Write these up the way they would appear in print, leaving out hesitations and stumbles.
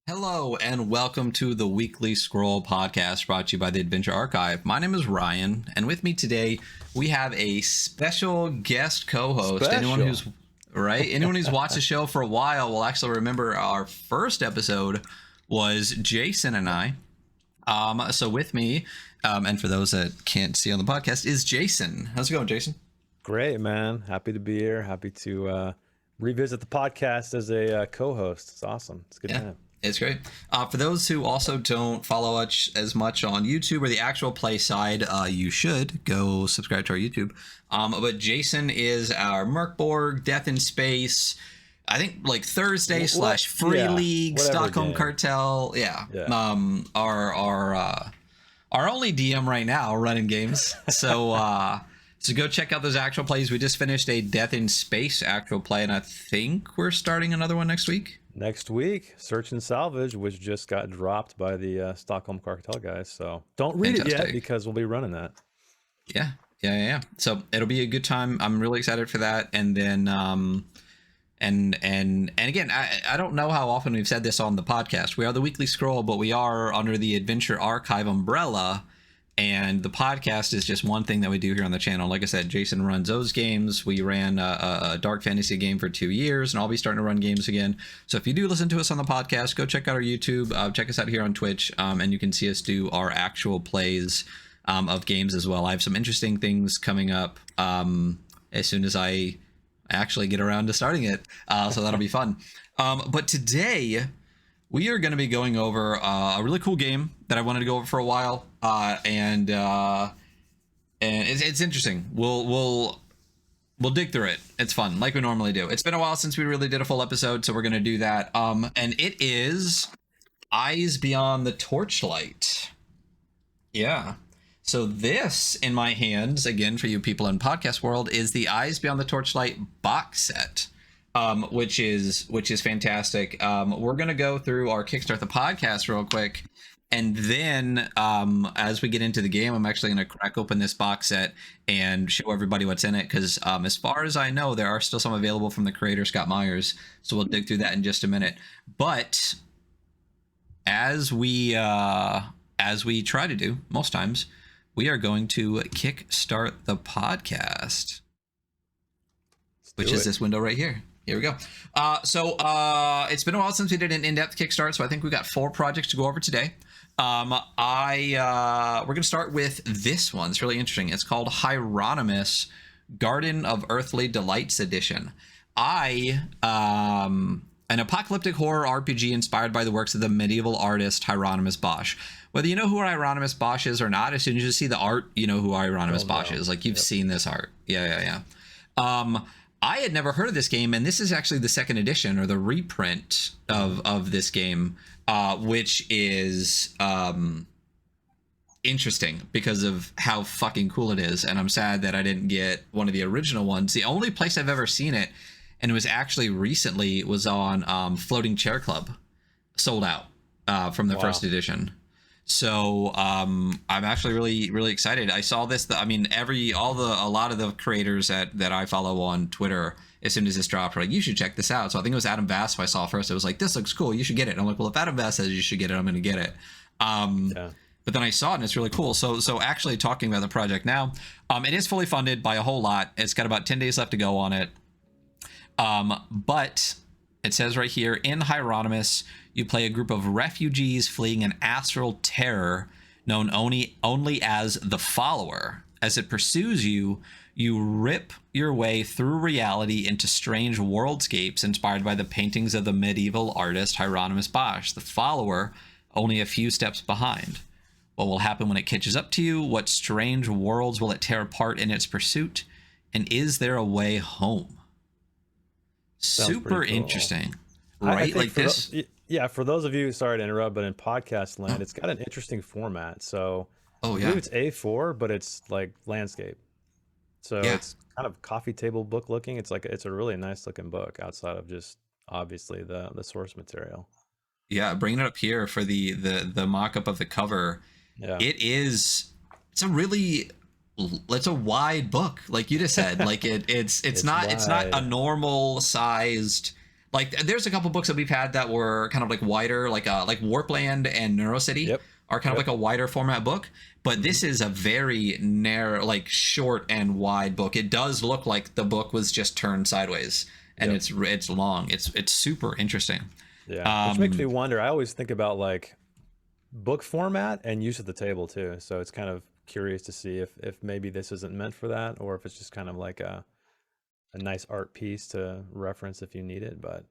Hello and welcome to the Weekly Scroll podcast brought to you by the Adventure Archive. My name is Ryan, and with me today we have a special guest co-host. Anyone who's watched the show for a while will actually remember our first episode was Jason and I. So with me, and for those that can't see on the podcast, is Jason. How's it going, Jason? Great, man. Happy to be here. Happy to revisit the podcast as a co-host. It's awesome. It's a good time. It's great. For those who also don't follow us as much on YouTube or the actual play side, you should go subscribe to our YouTube. But Jason is our Merkborg, Death in Space, I think like Thursday / Free League, Stockholm game. Cartel. Our only DM right now running games. So so go check out those actual plays. We just finished a Death in Space actual play, and I think we're starting another one next week. Next week, Search and Salvage, which just got dropped by the Stockholm Cartel guys. So don't read it yet because we'll be running that. Yeah. So it'll be a good time. I'm really excited for that. And then, and again, I don't know how often we've said this on the podcast. We are the Weekly Scroll, but we are under the Adventure Archive umbrella. And the podcast is just one thing that we do here on the channel. Like I said, Jason runs those games. We ran a dark fantasy game for 2 years, and I'll be starting to run games again. So if you do listen to us on the podcast, go check out our YouTube. Check us out here on Twitch, and you can see us do our actual plays of games as well. I have some interesting things coming up as soon as I actually get around to starting it. So that'll be fun. But today, we are going to be going over a really cool game that I wanted to go over for a while, and it's interesting. We'll dig through it. It's fun, like we normally do. It's been a while since we really did a full episode, so we're going to do that. And it is Eyes Beyond the Torchlight. Yeah. So this in my hands, again for you people in podcast world, is the Eyes Beyond the Torchlight box set. Which is fantastic. We're going to go through our Kickstart the Podcast real quick. And then as we get into the game, I'm actually going to crack open this box set and show everybody what's in it. Because as far as I know, there are still some available from the creator, Scott Myers. So we'll dig through that in just a minute. But as we try to do most times, we are going to Kickstart the Podcast, which is this window right here. Here we go. So it's been a while since we did an in-depth Kickstart, so I think we got 4 projects to go over today. We're going to start with this one. It's really interesting. It's called Hieronymus, Garden of Earthly Delights Edition. An apocalyptic horror RPG inspired by the works of the medieval artist Hieronymus Bosch. Whether you know who Hieronymus Bosch is or not, as soon as you see the art, you know who Hieronymus Bosch is. Like, you've seen this art. Yeah. I had never heard of this game, and this is actually the second edition or the reprint of this game, which is interesting because of how fucking cool it is. And I'm sad that I didn't get one of the original ones. The only place I've ever seen it, and it was actually recently, was on Floating Chair Club, sold out from the first edition. So I'm actually really excited. I saw this. A lot of the creators that I follow on Twitter, as soon as this dropped, were like, you should check this out. So I think it was Adam Bass who I saw first. It was like, this looks cool, you should get it. And I'm like, well, if Adam Bass says you should get it, I'm going to get it. But then I saw it and it's really cool. So actually talking about the project now, it is fully funded by a whole lot. It's got about 10 days left to go on it. But it says right here, in Hieronymus, you play a group of refugees fleeing an astral terror known only as the Follower. As it pursues you, you rip your way through reality into strange worldscapes inspired by the paintings of the medieval artist Hieronymus Bosch. The Follower, only a few steps behind. What will happen when it catches up to you? What strange worlds will it tear apart in its pursuit? And is there a way home? Super cool. Interesting, right? Like this. For those of you, sorry to interrupt, but in podcast land, it's got an interesting format. So I believe it's A4, but it's like landscape. So it's kind of coffee table book looking. It's a really nice looking book outside of just obviously the source material. Yeah, bringing it up here for the mock-up of the cover. Yeah, it's a wide book, like you just said. Like it's not a normal sized Like there's a couple books that we've had that were kind of like wider, like Warpland and NeuroCity. Yep. Are kind of like a wider format book, but this is a very narrow, like short and wide book. It does look like the book was just turned sideways, and it's long. It's super interesting. Yeah, which makes me wonder. I always think about like book format and use at the table too. So it's kind of curious to see if maybe this isn't meant for that, or if it's just kind of like a nice art piece to reference if you need it. But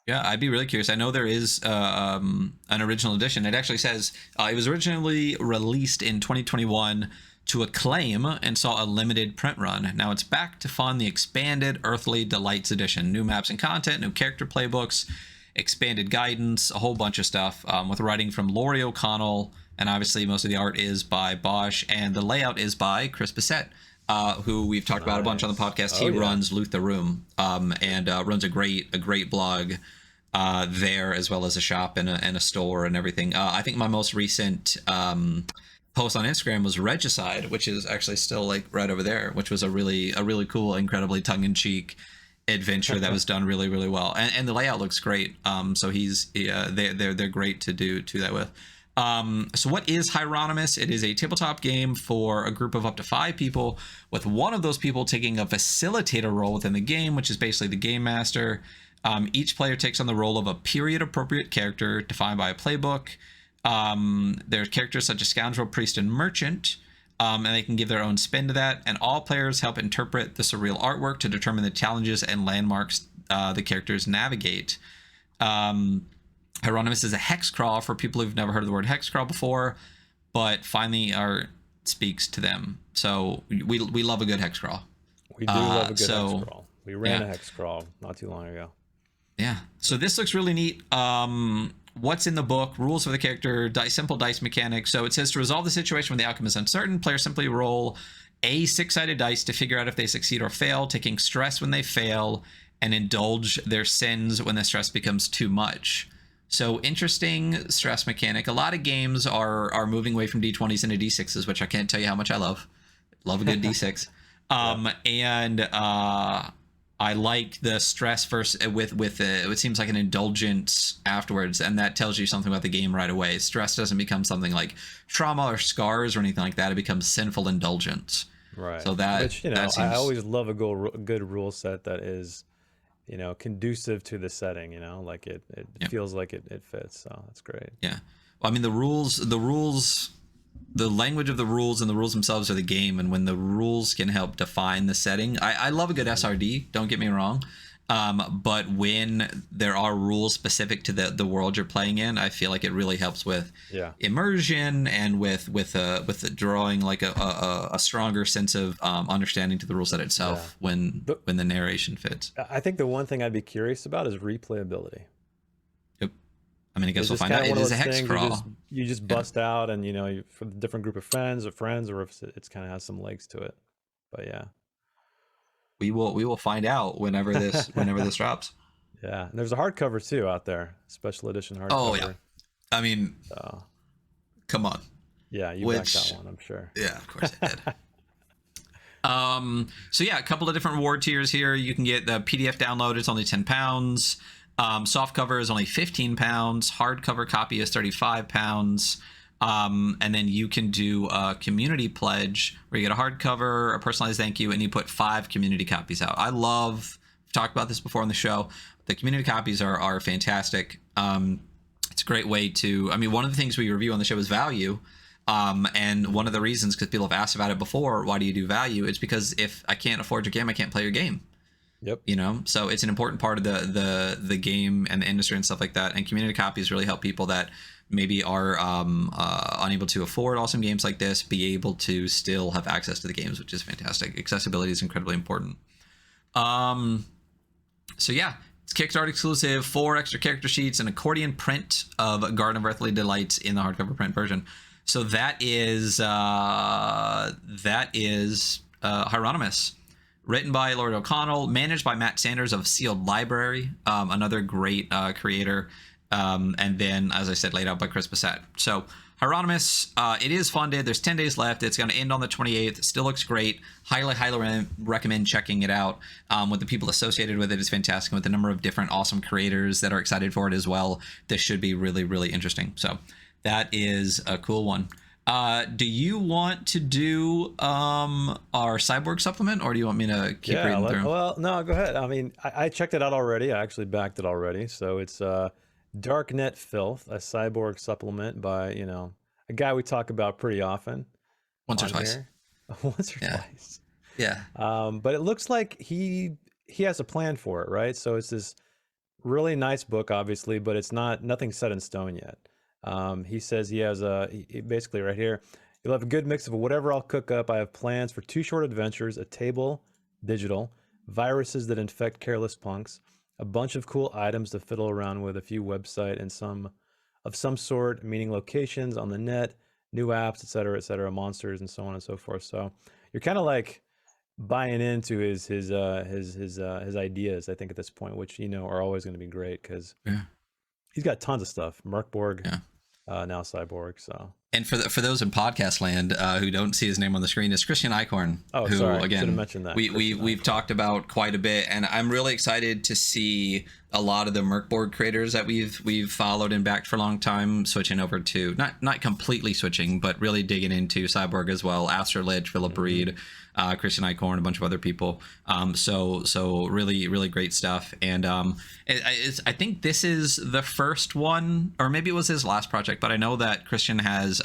yeah, I'd be really curious. I know there is an original edition. It actually says it was originally released in 2021 to acclaim and saw a limited print run. Now it's back to fund the expanded Earthly Delights edition. New maps and content, new character playbooks, expanded guidance, a whole bunch of stuff with writing from Laurie O'Connell. And obviously most of the art is by Bosch and the layout is by Chris Bissett. Who we've talked about a bunch on the podcast. He runs Loot the Room and runs a great blog there, as well as a shop and a store and everything. I think my most recent post on Instagram was Regicide, which is actually still like right over there, which was a really cool, incredibly tongue-in-cheek adventure that was done really well, and the layout looks great. So they're great to do that with. So what is Hieronymus? It is a tabletop game for a group of up to 5 people, with one of those people taking a facilitator role within the game, which is basically the game master. Each player takes on the role of a period-appropriate character defined by a playbook. There's characters such as Scoundrel, Priest, and Merchant, and they can give their own spin to that. And all players help interpret the surreal artwork to determine the challenges and landmarks the characters navigate. Hieronymus is a hex crawl for people who've never heard of the word hex crawl before, but finally art speaks to them. So we love a good hex crawl. We do love a good hex crawl. We ran a hex crawl not too long ago. Yeah. So this looks really neat. What's in the book? Rules for the character, simple dice mechanics. So it says to resolve the situation when the outcome is uncertain, players simply roll a 6-sided dice to figure out if they succeed or fail, taking stress when they fail, and indulge their sins when the stress becomes too much. So interesting stress mechanic. A lot of games are moving away from D20s into D6s, which I can't tell you how much I love. Love a good D6. And I like the stress first with it seems like an indulgence afterwards, and that tells you something about the game right away. Stress doesn't become something like trauma or scars or anything like that. It becomes sinful indulgence. Right. So that, which, that seems... I always love a good rule set that is, conducive to the setting, like it feels like it fits. So that's great. Yeah. Well, I mean, the language of the rules and the rules themselves are the game, and when the rules can help define the setting, I love a good SRD, don't get me wrong, but when there are rules specific to the world you're playing in, I feel like it really helps with immersion and with the drawing like a stronger sense of understanding to the rule set itself when the narration fits. I think the one thing I'd be curious about is replayability. I mean, I guess we'll find out. It is a hex crawl. You just bust out, and for the different group of friends, or if it's kind of has some legs to it. But yeah, we will find out whenever this drops. Yeah, and there's a hardcover too out there, special edition hardcover. Oh yeah, I mean, come on. Yeah, you backed that one, I'm sure. Yeah, of course I did. So yeah, a couple of different reward tiers here. You can get the PDF download. It's only £10. Soft cover is only £15. Hardcover copy is £35. And then you can do a community pledge where you get a hardcover, a personalized thank you, and you put 5 community copies out. I've talked about this before on the show. The community copies are fantastic. It's a great way to, one of the things we review on the show is value. And one of the reasons, because people have asked about it before, why do you do value? It's because if I can't afford your game, I can't play your game. Yep. So it's an important part of the game and the industry and stuff like that. And community copies really help people that maybe are unable to afford awesome games like this be able to still have access to the games, which is fantastic. Accessibility is incredibly important. So yeah, it's Kickstart exclusive, 4 extra character sheets, an accordion print of Garden of Earthly Delights in the hardcover print version. So that is Hieronymus. Written by Laurie O'Connell, managed by Matt Sanders of Sealed Library, another great creator. And then, as I said, laid out by Chris Bissett. So Hieronymus, it is funded. There's 10 days left. It's going to end on the 28th. It still looks great. Highly recommend checking it out. With the people associated with it is fantastic. With the number of different awesome creators that are excited for it as well, this should be really, really interesting. So that is a cool one. Do you want to do our Cyborg supplement, or do you want me to keep reading through? Well, no, go ahead. I mean, I checked it out already. I actually backed it already. So it's Darknet Filth, a Cyborg supplement by, a guy we talk about pretty often. Once or twice. Once or twice. Yeah. But it looks like he has a plan for it, right? So it's this really nice book, obviously, but it's nothing set in stone yet. He says he has basically right here, you'll have a good mix of whatever I'll cook up. I have plans for 2 short adventures, a table, digital, viruses that infect careless punks, a bunch of cool items to fiddle around with, a few website and some sort, meaning locations on the net, new apps, et cetera, monsters and so on and so forth. So you're kind of like buying into his ideas, I think, at this point, which, are always going to be great because he's got tons of stuff. Merkborg, now Cyborg. So, and for those in podcast land who don't see his name on the screen, is Christian Eichhorn. Oh, who, sorry, again, should have mentioned that. We've talked about quite a bit, and I'm really excited to see a lot of the Merkborg creators that we've followed and backed for a long time switching over to not completely switching, but really digging into Cyborg as well. Aster Lich, Philip Reed, Christian Eichhorn, a bunch of other people. So really, really great stuff. And I think this is the first one, or maybe it was his last project, but I know that Christian has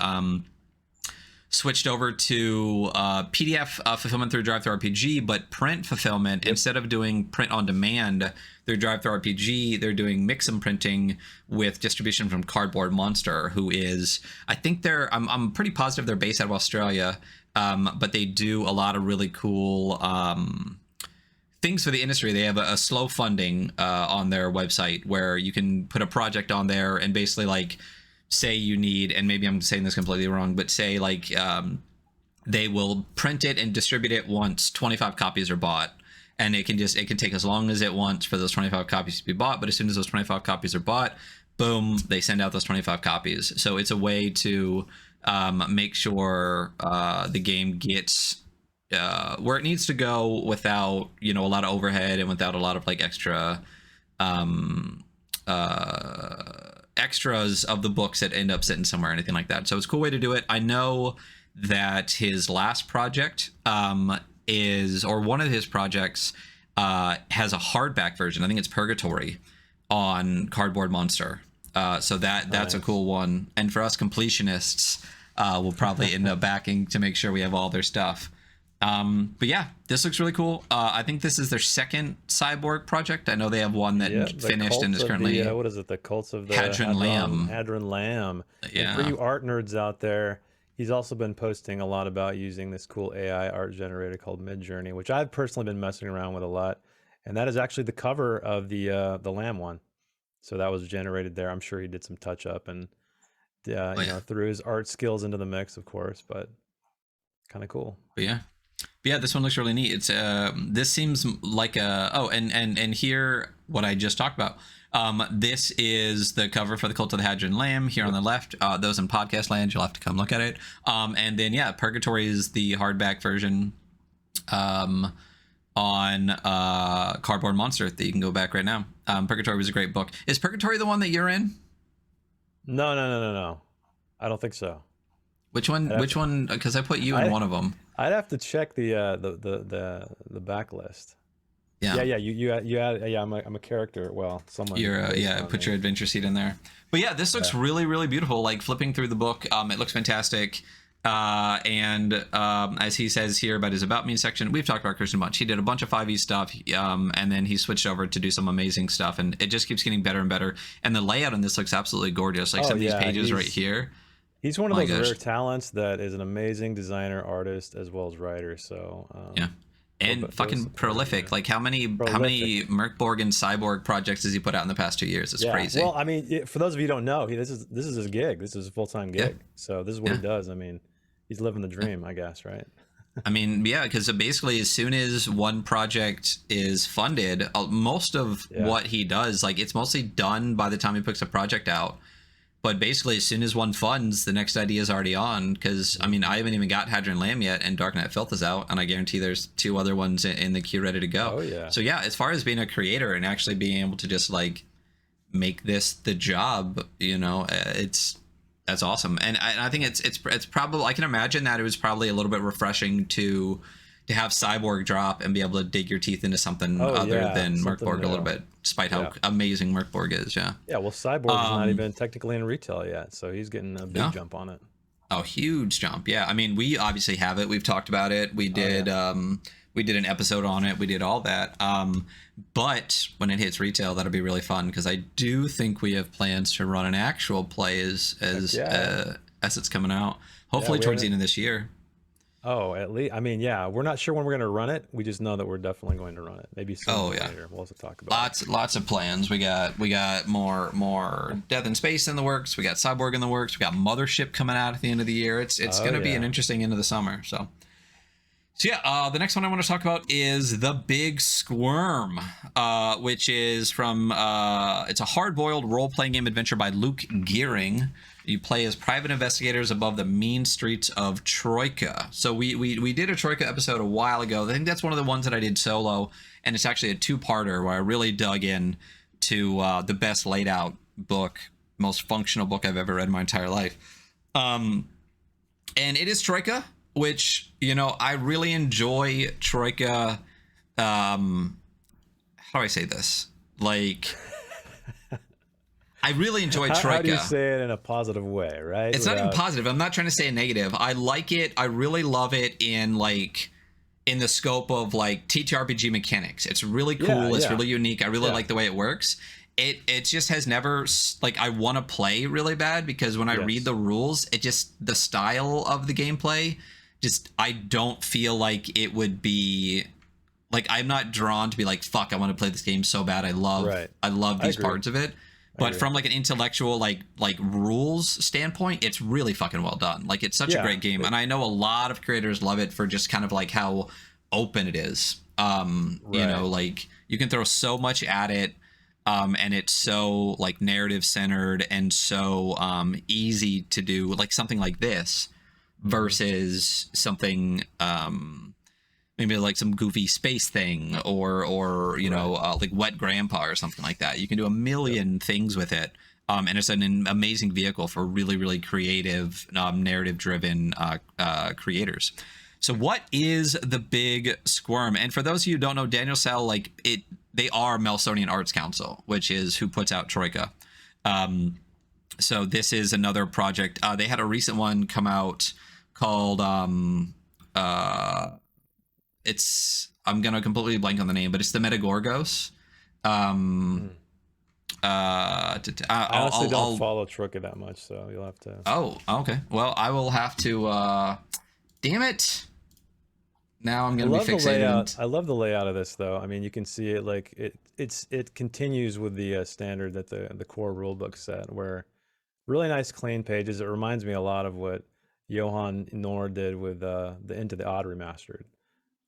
switched over to PDF fulfillment through DriveThruRPG, but print fulfillment, instead of doing print on demand through DriveThruRPG, they're doing mix-em printing with distribution from Cardboard Monster, who is, I think I'm pretty positive they're based out of Australia, but they do a lot of really cool things for the industry. They have a slow funding on their website where you can put a project on there and basically like say you need, and maybe I'm saying this completely wrong, but say like they will print it and distribute it once 25 copies are bought, and it can take as long as it wants for those 25 copies to be bought. But as soon as those 25 copies are bought, boom, they send out those 25 copies. So it's a way to make sure the game gets where it needs to go without a lot of overhead and without a lot of like extra extras of the books that end up sitting somewhere or anything like that. So it's a cool way to do it. I know that his last project one of his projects has a hardback version. I think it's Purgatory on Cardboard Monster. So that's a cool one. And for us completionists, we'll probably end up backing to make sure we have all their stuff. But yeah, this looks really cool. I think this is their second Cyborg project. I know they have one that finished and is currently what is it? The Cults of the Hadron Lamb. Hadron Lamb. Yeah. And for you art nerds out there, he's also been posting a lot about using this cool AI art generator called Midjourney, which I've personally been messing around with a lot. And that is actually the cover of the Lamb one. So that was generated there. I'm sure he did some touch up and threw his art skills into the mix, of course, but kind of cool. But yeah, this one looks really neat. It's this seems like and here what I just talked about. This is the cover for the Cult of the Hadron Lamb here on the left. Those in podcast land, you'll have to come look at it. And then Purgatory is the hardback version on Cardboard Monster that you can go back right now. Purgatory was a great book. Is Purgatory the one that you're in? No. I don't think so. Which one? Which one? Because I put you in one of them. I'd have to check the backlist. Yeah. You add. Yeah, I'm a character. Well, someone. You're put your adventure seat in there. But yeah, this looks really, really beautiful. Like flipping through the book, it looks fantastic. And as he says here about his About Me section, we've talked about Christian a bunch. He did a bunch of 5e stuff, and then he switched over to do some amazing stuff, and it just keeps getting better and better. And the layout on this looks absolutely gorgeous. Like some of these pages right here. He's one of those rare talents that is an amazing designer, artist, as well as writer. So and fucking prolific. Like how many Merkborg and Cyborg projects has he put out in the past 2 years? It's crazy. Well, I mean, for those of you who don't know, this is his gig. This is a full-time gig. So this is what he does. I mean, he's living the dream, I guess, right? I mean, yeah, because basically as soon as one project is funded, most of what he does, like it's mostly done by the time he puts a project out. But basically, as soon as one funds, the next idea is already on. Because, I mean, I haven't even got Hadron Lamb yet, and Dark Knight Filth is out, and I guarantee there's 2 other ones in the queue ready to go. Oh, yeah. So, yeah, as far as being a creator and actually being able to just, like, make this the job, you know, that's awesome. And I think it's probably, I can imagine that it was probably a little bit refreshing to have Cyborg drop and be able to dig your teeth into something other than Merkborg a little bit, despite how amazing Merkborg is. Yeah. Well, Cyborg is not even technically in retail yet, so he's getting a big jump on it. Oh, huge jump. Yeah. I mean, we obviously have it. We've talked about it. We did we did an episode on it. We did all that. But when it hits retail, that'll be really fun, because I do think we have plans to run an actual play as it's coming out. Hopefully towards the end of this year. Oh, at least, I mean, we're not sure when we're going to run it. We just know that we're definitely going to run it. Maybe sooner later. We'll also talk about lots of plans. We got more Death in Space in the works. We got Cyborg in the works. We got Mothership coming out at the end of the year. It's going to be an interesting end of the summer. So the next one I want to talk about is The Big Squirm, which is from it's a hard-boiled role-playing game adventure by Luke Gearing. You play as private investigators above the mean streets of Troika. So we did a Troika episode a while ago. I think that's one of the ones that I did solo, and it's actually a 2-parter where I really dug in to the best laid out book, most functional book I've ever read in my entire life. And it is Troika, which, you know, I really enjoy Troika. How do I say this? Like, I really enjoy Troika. How do you say it in a positive way, right? It's not even positive. I'm not trying to say a negative. I like it. I really love it in the scope of like ttrpg mechanics. It's really cool. It's really unique. I really like the way it works. It just has never, like, I want to play really bad, because when I read the rules, it just, the style of the gameplay, just, I don't feel like it would be, like, I'm not drawn to be like, fuck, I want to play this game so bad. I love these parts of it. But from like an intellectual like rules standpoint, it's really fucking well done. Like, it's such a great game, and I know a lot of creators love it for just kind of like how open it is. You know, like, you can throw so much at it, and it's so like narrative centered and so easy to do, like something like this versus something maybe like some goofy space thing or you know, like Wet Grandpa or something like that. You can do a million things with it, and it's an amazing vehicle for really, really creative, narrative driven creators. So what is The Big Squirm? And for those of you who don't know, Daniel Sell, like, they are Melsonian Arts Council, which is who puts out Troika. So this is another project. They had a recent one come out called I'm gonna completely blank on the name, but it's the Metagorgos. I honestly don't follow Troika that much, so you'll have to. Oh, okay. Well, I will have to. Damn it! Now I'm gonna be fixated. I love the layout of this, though. I mean, you can see it, like, it continues with the standard that the core rulebook set, where really nice clean pages. It reminds me a lot of what Johan Nor did with the Into the Odd remastered,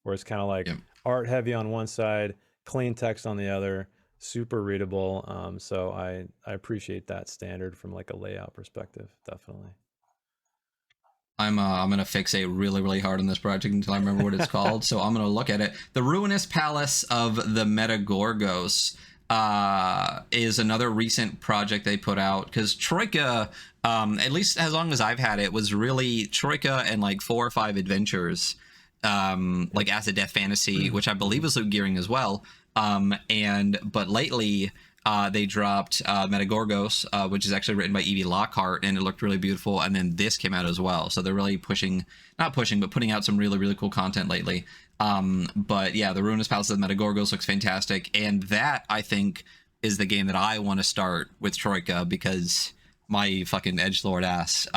where it's kind of like art heavy on one side, clean text on the other, super readable. So I appreciate that standard from like a layout perspective, definitely. I'm gonna fixate really, really hard on this project until I remember what it's called. So I'm gonna look at it. The Ruinous Palace of the Metagorgos is another recent project they put out, because Troika, at least as long as I've had it, was really Troika and like 4 or 5 adventures, like Acid Death Fantasy, which I believe was Luke Gearing as well. But lately they dropped Metagorgos, which is actually written by Evie Lockhart, and it looked really beautiful. And then this came out as well. So they're really putting out some really, really cool content lately. But yeah, the Ruinous Palace of the Metagorgos looks fantastic. And that, I think, is the game that I want to start with Troika, because my fucking edgelord ass,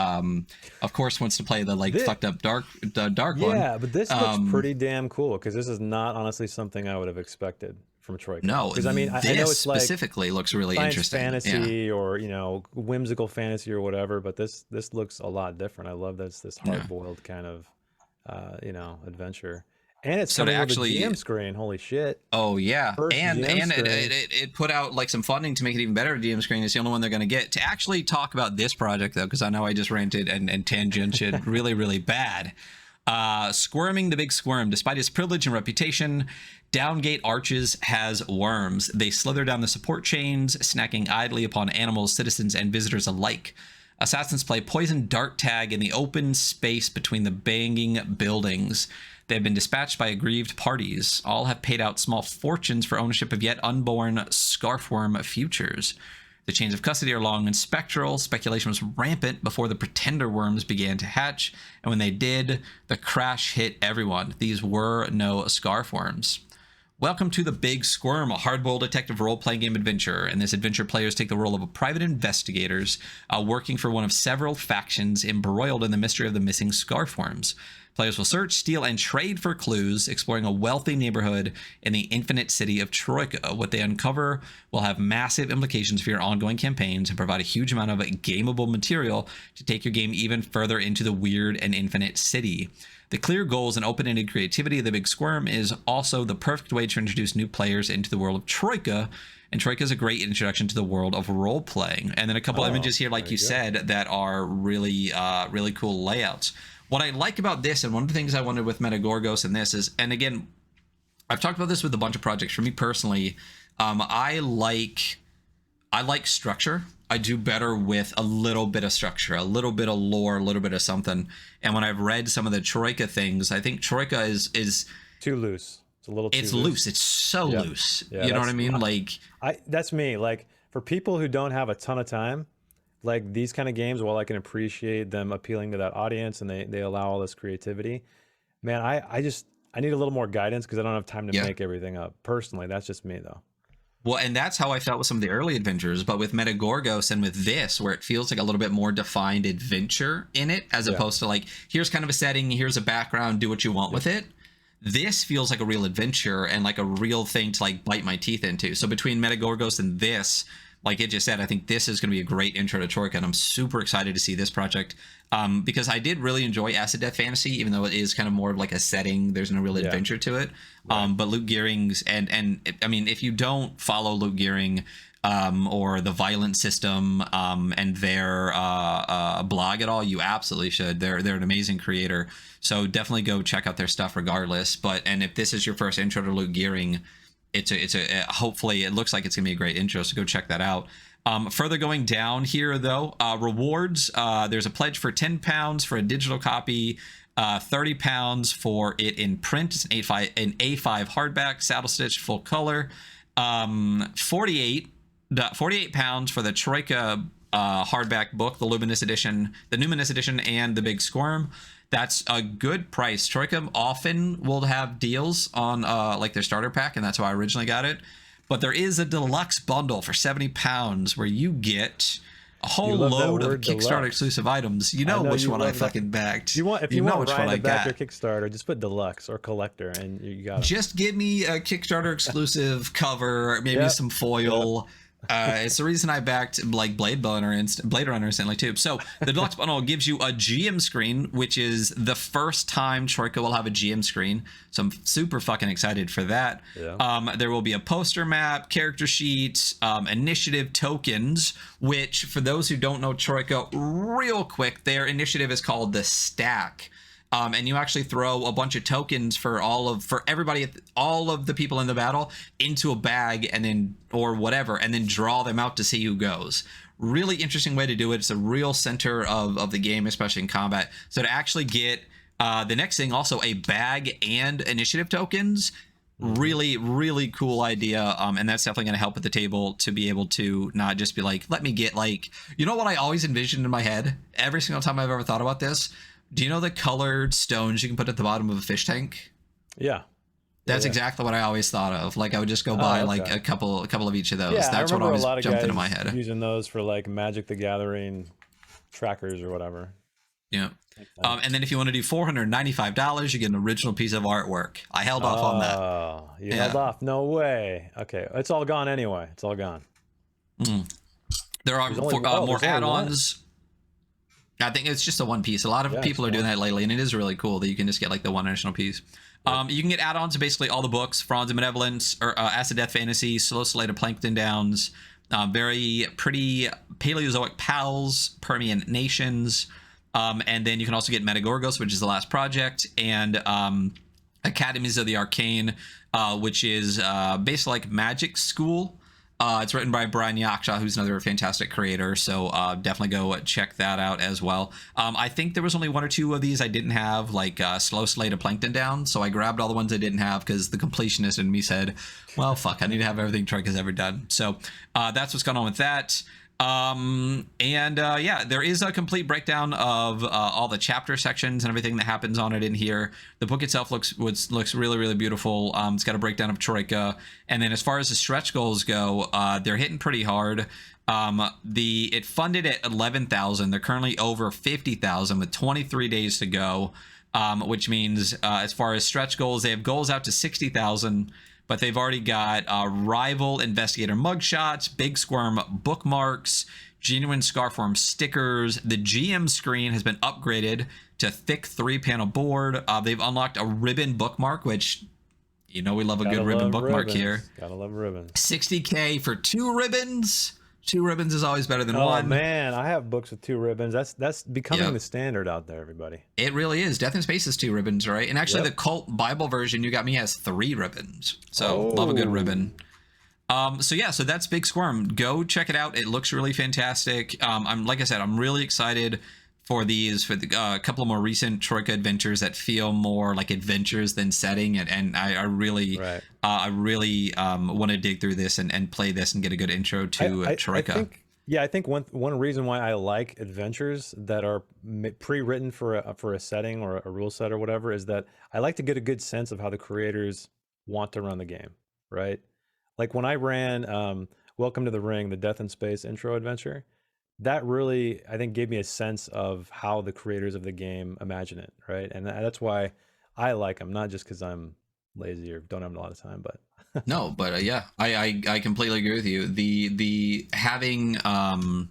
of course, wants to play the fucked up dark one. Yeah, but this looks pretty damn cool, because this is not honestly something I would have expected from Troika. No, because I mean, I know it's specifically looks really interesting. Fantasy or, you know, whimsical fantasy or whatever, but this looks a lot different. I love that it's this hard boiled kind of adventure. And it's so coming to with actually, a GM screen. Holy shit. Oh yeah, First and GM screen. it put out like some funding to make it even better. GM screen is the only one they're going to get. To actually talk about this project though, because I know I just ranted and tangented really bad. Squirming the Big Squirm, despite his privilege and reputation, Downgate Arches has worms. They slither down the support chains, snacking idly upon animals, citizens, and visitors alike. Assassins play poison dart tag in the open space between the banging buildings. They have been dispatched by aggrieved parties. All have paid out small fortunes for ownership of yet unborn scarfworm futures. The chains of custody are long and spectral. Speculation was rampant before the pretender worms began to hatch, and when they did, the crash hit everyone. These were no scarfworms. Welcome to The Big Squirm, a hardboiled detective role-playing game adventure. In this adventure, players take the role of private investigators working for one of several factions embroiled in the mystery of the missing scarfworms. Players will search, steal, and trade for clues, exploring a wealthy neighborhood in the infinite city of Troika. What they uncover will have massive implications for your ongoing campaigns and provide a huge amount of gameable material to take your game even further into the weird and infinite city. The clear goals and open-ended creativity of The Big Squirm is also the perfect way to introduce new players into the world of Troika, and Troika is a great introduction to the world of role-playing. And then a couple images here, like you said, that are really, really cool layouts. What I like about this, and one of the things I wanted with Metagorgos and this is, and again, I've talked about this with a bunch of projects. For me personally, I like structure. I do better with a little bit of structure, a little bit of lore, a little bit of something. And when I've read some of the Troika things, I think Troika is too loose. It's a little too loose. It's so loose. Yeah, you know what I mean? That's me. Like, for people who don't have a ton of time, like these kind of games, while I can appreciate them appealing to that audience and they allow all this creativity, man, I need a little more guidance because I don't have time to make everything up. Personally, that's just me though. Well, and that's how I felt with some of the early adventures, but with Metagorgos and with this, where it feels like a little bit more defined adventure in it, as opposed to like, here's kind of a setting, here's a background, do what you want with it. This feels like a real adventure and like a real thing to like bite my teeth into. So between Metagorgos and this, like it just said, I think this is going to be a great intro to Troika, and I'm super excited to see this project because I did really enjoy Acid Death Fantasy, even though it is kind of more of like a setting. There's no real adventure to it. Right. But Luke Gearing's, and I mean, if you don't follow Luke Gearing or the Violent System and their blog at all, you absolutely should. They're an amazing creator. So definitely go check out their stuff regardless. And if this is your first intro to Luke Gearing, it's a hopefully it looks like it's gonna be a great intro, so go check that out. Further going down here though, rewards, there's a pledge for £10 for a digital copy, £30 for it in print. It's an A5 hardback, saddle stitch, full color. 48 £48 for the Troika hardback book, the Numinous Edition, and the Big Squirm. That's a good price. Troika often will have deals on like their starter pack, and that's how I originally got it. But there is a deluxe bundle for £70 where you get a whole load of Kickstarter exclusive items. You know which one I fucking backed. If you want Ryan to back your Kickstarter, just put deluxe or collector, and you got it. Just give me a Kickstarter exclusive cover, maybe some foil. It's the reason I backed like Blade Runner instantly too. So the deluxe bundle gives you a GM screen, which is the first time Troika will have a GM screen. So I'm super fucking excited for that. Yeah. There will be a poster map, character sheets, initiative tokens, which for those who don't know Troika, real quick, their initiative is called the Stack. And you actually throw a bunch of tokens for all of the people in the battle into a bag and then draw them out to see who goes. Really interesting way to do it. It's a real center of the game, especially in combat. So to actually get the next thing, also a bag and initiative tokens, really, really cool idea. And that's definitely going to help at the table to be able to not just be like, let me get like, you know what I always envisioned in my head every single time I've ever thought about this? Do you know the colored stones you can put at the bottom of a fish tank? Yeah. That's exactly what I always thought of. Like I would just go buy like a couple of each of those. Yeah, that's what always jumped into my head. Using those for like Magic the Gathering trackers or whatever. Yeah. And then if you want to do $495, you get an original piece of artwork. I held off on that. Oh, you held off? No way. Okay. It's all gone anyway. It's all gone. There are more add-ons. I think it's just a one piece. A lot of people are doing that lately, and it is really cool that you can just get like the one additional piece. You can get add-ons to basically all the books: Frauds and Benevolence, or Acid Death Fantasy, Slow Slate of Plankton Downs, very pretty Paleozoic Pals, Permian Nations, and then you can also get Metagorgos, which is the last project, and Academies of the Arcane, which is basically like Magic School. It's written by Brian Yaksha, who's another fantastic creator, so definitely go check that out as well. I think there was only one or two of these I didn't have, like Slow Slate of Plankton Down, so I grabbed all the ones I didn't have because the completionist in me said, well, fuck, I need to have everything Troika's ever done. So that's what's going on with that. Yeah, there is a complete breakdown of all the chapter sections and everything that happens on it in here. The book itself looks really, really beautiful. It's got a breakdown of Troika, and then as far as the stretch goals go, they're hitting pretty hard. It funded at 11,000. They're currently over 50,000 with 23 days to go, which means as far as stretch goals, they have goals out to 60,000. But they've already got rival investigator mugshots, big squirm bookmarks, genuine Scarform stickers. The GM screen has been upgraded to thick 3-panel board. They've unlocked a ribbon bookmark, which, you know, we love a good ribbon bookmark here. Gotta love ribbons. 60K for 2 ribbons. 2 ribbons is always better than one. Oh man, I have books with 2 ribbons. That's becoming the standard out there, everybody. It really is. Death in Space is 2 ribbons, right? And actually, the Cult Bible version you got me has 3 ribbons. So love a good ribbon. So that's Big Squirm. Go check it out. It looks really fantastic. Like I said, I'm really excited for the couple of more recent Troika adventures that feel more like adventures than setting, and I really want to dig through this and play this and get a good intro to Troika. I think one reason why I like adventures that are pre-written for a setting or a rule set or whatever is that I like to get a good sense of how the creators want to run the game, right? Like when I ran Welcome to the Ring, the Death in Space intro adventure, that really, I think, gave me a sense of how the creators of the game imagine it, right? And that's why I like them, not just because I'm lazy or don't have a lot of time, but no, but I completely agree with you. The having an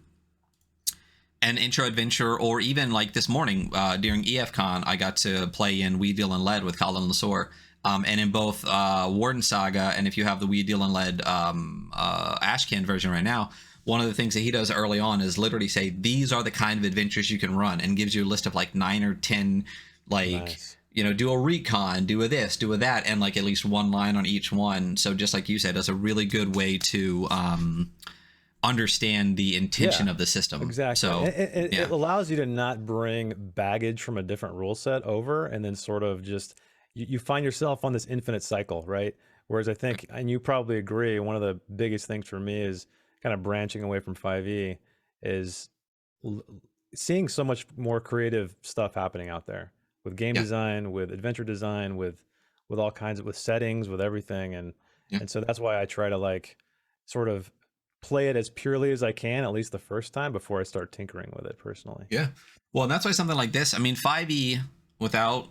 intro adventure, or even like this morning during EFCon, I got to play in We Deal in Lead with Colin Lasore. And in both Warden Saga, and if you have the We Deal in Lead Ashcan version right now, one of the things that he does early on is literally say, these are the kind of adventures you can run, and gives you a list of like 9 or 10, like, nice. You know, do a recon, do a this, do a that, and like at least one line on each one. So just like you said, it's a really good way to understand the intention of the system. Exactly. So it allows you to not bring baggage from a different rule set over, and then sort of just, you find yourself on this infinite cycle, right? Whereas I think, and you probably agree, one of the biggest things for me is kind of branching away from 5e is seeing so much more creative stuff happening out there with game design, with adventure design, with all kinds of, with settings, with everything. And so that's why I try to like sort of play it as purely as I can, at least the first time, before I start tinkering with it personally. Yeah. Well, and that's why something like this, I mean, 5e, without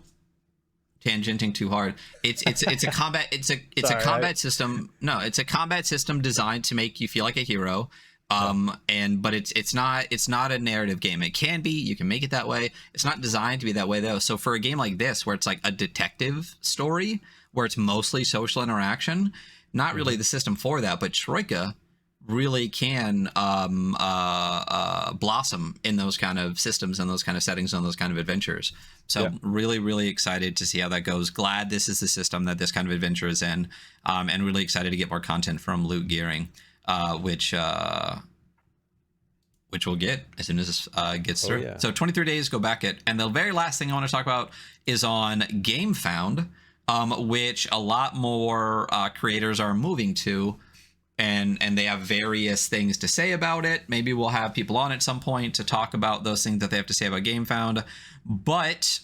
tangenting too hard, it's a combat system. No, it's a combat system designed to make you feel like a hero. But it's not a narrative game. It can be, you can make it that way. It's not designed to be that way though. So for a game like this, where it's like a detective story, where it's mostly social interaction, not really the system for that, but Troika really can blossom in those kind of systems and those kind of settings and those kind of adventures. So really, really excited to see how that goes. Glad this is the system that this kind of adventure is in, and really excited to get more content from Loot Gearing, which we'll get as soon as this gets through. So 23 days, go back it. And the very last thing I want to talk about is on GameFound, which a lot more creators are moving to. And they have various things to say about it. Maybe we'll have people on at some point to talk about those things that they have to say about GameFound. But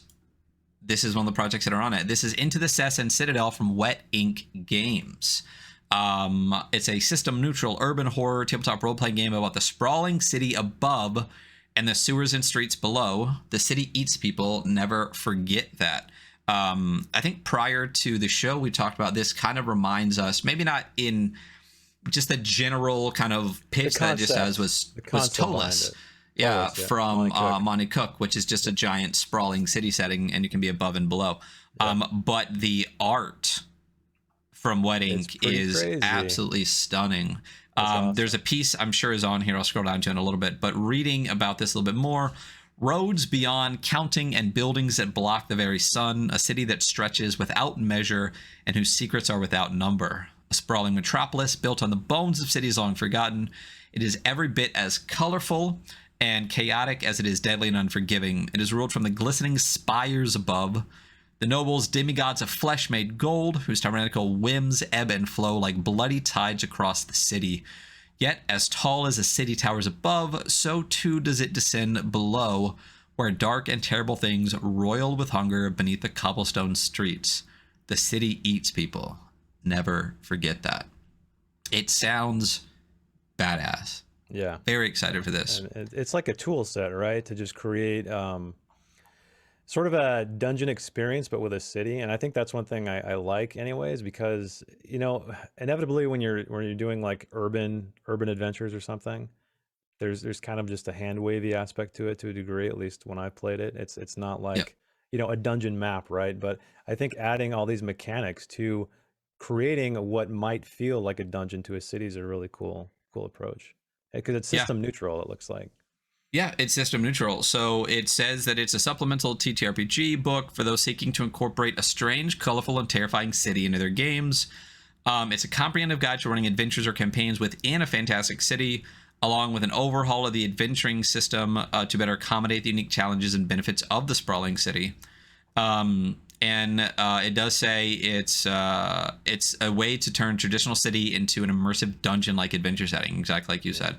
this is one of the projects that are on it. This is Into the Cess and Citadel from Wet Ink Games. It's a system-neutral urban horror tabletop role-playing game about the sprawling city above and the sewers and streets below. The city eats people. Never forget that. I think prior to the show, we talked about this. Kind of reminds us, maybe not in just the general kind of pitch that it just has, was Tolas. Yeah, from Monty Cook, which is just a giant sprawling city setting, and you can be above and below. Yeah. But the art from Wet Ink is crazy. Absolutely stunning. Awesome. There's a piece I'm sure is on here. I'll scroll down to in a little bit, but reading about this a little bit more. Roads beyond counting and buildings that block the very sun, a city that stretches without measure and whose secrets are without number. A sprawling metropolis built on the bones of cities long forgotten. It is every bit as colorful and chaotic as it is deadly and unforgiving. It is ruled from the glistening spires above. The nobles, demigods of flesh made gold, whose tyrannical whims ebb and flow like bloody tides across the city. Yet, as tall as a city towers above, so too does it descend below, where dark and terrible things roil with hunger beneath the cobblestone streets. The city eats people. Never forget that. It sounds badass. Yeah. Very excited for this. And it's like a tool set, right? To just create sort of a dungeon experience, but with a city. And I think that's one thing I like anyways, because, you know, inevitably when you're doing like urban adventures or something, there's kind of just a hand wavy aspect to it to a degree, at least when I played it. It's not like, you know, a dungeon map, right? But I think adding all these mechanics to creating what might feel like a dungeon to a city is a really cool approach, because it's system neutral, it looks like. Yeah, it's system neutral. So it says that it's a supplemental ttrpg book for those seeking to incorporate a strange, colorful, and terrifying city into their games. It's a comprehensive guide to running adventures or campaigns within a fantastic city, along with an overhaul of the adventuring system to better accommodate the unique challenges and benefits of the sprawling city. And it does say it's a way to turn traditional city into an immersive dungeon-like adventure setting, exactly like you said.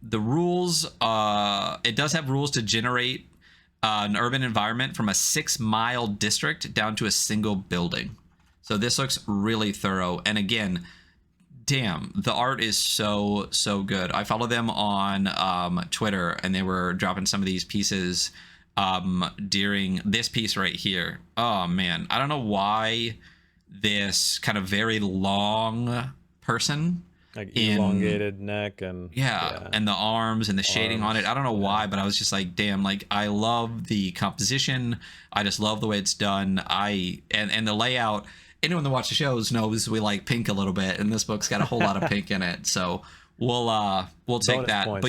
The rules, it does have rules to generate an urban environment from a 6-mile district down to a single building. So this looks really thorough. And again, damn, the art is so good. I follow them on Twitter, and they were dropping some of these pieces during this piece right here. Oh man, I don't know why this kind of very long person, like elongated neck and and the arms and the shading on it, I don't know why, but I was just like, damn, like I love the composition, I just love the way it's done. And the layout, anyone that watches the shows knows we like pink a little bit, and this book's got a whole lot of pink in it, so we'll take that. But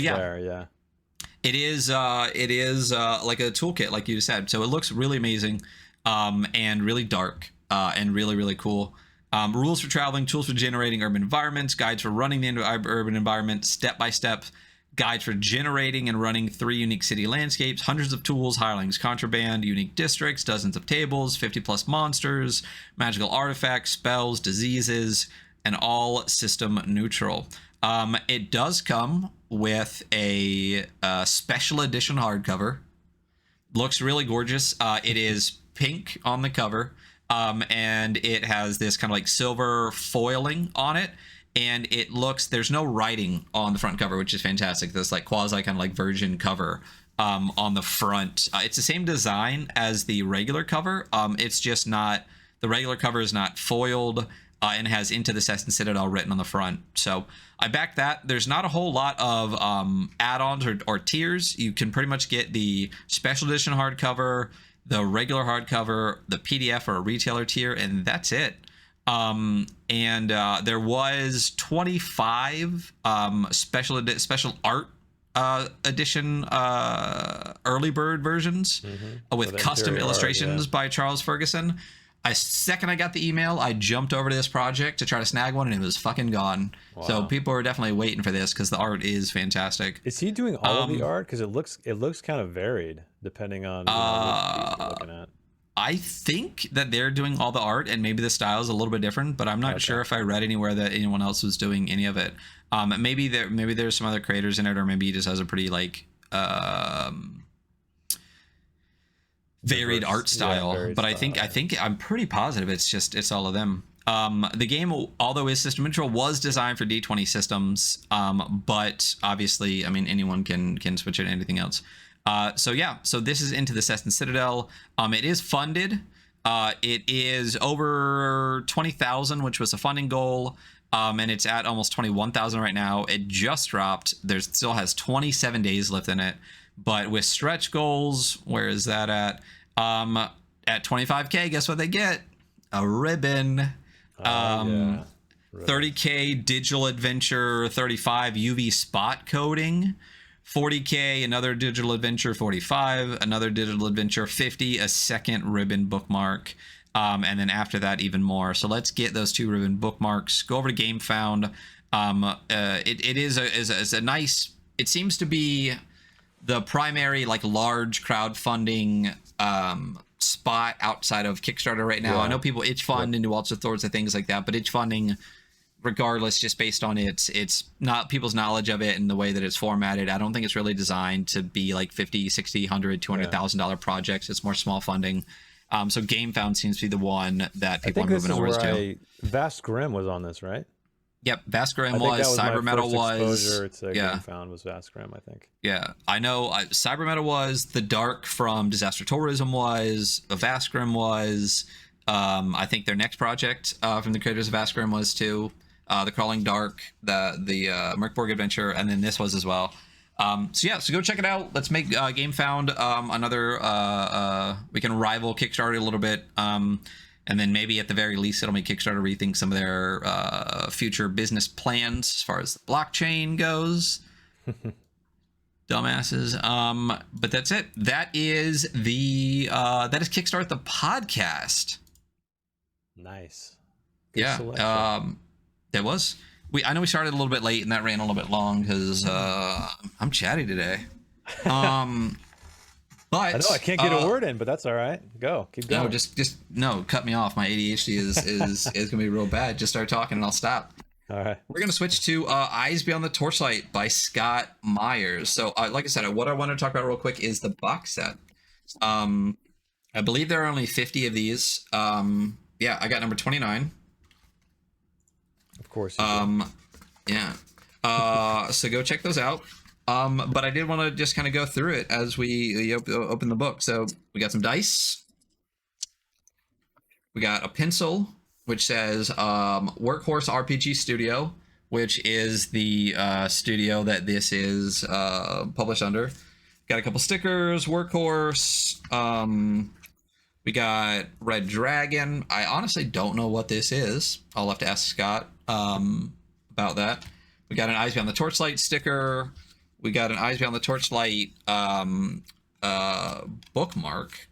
it is like a toolkit, like you said, so it looks really amazing, and really dark, and really cool. Rules for traveling, tools for generating urban environments, guides for running the urban environment, step-by-step guides for generating and running 3 unique city landscapes, hundreds of tools, hirelings, contraband, unique districts, dozens of tables, 50+ monsters, magical artifacts, spells, diseases, and all system neutral. It does come with a special edition hardcover. Looks really gorgeous. It is pink on the cover. And it has this kind of like silver foiling on it, and it looks, there's no writing on the front cover, which is fantastic. This like quasi kind of like version cover on the front. It's the same design as the regular cover. It's just not, the regular cover is not foiled, and has Into the Session Citadel written on the front. So I back that. There's not a whole lot of add-ons or tiers. You can pretty much get the special edition hardcover, the regular hardcover, the PDF or a retailer tier, and that's it. There was 25 special art edition early bird versions with custom illustrations by Charles Ferguson. Second I got the email, I jumped over to this project to try to snag one, and it was fucking gone. Wow. So people are definitely waiting for this because the art is fantastic. Is he doing all of the art? Because it looks kind of varied depending on what you're looking at. I think that they're doing all the art, and maybe the style is a little bit different, but I'm not sure if I read anywhere that anyone else was doing any of it. Maybe there's some other creators in it, or maybe he just has a pretty like varied art style, but I think I'm pretty positive it's all of them. The game, although is system neutral, was designed for D20 systems, but obviously, I mean, anyone can switch it to anything else. So this is Into the Session Citadel. It is funded. It is over 20,000, which was a funding goal. And it's at almost 21,000 right now. It just dropped. There's still has 27 days left in it, but with stretch goals, where is that at? At 25K, guess what they get? A ribbon. Yeah. 30K digital adventure, 35 UV spot coding, 40K another digital adventure, 45 another digital adventure, 50 a second ribbon bookmark, and then after that even more. So let's get those 2 ribbon bookmarks. Go over to GameFound. It is a nice. It seems to be the primary like large crowdfunding spot outside of Kickstarter right now. I know people itch fund and do all sorts of things like that, but itch funding, regardless, just based on it's not people's knowledge of it and the way that it's formatted, I don't think it's really designed to be like 50, 60, 100, $200,000 projects. It's more small funding. So GameFound seems to be the one that people are moving over to. Vast Grim was on this, right? Yep, Vast Grim was, Cyber Metal was. Exposure to GameFound was Vast Grim, I think. Yeah, I know. Cyber Metal was. The Dark from Disaster Tourism was. Vast Grim was. I think their next project from the creators of Vast Grim was too. The Crawling Dark, the Merkborg Adventure, and then this was as well. So go check it out. Let's make GameFound another. We can rival Kickstarter a little bit. And then maybe at the very least, it'll make Kickstarter rethink some of their future business plans as far as the blockchain goes. Dumbasses. But that's it. That is Kickstart the Podcast. Nice. Good selection. That was. I know we started a little bit late and that ran a little bit long because I'm chatty today. But I know I can't get a word in, but that's all right. Keep going. No, just cut me off. My ADHD is gonna be real bad. Just start talking and I'll stop. All right. We're gonna switch to Eyes Beyond the Torchlight by Scott Myers. So, like I said, what I want to talk about real quick is the box set. I believe there are only 50 of these. Yeah, I got number 29. Of course. Yeah. So go check those out. But I did want to just kind of go through it as we open the book. So we got some dice. We got a pencil, which says Workhorse RPG Studio, which is the studio that this is published under. Got a couple stickers, Workhorse. We got Red Dragon. I honestly don't know what this is. I'll have to ask Scott about that. We got an Eyes Beyond the Torchlight sticker. We got an Eyes Beyond the Torchlight bookmark.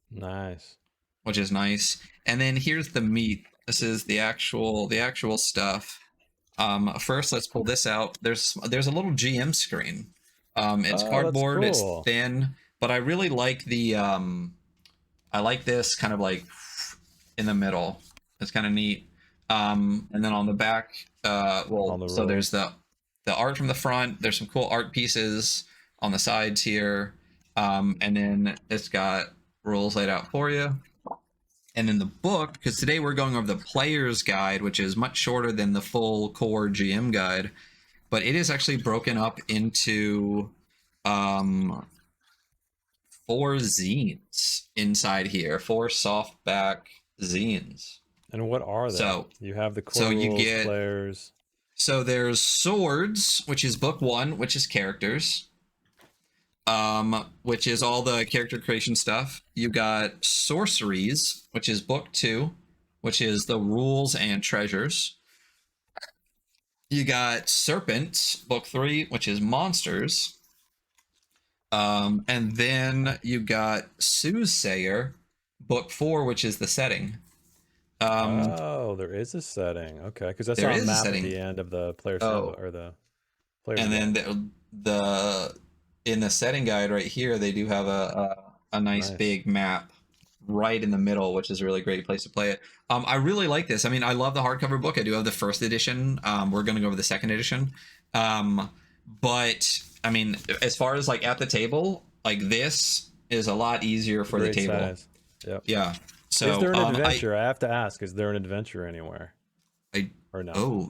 Nice. Which is nice. And then here's the meat. This is the actual stuff. First, let's pull this out. There's a little GM screen. It's cardboard. Cool. It's thin, but I really like the I like this kind of like in the middle. It's kind of neat. And then on the back, so there's the art from the front. There's some cool art pieces on the sides here. And then it's got rules laid out for you. And then the book, because today we're going over the player's guide, which is much shorter than the full core GM guide, but it is actually broken up into 4 zines inside here, 4 softback zines. And what are they? So you have the core rules, players. So there's Swords, which is book 1, which is characters, which is all the character creation stuff. You got Sorceries, which is book 2, which is the rules and treasures. You got Serpents, book 3, which is monsters. And then you got Soothsayer, book 4, which is the setting. There is a setting. Okay, because that's on a map at the end of the player or the player. And then the in the setting guide right here, they do have a nice big map right in the middle, which is a really great place to play it. I really like this. I mean, I love the hardcover book. I do have the first edition. We're going to go over the second edition. But I mean, as far as like at the table, like this is a lot easier for the table. Size. Yep. Yeah. So is there an adventure? I have to ask, is there an adventure anywhere? Or no? Oh,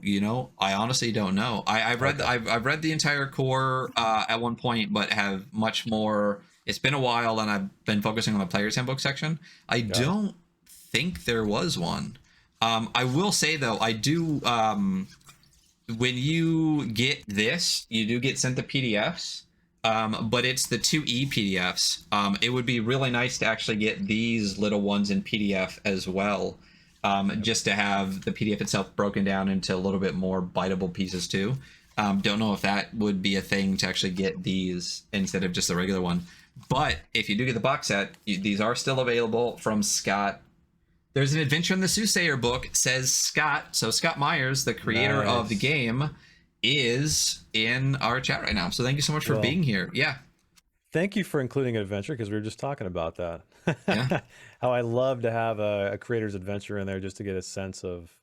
I honestly don't know. I've read I've read the entire core at one point, but have much more. It's been a while, and I've been focusing on the player's handbook section. I don't think there was one. I will say though, I do. when you get this, you do get sent the PDFs, but it's the 2E PDFs. It would be really nice to actually get these little ones in PDF as well, just to have the PDF itself broken down into a little bit more biteable pieces too. Don't know if that would be a thing to actually get these instead of just the regular one. But if you do get the box set, these are still available from Scott. There's an Adventure in the Soothsayer book, says Scott. So Scott Myers, the creator of the game, is in our chat right now. So thank you so much for being here. Yeah. Thank you for including an adventure, because we were just talking about that. Yeah. How I love to have a creator's adventure in there just to get a sense of,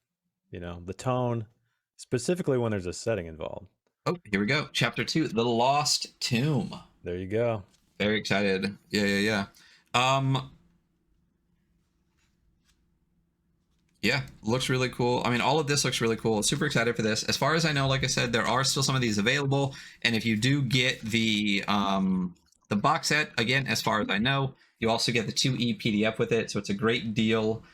you know, the tone, specifically when there's a setting involved. Oh, here we go. Chapter 2, The Lost Tomb. There you go. Very excited. Yeah. Yeah, looks really cool. I mean, all of this looks really cool. Super excited for this. As far as I know, like I said, there are still some of these available. And if you do get the box set, again, as far as I know, you also get the 2E PDF with it. So it's a great deal.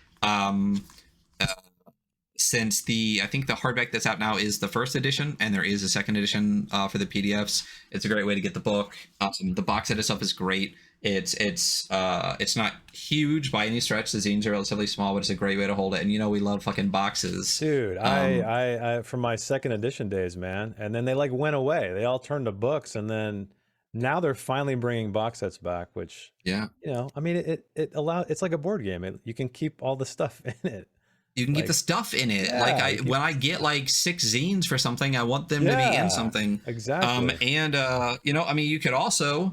Since I think the hardback that's out now is the first edition, and there is a second edition for the PDFs. It's a great way to get the book. The box set itself is great. It's not huge by any stretch. The zines are relatively small, but it's a great way to hold it. And you know we love fucking boxes, dude. I from my second edition days, man. And then they like went away. They all turned to books, and then now they're finally bringing box sets back. Which, yeah, you know, I mean, it allows. It's like a board game. You can keep all the stuff in it. You can get the stuff in it. Yeah, when I get like 6 zines for something, I want them to be in something. Exactly. You know, I mean, you could also,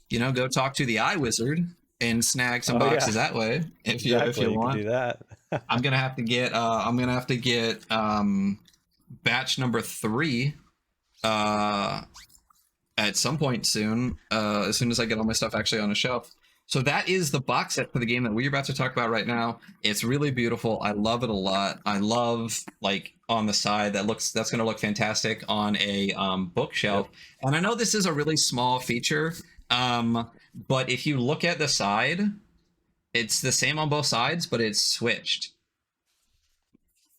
you know, go talk to the iWizard and snag some boxes that way if you want. Can do that. I'm gonna have to get batch number 3 at some point soon. As soon as I get all my stuff actually on a shelf. So that is the box set for the game that we're about to talk about right now. It's really beautiful. I love it a lot. I love, like, on the side, that's going to look fantastic on a bookshelf. Yep. And I know this is a really small feature, but if you look at the side, it's the same on both sides, but it's switched.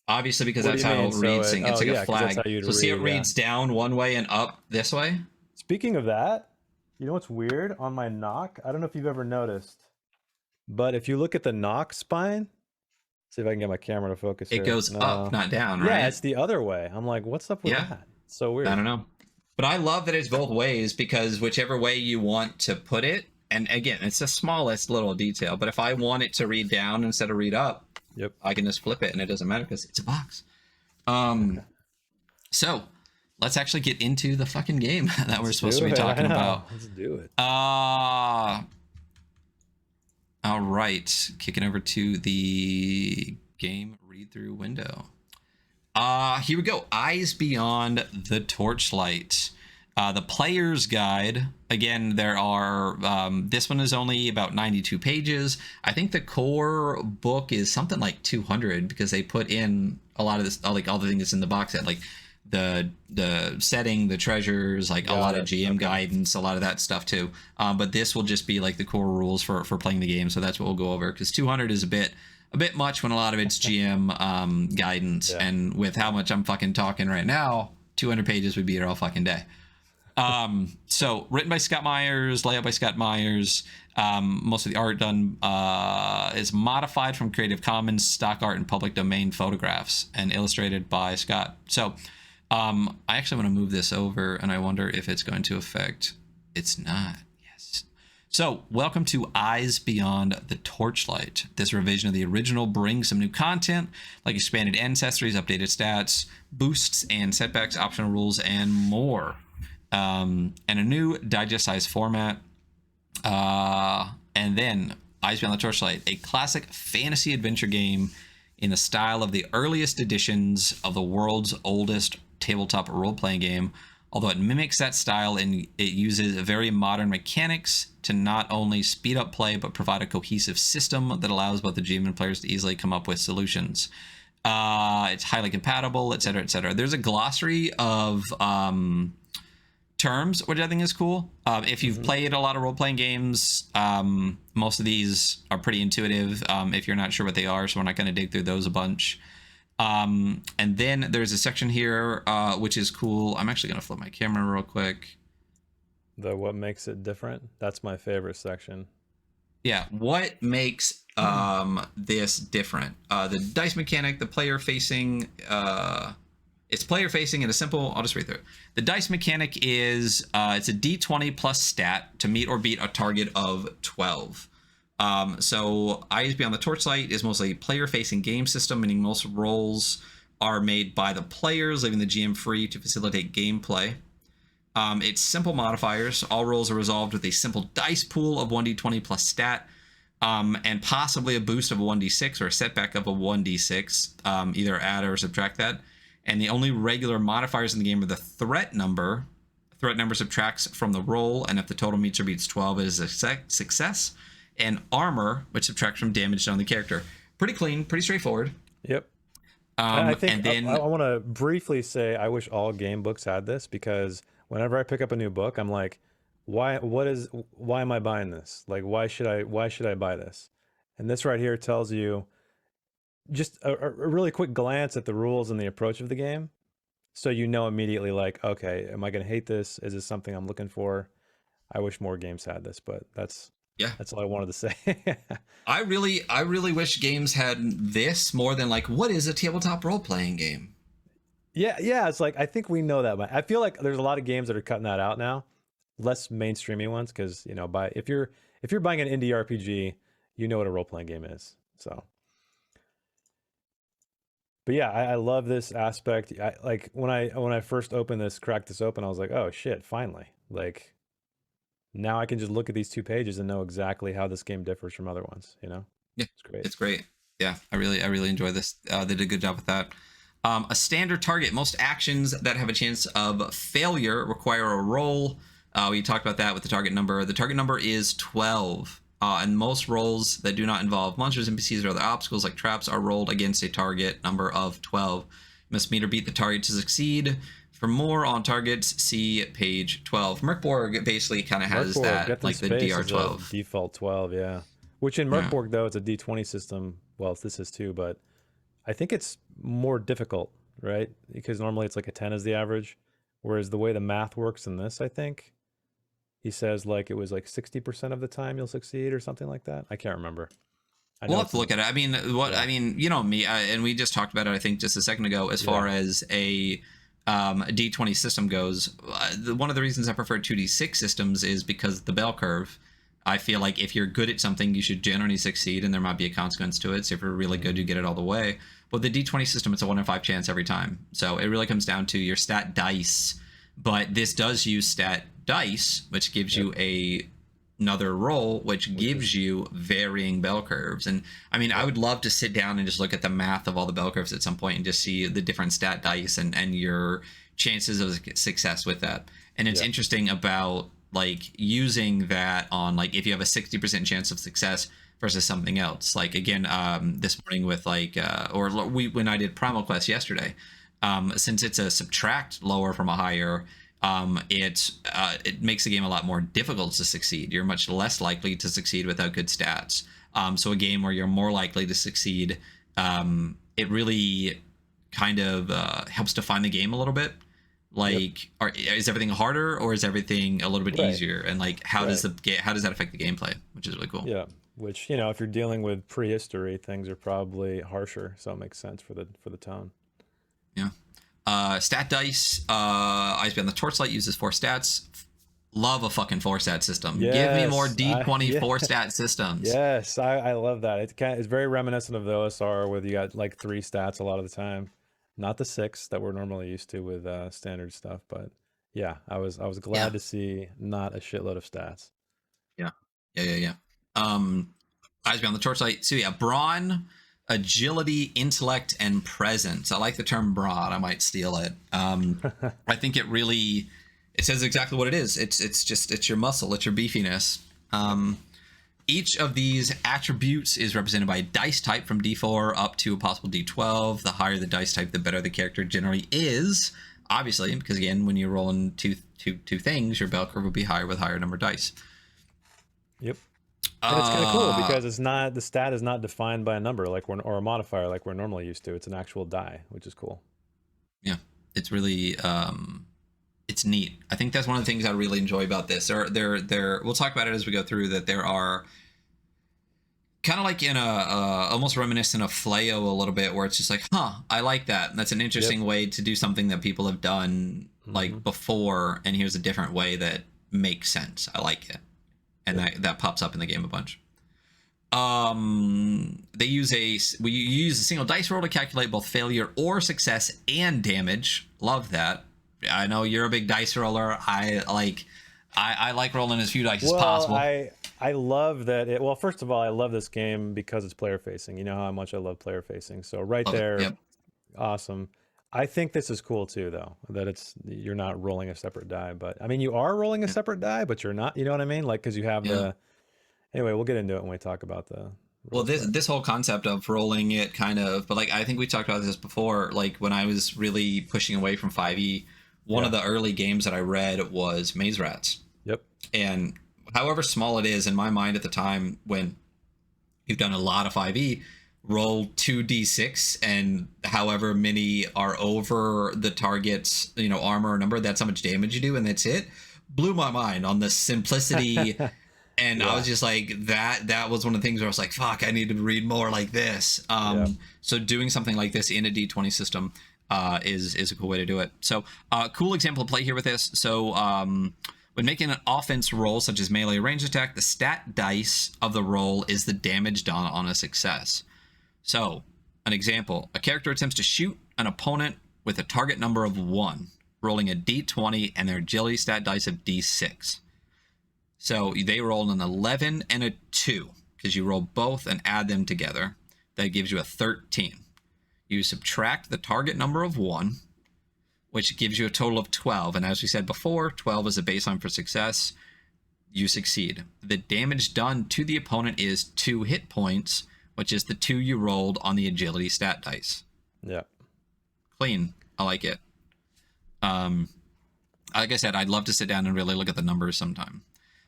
Obviously, because that's how it reads. It's like a flag. So see, it reads down one way and up this way. Speaking of that, you know what's weird on my knock? I don't know if you've ever noticed, but if you look at the knock spine, see if I can get my camera to focus. It goes up, not down, right? Yeah, it's the other way. I'm like, what's up with that? It's so weird. I don't know. But I love that it's both ways, because whichever way you want to put it, and again, it's the smallest little detail, but if I want it to read down instead of read up, I can just flip it and it doesn't matter because it's a box. So let's actually get into the fucking game that we're supposed to be talking about. Let's do it. All right. Kicking over to the game read-through window. Here we go. Eyes Beyond the Torchlight. The player's guide. Again, there are, this one is only about 92 pages. I think the core book is something like 200, because they put in a lot of this, like all the things that's in the box set, like the setting, the treasures, like a lot of GM guidance, a lot of that stuff too. But this will just be like the core rules for playing the game. So that's what we'll go over, because 200 is a bit much when a lot of it's GM guidance. And with how much I'm fucking talking right now, 200 pages would be here all fucking day. So written by Scott Myers, layout by Scott Myers. Most of the art done is modified from Creative Commons stock art and public domain photographs, and illustrated by Scott. So I actually want to move this over, and I wonder if it's going to affect. It's not. Yes. So welcome to Eyes Beyond the Torchlight. This revision of the original brings some new content, like expanded ancestries, updated stats, boosts and setbacks, optional rules, and more. And a new digest size format. And then Eyes Beyond the Torchlight, a classic fantasy adventure game in the style of the earliest editions of the world's oldest tabletop role-playing game, although it mimics that style and it uses very modern mechanics to not only speed up play but provide a cohesive system that allows both the GM and players to easily come up with solutions. It's highly compatible, etc., etc. There's a glossary of terms, which I think is cool. If you've played a lot of role-playing games, most of these are pretty intuitive if you're not sure what they are, so we're not going to dig through those a bunch. And then there's a section here, which is cool. I'm actually going to flip my camera real quick. What makes it different? That's my favorite section. Yeah, what makes this different? The dice mechanic, the player facing, it's player facing in a simple, I'll just read through it. The dice mechanic is, it's a d20 plus stat to meet or beat a target of 12. So Eyes Beyond the Torchlight is mostly player facing game system, meaning most rolls are made by the players, leaving the GM free to facilitate gameplay. It's simple modifiers. All rolls are resolved with a simple dice pool of 1d20 plus stat, and possibly a boost of a 1d6 or a setback of a 1d6, either add or subtract that. And the only regular modifiers in the game are the threat number. Threat number subtracts from the roll, and if the total meets or beats 12, it is a success. And armor, which subtracts from damage done on the character. Pretty clean, pretty straightforward. Yep. I think and then, I want to briefly say I wish all game books had this, because whenever I pick up a new book, I'm like, why am I buying this? Like, why should I buy this? And this right here tells you just a really quick glance at the rules and the approach of the game. So you know immediately, like, okay, am I going to hate this? Is this something I'm looking for? I wish more games had this, but that's all I wanted to say. I really wish games had this more than like, what is a tabletop role-playing game? Yeah, it's like, I think we know that, but I feel like there's a lot of games that are cutting that out now, less mainstreamy ones, because if you're buying an indie RPG, you know what a role-playing game is. So, but yeah, I love this aspect. Like when I first cracked this open, I was like, oh shit, finally! Like, now I can just look at these 2 pages and know exactly how this game differs from other ones. Yeah, it's great. It's great. Yeah, I really enjoy this. They did a good job with that. A standard target. Most actions that have a chance of failure require a roll. We talked about that with the target number. The target number is 12. And most rolls that do not involve monsters, NPCs, or other obstacles like traps are rolled against a target number of 12. You must meet or beat the target to succeed. For more on targets, see page 12. Merkborg basically kind of has that, like the DR12. Default 12, yeah. Which in Merkborg, though, it's a D20 system. Well, this is too, but I think it's more difficult, right? Because normally it's like a 10 is the average. Whereas the way the math works in this, I think, he says like it was like 60% of the time you'll succeed or something like that. I can't remember. We'll have to look at it. I mean, you know me, and we just talked about it, I think, just a second ago, as far as a D20 system goes. One of the reasons I prefer 2D6 systems is because the bell curve. I feel like if you're good at something, you should generally succeed, and there might be a consequence to it. So if you're really good, you get it all the way. But the D20 system, it's a 1 in 5 chance every time. So it really comes down to your stat dice. But this does use stat dice, which gives you another roll, which gives you varying bell curves. And I mean, I would love to sit down and just look at the math of all the bell curves at some point and just see the different stat dice and your chances of success with that. And it's interesting about like using that on like if you have a 60% chance of success versus something else. Like again, this morning with like when I did Primal Quest yesterday, since it's a subtract lower from a higher, it makes the game a lot more difficult to succeed. You're much less likely to succeed without good stats. So a game where you're more likely to succeed, it really kind of helps define the game a little bit. Like, is everything harder or is everything a little bit easier? And like, how does that affect the gameplay? Which is really cool. Yeah, which if you're dealing with prehistory, things are probably harsher, so it makes sense for the tone. Yeah. Stat dice. Eyes Beyond the Torchlight uses 4 stats. Love a fucking 4-stat system. Yes, Give me more D20 4-stat systems. Yes, I love that. It's very reminiscent of the OSR, where you got like 3 stats a lot of the time. Not the 6 that we're normally used to with standard stuff, but yeah, I was glad to see not a shitload of stats. Yeah. Eyes Beyond the Torchlight. So yeah, brawn, agility, intellect, and presence. I like the term brawn. I might steal it. I think it says exactly what it is. It's your muscle. It's your beefiness. Each of these attributes is represented by a dice type from D4 up to a possible D12. The higher the dice type, the better the character generally is. Obviously, because again, when you're rolling two things, your bell curve will be higher with higher number dice. Yep. And it's kind of cool because it's not, the stat is not defined by a number like we're, or a modifier like we're normally used to. It's an actual die, which is cool. Yeah, it's really it's neat. I think that's one of the things I really enjoy about this. There we'll talk about it as we go through, that there are kind of like in a almost reminiscent of Flayo a little bit, where it's just like, I like that. And that's an interesting way to do something that people have done like before, and here's a different way that makes sense. I like it. And that pops up in the game a bunch. We use a single dice roll to calculate both failure or success and damage. Love that. I know you're a big dice roller. I like rolling as few dice as possible. I love that well, first of all, I love this game because it's player facing. You know how much I love player facing. So love there, yep. Awesome. I think this is cool too, though, that you're not rolling a separate die. But I mean, you are rolling a separate die, but you're not. You know what I mean? Like, because you have the. Anyway, we'll get into it when we talk about the. Well, this whole concept of rolling it kind of, but like I think we talked about this before. Like when I was really pushing away from 5e, one of the early games that I read was Maze Rats. Yep. And however small it is, in my mind at the time, when you've done a lot of 5e, roll 2d6, and however many are over the target's armor or number, that's how much damage you do, and that's it. Blew my mind on the simplicity. And I was just like, that was one of the things where I was like, fuck, I need to read more like this. So doing something like this in a D20 system is a cool way to do it. So cool example of play here with this. So when making an offense roll, such as melee range attack, the stat dice of the roll is the damage done on a success. So an example, a character attempts to shoot an opponent with a target number of 1, rolling a D20 and their agility stat dice of D6. So they roll an 11 and a 2, because you roll both and add them together. That gives you a 13. You subtract the target number of 1, which gives you a total of 12. And as we said before, 12 is a baseline for success. You succeed. The damage done to the opponent is 2 hit points, which is the 2 you rolled on the agility stat dice. Yeah. Clean. I like it. Like I said, I'd love to sit down and really look at the numbers sometime.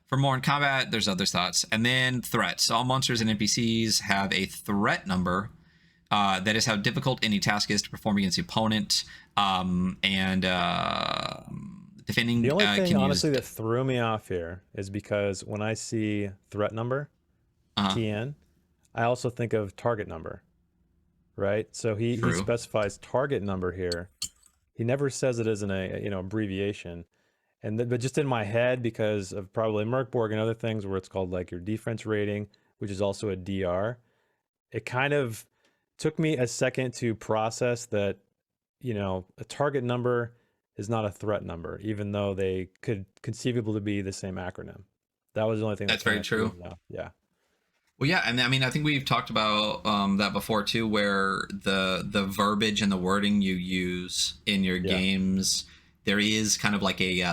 For more in combat, there's other thoughts. And then threats. All monsters and NPCs have a threat number. That is how difficult any task is to perform against the opponent. Defending. The only thing, honestly, that threw me off here is because when I see threat number, TN, I also think of target number, right? So he specifies target number here. He never says it as an abbreviation. But just in my head, because of probably Merkborg and other things where it's called like your defense rating, which is also a DR, it kind of took me a second to process that, a target number is not a threat number, even though they could conceivably be the same acronym. That was the only thing. That's very true. Yeah. Well, yeah, and I mean, I think we've talked about that before too, where the verbiage and the wording you use in your games, there is kind of like a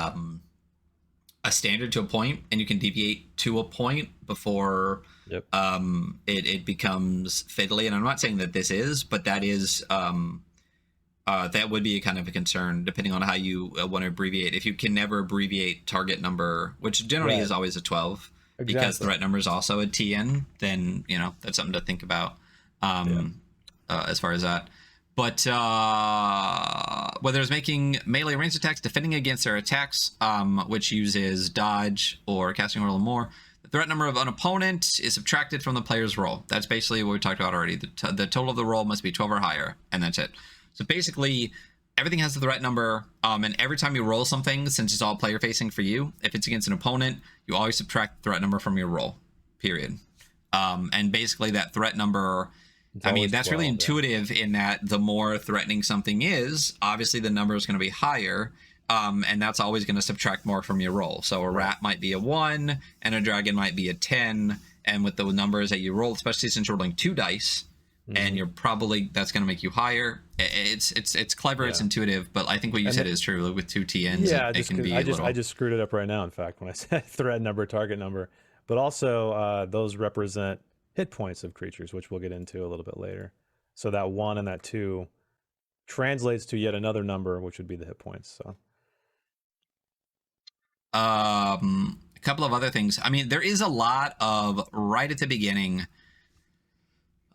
standard to a point, and you can deviate to a point before it becomes fiddly. And I'm not saying that this is, but that is that would be a kind of a concern depending on how you want to abbreviate. If you can never abbreviate target number, which generally is always a 12, because threat number is also a TN, then that's something to think about as far as that. But whether it's making melee ranged attacks, defending against their attacks, which uses dodge or casting roll or more, the threat number of an opponent is subtracted from the player's roll. That's basically what we talked about already. The total of the roll must be 12 or higher, and that's it. So basically, everything has the threat number, and every time you roll something, since it's all player facing for you, if it's against an opponent, you always subtract the threat number from your roll, period. And basically that threat number... I mean, that's 12, really intuitive in that the more threatening something is, obviously the number is going to be higher, and that's always going to subtract more from your roll. So a rat might be a 1, and a dragon might be a 10, and with the numbers that you roll, especially since you're rolling 2 dice, and you're probably, that's going to make you higher. It's clever, it's intuitive, but I think what you said is true. With 2 TNs, it can be I just screwed it up right now, in fact, when I said threat number, target number. But also, those represent hit points of creatures, which we'll get into a little bit later. So that 1 and that 2 translates to yet another number, which would be the hit points. So couple of other things. I mean, there is a lot of, right at the beginning,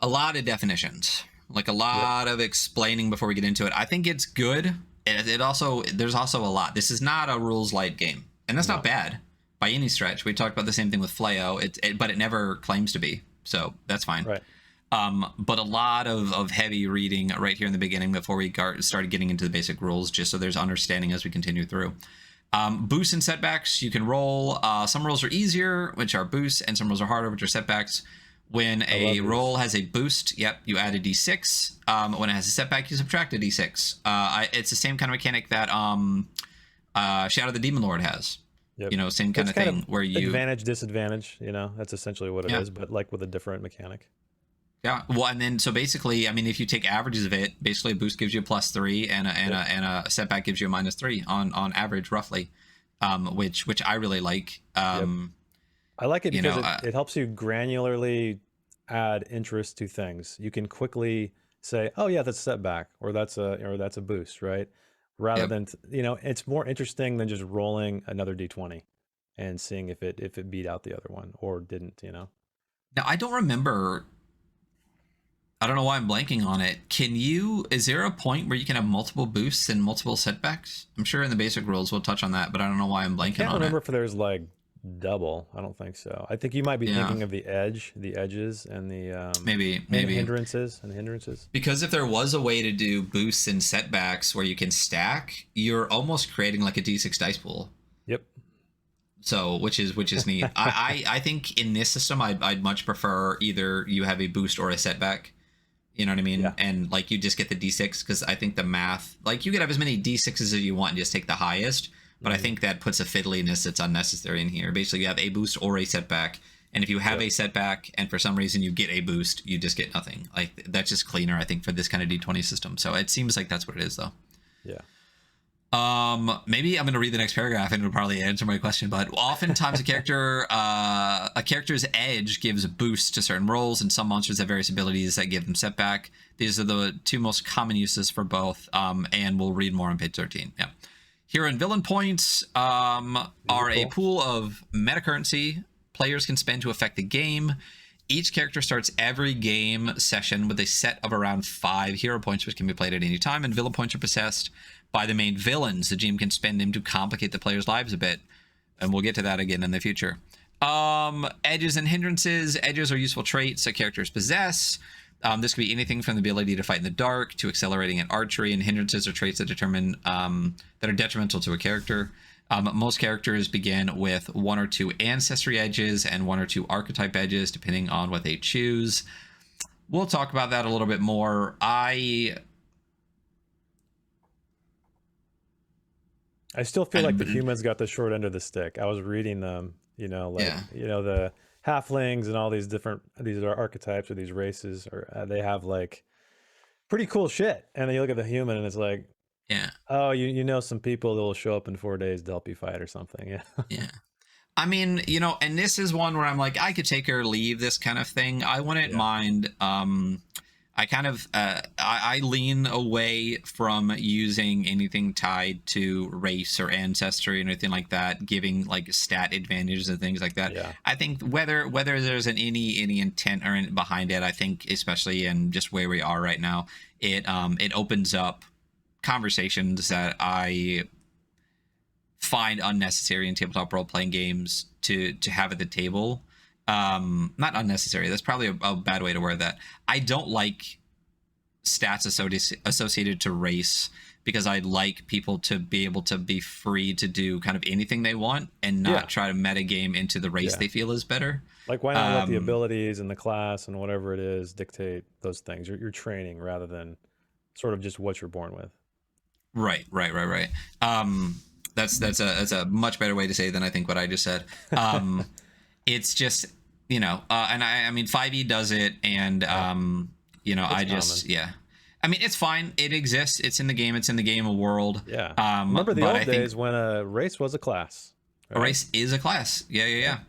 a lot of definitions, like a lot of explaining before we get into it. I think it's good. There's also a lot. This is not a rules light game, and that's not bad by any stretch. We talked about the same thing with Flayo, but it never claims to be, so that's fine. Right. But a lot of heavy reading right here in the beginning before we started getting into the basic rules, just so there's understanding as we continue through. Boosts and setbacks, you can roll. Some rolls are easier, which are boosts, and some rolls are harder, which are setbacks. When a roll has a boost, you add a d6. When it has a setback, you subtract a d6. It's the same kind of mechanic that Shadow the Demon Lord has. Yep. You know, same kind of thing where you advantage, disadvantage. You know, that's essentially what it is, but like with a different mechanic. Yeah, well, and then so basically, I mean, if you take averages of it, basically a boost gives you a +3, and a setback gives you a -3 on average, roughly, which I really like. I like it because it helps you granularly add interest to things. You can quickly say, "Oh yeah, that's a setback," or that's a boost, right? Rather than it's more interesting than just rolling another d20 and seeing if it beat out the other one or didn't. You know. Now I don't remember. I don't know why I'm blanking on it. Is there a point where you can have multiple boosts and multiple setbacks? I'm sure in the basic rules we'll touch on that, but I don't know why I'm blanking on it. I can't remember if there's like double. I don't think so. I think you might be thinking of the edges and the maybe hindrances. Because if there was a way to do boosts and setbacks where you can stack, you're almost creating like a d6 dice pool. Yep. So which is neat. I think in this system I'd much prefer either you have a boost or a setback. You know what I mean? Yeah. And like you just get the d6, because I think the math, like you could have as many d6s as you want and just take the highest, but I think that puts a fiddliness that's unnecessary in here. Basically you have a boost or a setback, and if you have a setback and for some reason you get a boost, you just get nothing. Like that's just cleaner, I think, for this kind of d20 system. So it seems like that's what it is though. Yeah. Maybe I'm going to read the next paragraph and it'll probably answer my question, but oftentimes a character's edge gives a boost to certain rolls, and some monsters have various abilities that give them setback. These are the two most common uses for both. And we'll read more on page 13. Yeah. Hero and villain points, are a pool of meta currency players can spend to affect the game. Each character starts every game session with a set of around 5 hero points, which can be played at any time, and villain points are possessed by the main villains. The GM can spend them to complicate the players' lives a bit, and we'll get to that again in the future. Edges and hindrances. Edges are useful traits that characters possess. This could be anything from the ability to fight in the dark to accelerating in archery, and hindrances are traits that determine that are detrimental to a character. Most characters begin with 1 or 2 ancestry edges and 1 or 2 archetype edges, depending on what they choose. We'll talk about that a little bit more. I still feel like the humans got the short end of the stick. I was reading them, the halflings and all these are archetypes or these races, or they have like pretty cool shit. And then you look at the human and it's like, oh, you know some people that will show up in 4 days to help you fight or something. Yeah. Yeah. I mean, and this is one where I'm like, I could take or leave this kind of thing. I wouldn't mind. I kind of I lean away from using anything tied to race or ancestry and anything like that, giving like stat advantages and things like that. Yeah. I think whether there's any intent or behind it, I think especially in just where we are right now, it opens up conversations that I find unnecessary in tabletop role-playing games to have at the table. Not unnecessary, that's probably a bad way to word that. I don't like stats associated to race, because I'd like people to be able to be free to do kind of anything they want and not try to metagame into the race they feel is better. Like, why not let the abilities and the class and whatever it is dictate those things? You're training rather than sort of just what you're born with. Right. That's a much better way to say it than I think what I just said. It's just, and I mean 5e does it, and I mean, it's fine. It exists. It's in the game. It's in the game world. Yeah. Remember the old days when a race was a class. Right? A race is a class. Yeah.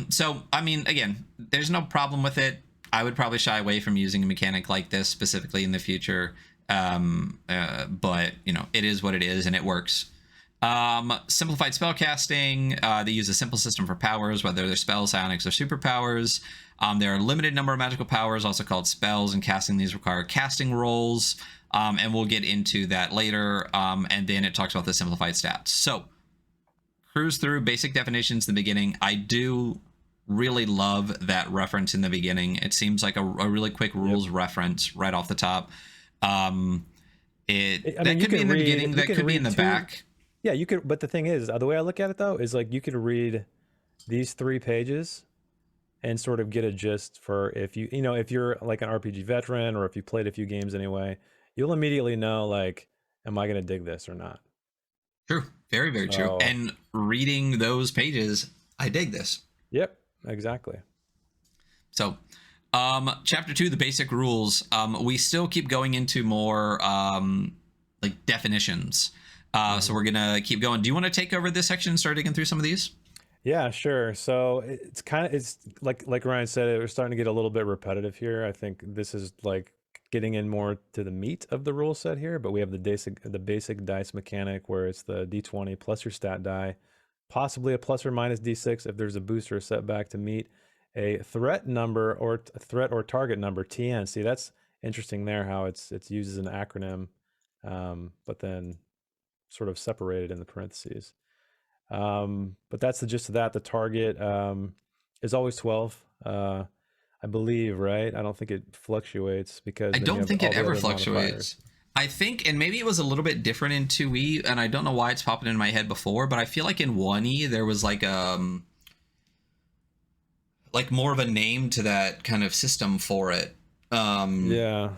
So, I mean, again, there's no problem with it. I would probably shy away from using a mechanic like this specifically in the future. But, it is what it is, and it works. Simplified spellcasting. They use a simple system for powers, whether they're spells, psionics, or superpowers. There are a limited number of magical powers, also called spells, and casting these require casting rolls. And we'll get into that later. And then it talks about the simplified stats. So, cruise through basic definitions in the beginning. I do really love that reference in the beginning. It seems like a really quick rules reference right off the top. That could be in the beginning. That could be in the back. Yeah, you could. But the thing is, the way I look at it though is like you could read these 3 pages and sort of get a gist for if you're like an RPG veteran or if you played a few games anyway, you'll immediately know like, am I going to dig this or not? True. Very, very true. And reading those pages, I dig this. Yep, exactly. So, chapter 2, the basic rules. We still keep going into more like definitions. So we're gonna keep going. Do you want to take over this section and start digging through some of these? Yeah, sure. So it's like Ryan said, we're starting to get a little bit repetitive here. I think this is like getting in more to the meat of the rule set here, but we have the basic dice mechanic where it's the d20 plus your stat die, possibly a plus or minus d6 if there's a boost or a setback to meet a threat number or threat or target number, TN. See, that's interesting there how it's used as an acronym, but then sort of separated in the parentheses. But that's the gist of that. The target is always 12, I believe, right? I don't think it fluctuates because I don't think it ever fluctuates. I think, and maybe it was a little bit different in 2E, and I don't know why it's popping in my head before, but I feel like in 1E there was like more of a name to that kind of system for it. Yeah.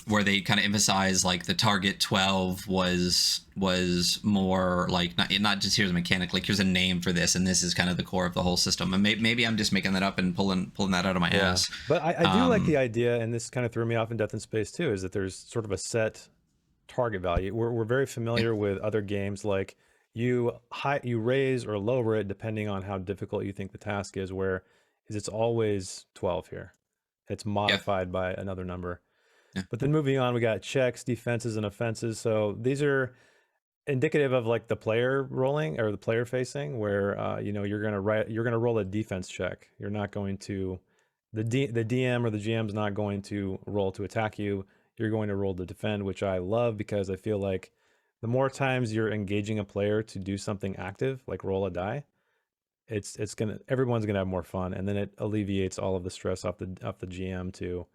Where they kind of emphasize like the target 12 was more like not just here's a mechanic, like here's a name for this, and this is kind of the core of the whole system. And maybe I'm just making that up and pulling that out of my ass. But I do like the idea, and this kind of threw me off in Death in Space too, is that there's sort of a set target value. We're very familiar with other games like you raise or lower it depending on how difficult you think the task is. Where it's always 12 here. It's modified by another number. Yeah. But then moving on, we got checks, defenses, and offenses. So these are indicative of like the player rolling or the player facing, where you're gonna roll a defense check. You're not going to the DM or the GM's not going to roll to attack you. You're going to roll to defend, which I love because I feel like the more times you're engaging a player to do something active, like roll a die, everyone's gonna have more fun, and then it alleviates all of the stress off the GM too.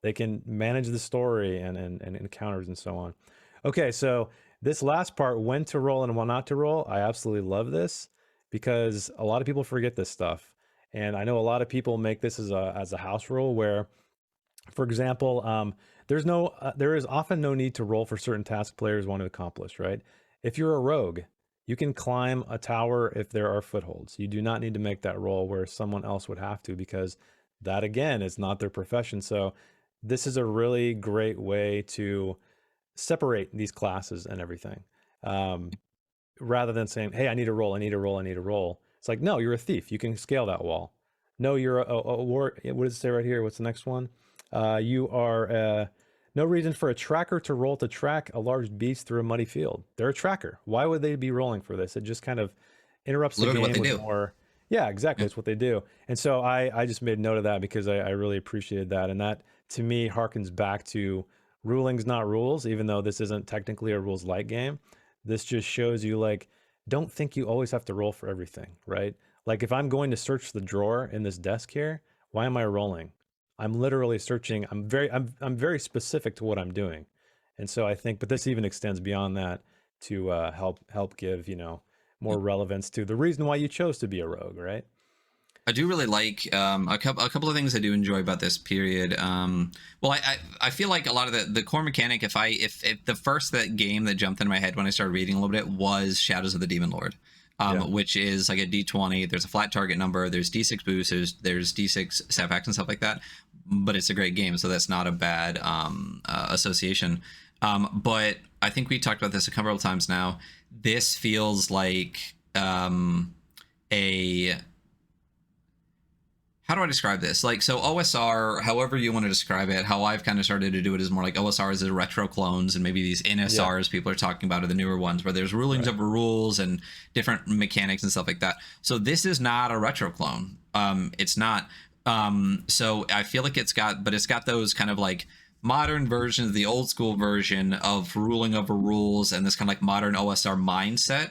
They can manage the story and encounters and so on. Okay, so this last part, when to roll and when not to roll, I absolutely love this because a lot of people forget this stuff. And I know a lot of people make this as a house rule where, for example, there is often no need to roll for certain tasks players want to accomplish, right? If you're a rogue, you can climb a tower if there are footholds. You do not need to make that roll where someone else would have to, because that, again, is not their profession. So this is a really great way to separate these classes and everything. Rather than saying, hey, I need a roll. It's like, no, you're a thief. You can scale that wall. No, you're a war. What does it say right here? What's the next one? You are no reason for a tracker to roll to track a large beast through a muddy field. They're a tracker. Why would they be rolling for this? It just kind of interrupts the game with more. Yeah, exactly. That's what they do. And so I just made note of that because I really appreciated that. And that, to me, harkens back to rulings, not rules, even though this isn't technically a rules light game. This just shows you, like, don't think you always have to roll for everything, right? Like, if I'm going to search the drawer in this desk here, why am I rolling? I'm literally searching. I'm very specific to what I'm doing. And so I think, but this even extends beyond that to help give, more relevance to the reason why you chose to be a rogue, right? I do really like a couple of things I do enjoy about this period. I feel like a lot of the core mechanic, if the first game that jumped in my head when I started reading a little bit was Shadows of the Demon Lord, which is like a D20. There's a flat target number. There's D6 boosts. There's D6 setbacks and stuff like that. But it's a great game, so that's not a bad association. But I think we talked about this a couple of times now. This feels like a how do I describe this? Like, so OSR, however you want to describe it, how I've kind of started to do it is more like OSRs as retro clones, and maybe these NSRs people are talking about are the newer ones where there's rulings over rules and different mechanics and stuff like that. So this is not a retro clone. It's not. So I feel like it's got those kind of like modern versions, the old school version of ruling over rules and this kind of like modern OSR mindset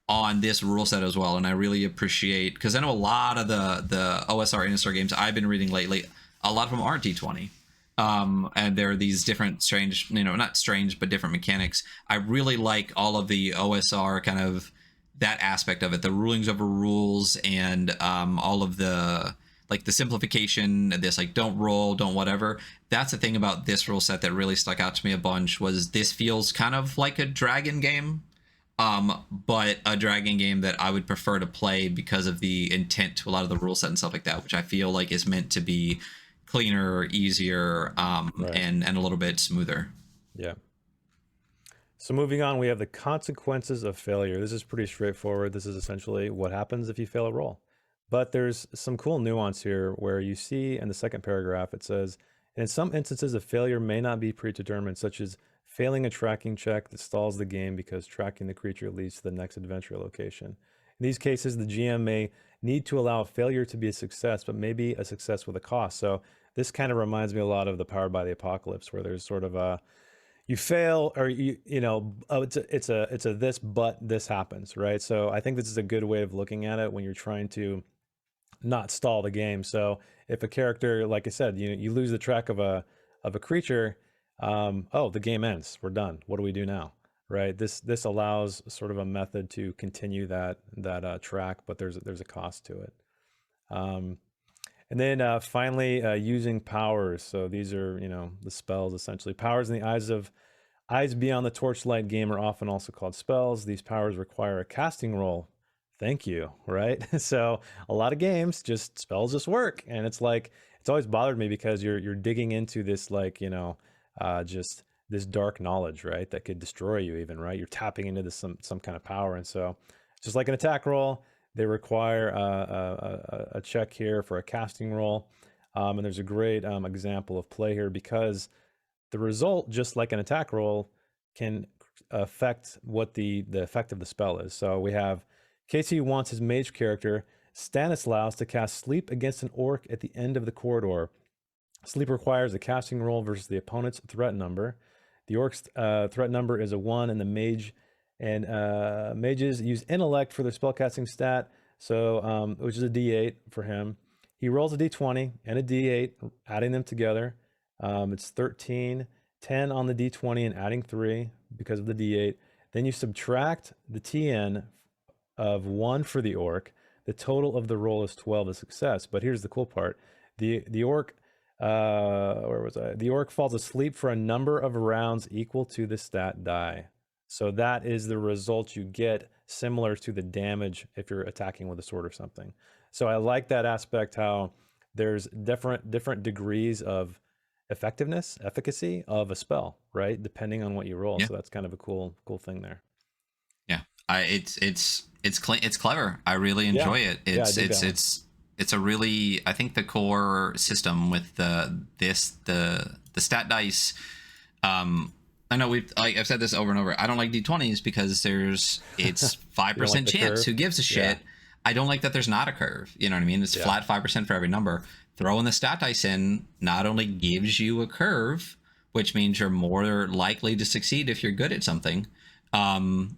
on this rule set as well. And I really appreciate, because I know a lot of the OSR NSR games I've been reading lately, a lot of them aren't D20. And there are these different strange, not strange, but different mechanics. I really like all of the OSR kind of that aspect of it, the rulings over rules, and all of the like the simplification, this like don't roll, don't whatever. That's the thing about this rule set that really stuck out to me a bunch, was this feels kind of like a dragon game. But a dragon game that I would prefer to play because of the intent to a lot of the rule set and stuff like that, which I feel like is meant to be cleaner, easier, and a little bit smoother. Yeah. So moving on, we have the consequences of failure. This is pretty straightforward. This is essentially what happens if you fail a roll. But there's some cool nuance here where you see in the second paragraph, it says, in some instances, a failure may not be predetermined, such as failing a tracking check that stalls the game because tracking the creature leads to the next adventure location. In these cases, the GM may need to allow a failure to be a success, but maybe a success with a cost. So this kind of reminds me a lot of the Powered by the Apocalypse, where there's sort of a, you fail, or it's a this, but this happens, right? So I think this is a good way of looking at it when you're trying to not stall the game. So if a character, like I said, you lose the track of a creature, the game ends, we're done, what do we do now, right? This allows sort of a method to continue that track, but there's a cost to it. And then finally, using powers. So these are the spells, essentially. Powers in the eyes beyond the Torchlight game are often also called spells. These powers require a casting roll. Thank you, right? So a lot of games, spells just work, and it's like, it's always bothered me because you're digging into this, like, just this dark knowledge, right? That could destroy you even, right? You're tapping into this some kind of power. And so just like an attack roll, they require a check here for a casting roll. And there's a great example of play here, because the result, just like an attack roll, can affect what the effect of the spell is. So we have, Casey wants his mage character Stanislaus to cast Sleep against an orc at the end of the corridor. Sleep requires a casting roll versus the opponent's threat number. The orc's threat number is a 1, and the mage and mages use intellect for their spellcasting stat, so which is a D8 for him. He rolls a D20 and a D8, adding them together. It's 13, 10 on the D20 and adding 3 because of the D8. Then you subtract the TN of 1 for the orc. The total of the roll is 12, a success. But here's the cool part. The orc, where was I? The orc falls asleep for a number of rounds equal to the stat die. So that is the result you get, similar to the damage if you're attacking with a sword or something. So I like that aspect, how there's different degrees of efficacy of a spell, right? Depending on what you roll. Yeah. So that's kind of a cool thing there. Yeah, it's clever. I really enjoy it. It's a really, I think the core system with the stat dice. I know I've said this over and over. I don't like D20s because it's 5% like chance. Who gives a shit? Yeah. I don't like that there's not a curve. You know what I mean? It's flat 5% for every number. Throwing the stat dice in not only gives you a curve, which means you're more likely to succeed if you're good at something,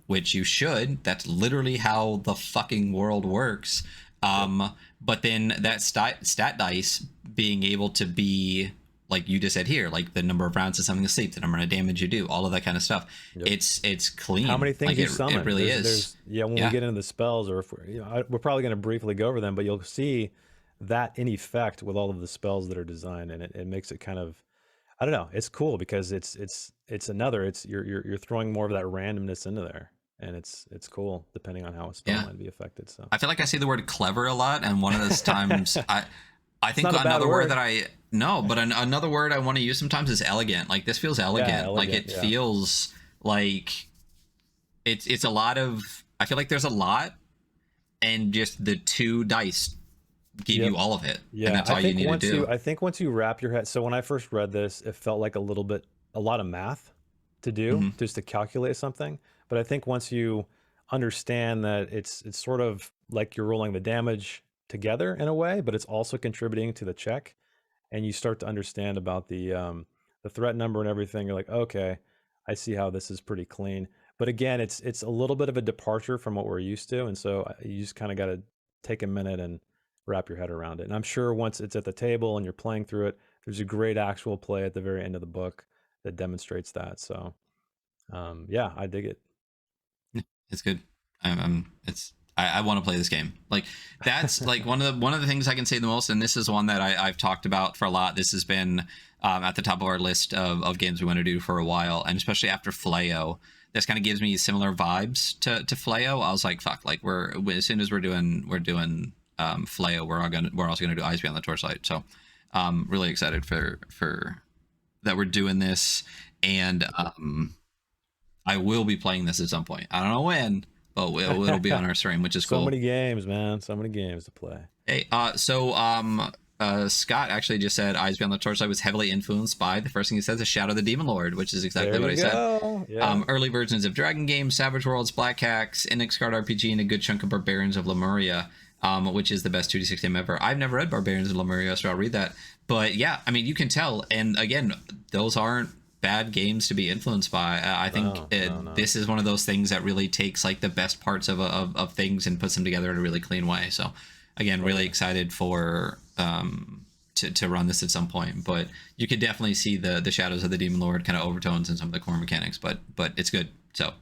which you should. That's literally how the fucking world works. But then that stat dice being able to be, like you just said here, like the number of rounds of something asleep, the number of damage you do, all of that kind of stuff. Yep. It's clean. How many things you summon? It really is. When we get into the spells, or if we're probably going to briefly go over them, but you'll see that in effect with all of the spells that are designed, and it makes it kind of, I don't know, it's cool because it's you're throwing more of that randomness into there. And it's cool depending on how a spell might be affected. So I feel like I say the word clever a lot, and one of those times I think another word that another word I want to use sometimes is elegant. Like this feels elegant. Yeah, like it feels like it's a lot of, I feel like there's a lot, and just the two dice give you all of it. Yeah, and that's all you need to do. I think once you wrap your head, so when I first read this, it felt like a lot of math to do, just to calculate something. But I think once you understand that it's sort of like you're rolling the damage together in a way, but it's also contributing to the check, and you start to understand about the threat number and everything, you're like, okay, I see how this is pretty clean. But again, it's a little bit of a departure from what we're used to, and so you just kind of got to take a minute and wrap your head around it. And I'm sure once it's at the table and you're playing through it, there's a great actual play at the very end of the book that demonstrates that. So yeah, I dig it. It's good. I want to play this game. Like, that's like one of the things I can say the most, and this is one that I've talked about for a lot. This has been at the top of our list of games we want to do for a while, and especially after Flayo, this kind of gives me similar vibes to Flayo. I was like, fuck, like as soon as we're doing Flayo, we're also gonna do Eyes Beyond the Torchlight. So really excited for that we're doing this, and I will be playing this at some point. I don't know when, but it'll be on our stream, which is cool. So many games, man. So many games to play. Hey, Scott actually just said Eyes Beyond the Torchlight was heavily influenced by, the first thing he says is Shadow the Demon Lord, which is exactly what I said. Yeah. Early versions of Dragon games, Savage Worlds, Black Hacks, Kickstart RPG, and a good chunk of Barbarians of Lemuria, which is the best 2D6 game ever. I've never read Barbarians of Lemuria, so I'll read that. But yeah, I mean, you can tell. And again, those aren't bad games to be influenced by. I think this is one of those things that really takes like the best parts of things and puts them together in a really clean way. So again, really excited for to run this at some point. But you could definitely see the Shadows of the Demon Lord kind of overtones in some of the core mechanics, but it's good. So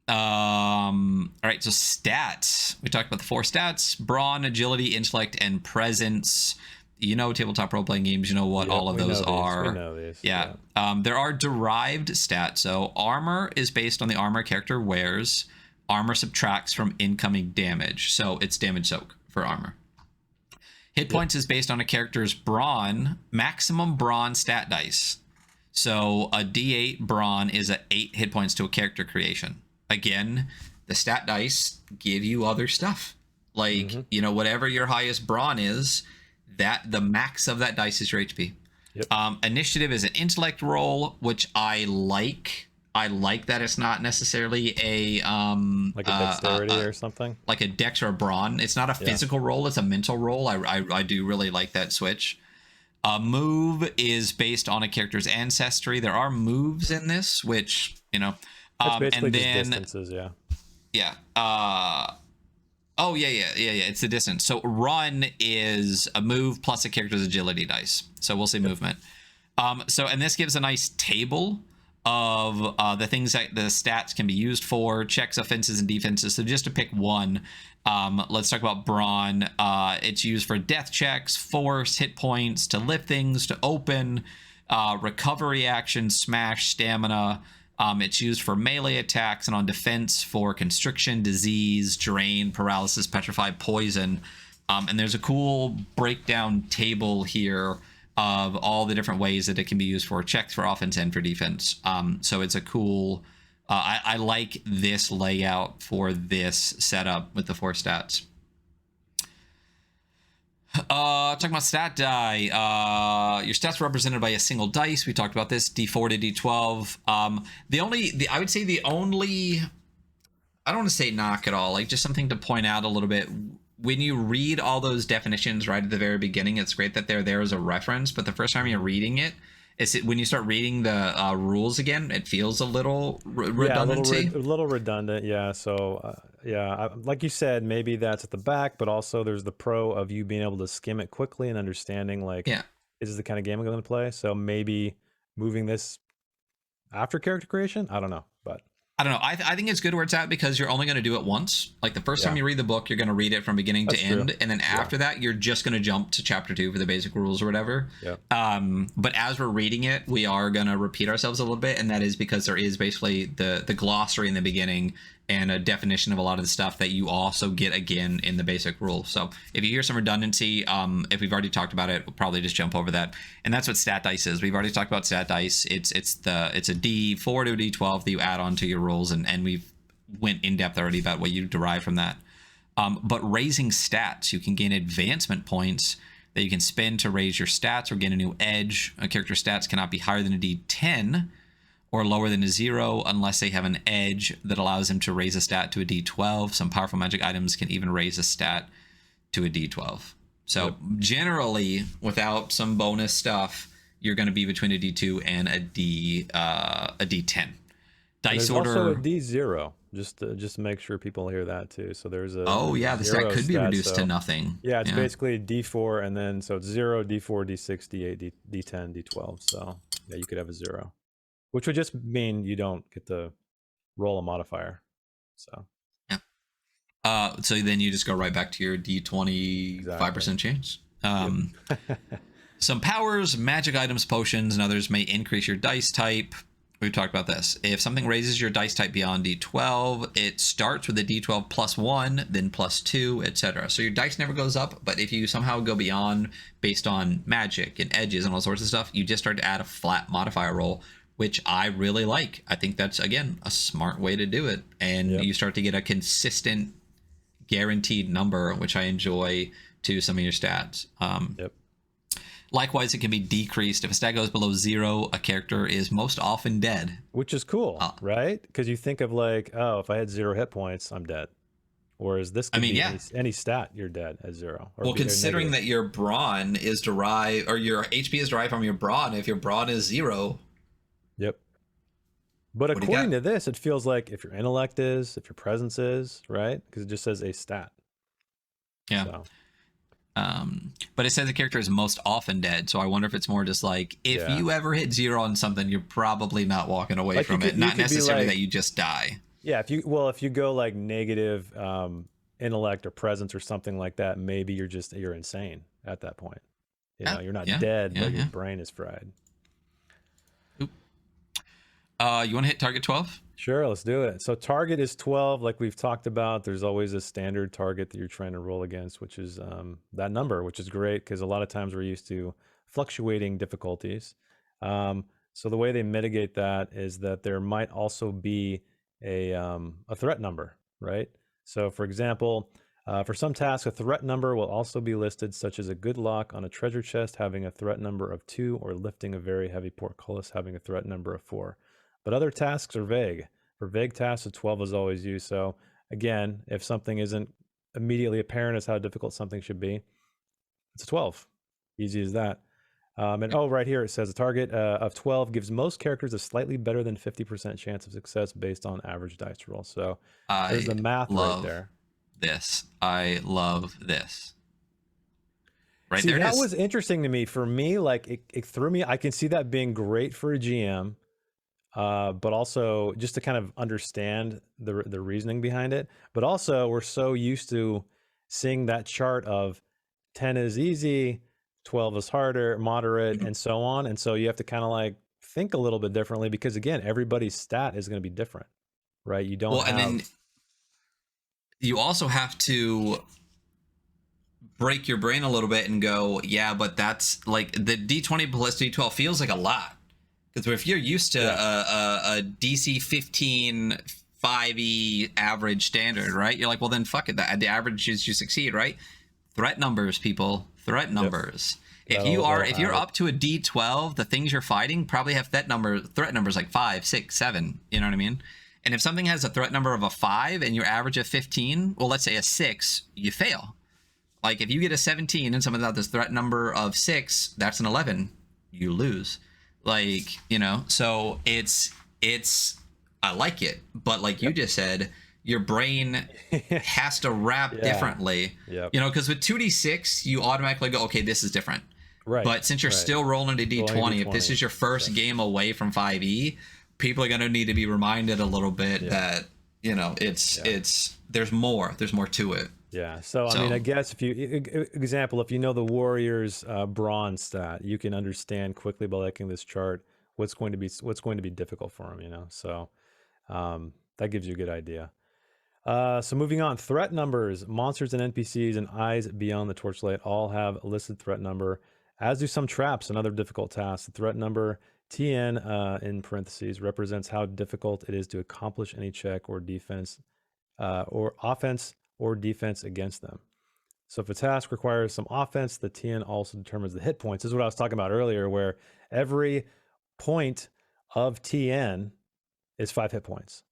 all right, so stats. We talked about the 4 stats: brawn, agility, intellect, and presence. You know, tabletop role-playing games, you know what all of those are. We know these. Yeah. There are derived stats. So armor is based on the armor a character wears. Armor subtracts from incoming damage, so it's damage soak for armor. Hit points is based on a character's brawn, maximum brawn stat dice. So a D8 brawn is at 8 hit points to a character creation. Again, the stat dice give you other stuff. Like, you know, whatever your highest brawn is, that the max of that dice is your HP. Initiative is an intellect roll, which I like. I like that it's not necessarily a like a dexterity or something, like a dex or a brawn. It's not a physical roll; it's a mental roll. I do really like that switch. Move is based on a character's ancestry. There are moves in this, which, you know, it's basically just distances. Yeah. It's the distance. So run is a move plus a character's agility dice. So we'll see movement. And this gives a nice table of the things that the stats can be used for: checks, offenses, and defenses. So just to pick one, let's talk about brawn. It's used for death checks, force, hit points, to lift things, to open, recovery action, smash, stamina. It's used for melee attacks, and on defense for constriction, disease, drain, paralysis, petrify, poison. And there's a cool breakdown table here of all the different ways that it can be used for checks, for offense, and for defense. So it's a cool... I like this layout for this setup with the 4 stats. Talking about stat die, your stats are represented by a single dice. We talked about this, D4 to D12. I would say the only, I don't want to say knock at all, like just something to point out a little bit. When you read all those definitions right at the very beginning, it's great that they're there as a reference, but the first time you're reading it, when you start reading the rules again, it feels a little redundancy. A little redundant, yeah. So, like you said, maybe that's at the back, but also there's the pro of you being able to skim it quickly and understanding, like, is this the kind of game I'm going to play? So maybe moving this after character creation? I don't know, but... I don't know. I think it's good where it's at because you're only going to do it once. Like the first time you read the book, you're going to read it from beginning to end. And then after that, you're just going to jump to chapter 2 for the basic rules or whatever. But as we're reading it, we are going to repeat ourselves a little bit. And that is because there is basically the glossary in the beginning and a definition of a lot of the stuff that you also get again in the basic rules. So if you hear some redundancy, if we've already talked about it, we'll probably just jump over that. And that's what stat dice is. We've already talked about stat dice. It's a D4 to a D12 that you add on to your rolls, and we've went in depth already about what you derive from that. But raising stats, you can gain advancement points that you can spend to raise your stats or gain a new edge. A character's stats cannot be higher than a D10 or lower than a 0 unless they have an edge that allows them to raise a stat to a D12. Some powerful magic items can even raise a stat to a D12. So generally, without some bonus stuff, you're going to be between a D2 and a D10. Dice order. Also a D0. Just to make sure people hear that too. So there's a the stat could be reduced to nothing. Yeah, it's basically a D4, and then so it's 0, D4, D6, D8, D10, D12. So yeah, you could have a 0, which would just mean you don't get to roll a modifier. So so then you just go right back to your D20 5% chance. Some powers, magic items, potions, and others may increase your dice type. We've talked about this. If something raises your dice type beyond D12, it starts with a D12 plus 1, then plus 2, etc. So your dice never goes up, but if you somehow go beyond based on magic and edges and all sorts of stuff, you just start to add a flat modifier roll, which I really like. I think that's, again, a smart way to do it. And you start to get a consistent, guaranteed number, which I enjoy, to some of your stats. Likewise, it can be decreased. If a stat goes below 0, a character is most often dead. Which is cool, right? Because you think of like, oh, if I had 0 hit points, I'm dead. Whereas this could be any stat, you're dead at 0. Well, considering that your brawn is derived, or your HP is derived from your brawn, if your brawn is 0. Yep. But according to this, it feels like if your intellect is, if your presence is, right? Because it just says a stat. Yeah. So. But it says the character is most often dead, so I wonder if it's more just like, if you ever hit 0 on something, you're probably not walking away from it. Not necessarily that you just die. Yeah, if you go like negative intellect or presence or something like that, maybe you're insane at that point. You know, you're not dead, but your brain is fried. You want to hit target 12? Sure, let's do it. So target is 12, like we've talked about. There's always a standard target that you're trying to roll against, which is that number, which is great because a lot of times we're used to fluctuating difficulties. So the way they mitigate that is that there might also be a threat number, right? So for example, for some tasks, a threat number will also be listed, such as a good luck on a treasure chest having a threat number of 2, or lifting a very heavy portcullis having a threat number of 4. But other tasks are vague. For vague tasks, a 12 is always used. So again, if something isn't immediately apparent as how difficult something should be, it's a 12. Easy as that. Right here it says a target of 12 gives most characters a slightly better than 50% chance of success based on average dice roll. So there's the math right there. I love this. Right. See, there that was interesting to me. For me, like it threw me. I can see that being great for a GM. But also just to kind of understand the reasoning behind it. But also we're so used to seeing that chart of 10 is easy, 12 is harder, moderate, and so on. And so you have to kind of like think a little bit differently because, again, everybody's stat is going to be different, right? You don't and then you also have to break your brain a little bit and go, yeah, but that's like the D20 plus D12 feels like a lot. Because if you're used to a DC 15 5e average standard, right? You're like, well, then fuck it. The average is you succeed, right? Threat numbers, people. Threat numbers. If you're up to a D12, the things you're fighting probably have threat numbers like 5, 6, 7. You know what I mean? And if something has a threat number of a 5 and your average of 15, well, let's say a 6, you fail. Like if you get a 17 and someone's got this threat number of 6, that's an 11, you lose. Like, you know, so it's I like it, but like you just said, your brain has to wrap differently. You know, because with 2d6 you automatically go, okay, this is different, right? But since you're still rolling a d20, if this is your first game away from 5e, people are going to need to be reminded a little bit that, you know, it's there's more to it. So I mean, I guess if you know the Warriors brawn stat, you can understand quickly by looking at this chart what's going to be difficult for them, you know. So that gives you a good idea. So moving on, threat numbers, monsters and NPCs and eyes beyond the torchlight all have a listed threat number, as do some traps and other difficult tasks. The threat number TN in parentheses represents how difficult it is to accomplish any check or defense or offense or defense against them. So if a task requires some offense, the TN also determines the hit points. This is what I was talking about earlier, where every point of TN is 5 hit points.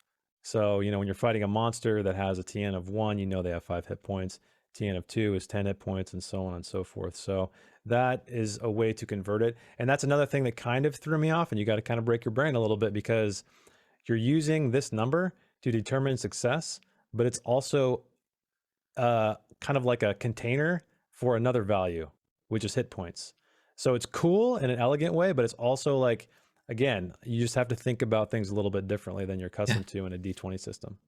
So, you know, when you're fighting a monster that has a TN of 1, you know they have 5 hit points. TN of 2 is 10 hit points, and so on and so forth. So that is a way to convert it. And that's another thing that kind of threw me off, and you got to kind of break your brain a little bit, because you're using this number to determine success, but it's also kind of like a container for another value, which is hit points. So it's cool in an elegant way, but it's also like, again, you just have to think about things a little bit differently than you're accustomed to in a D20 system.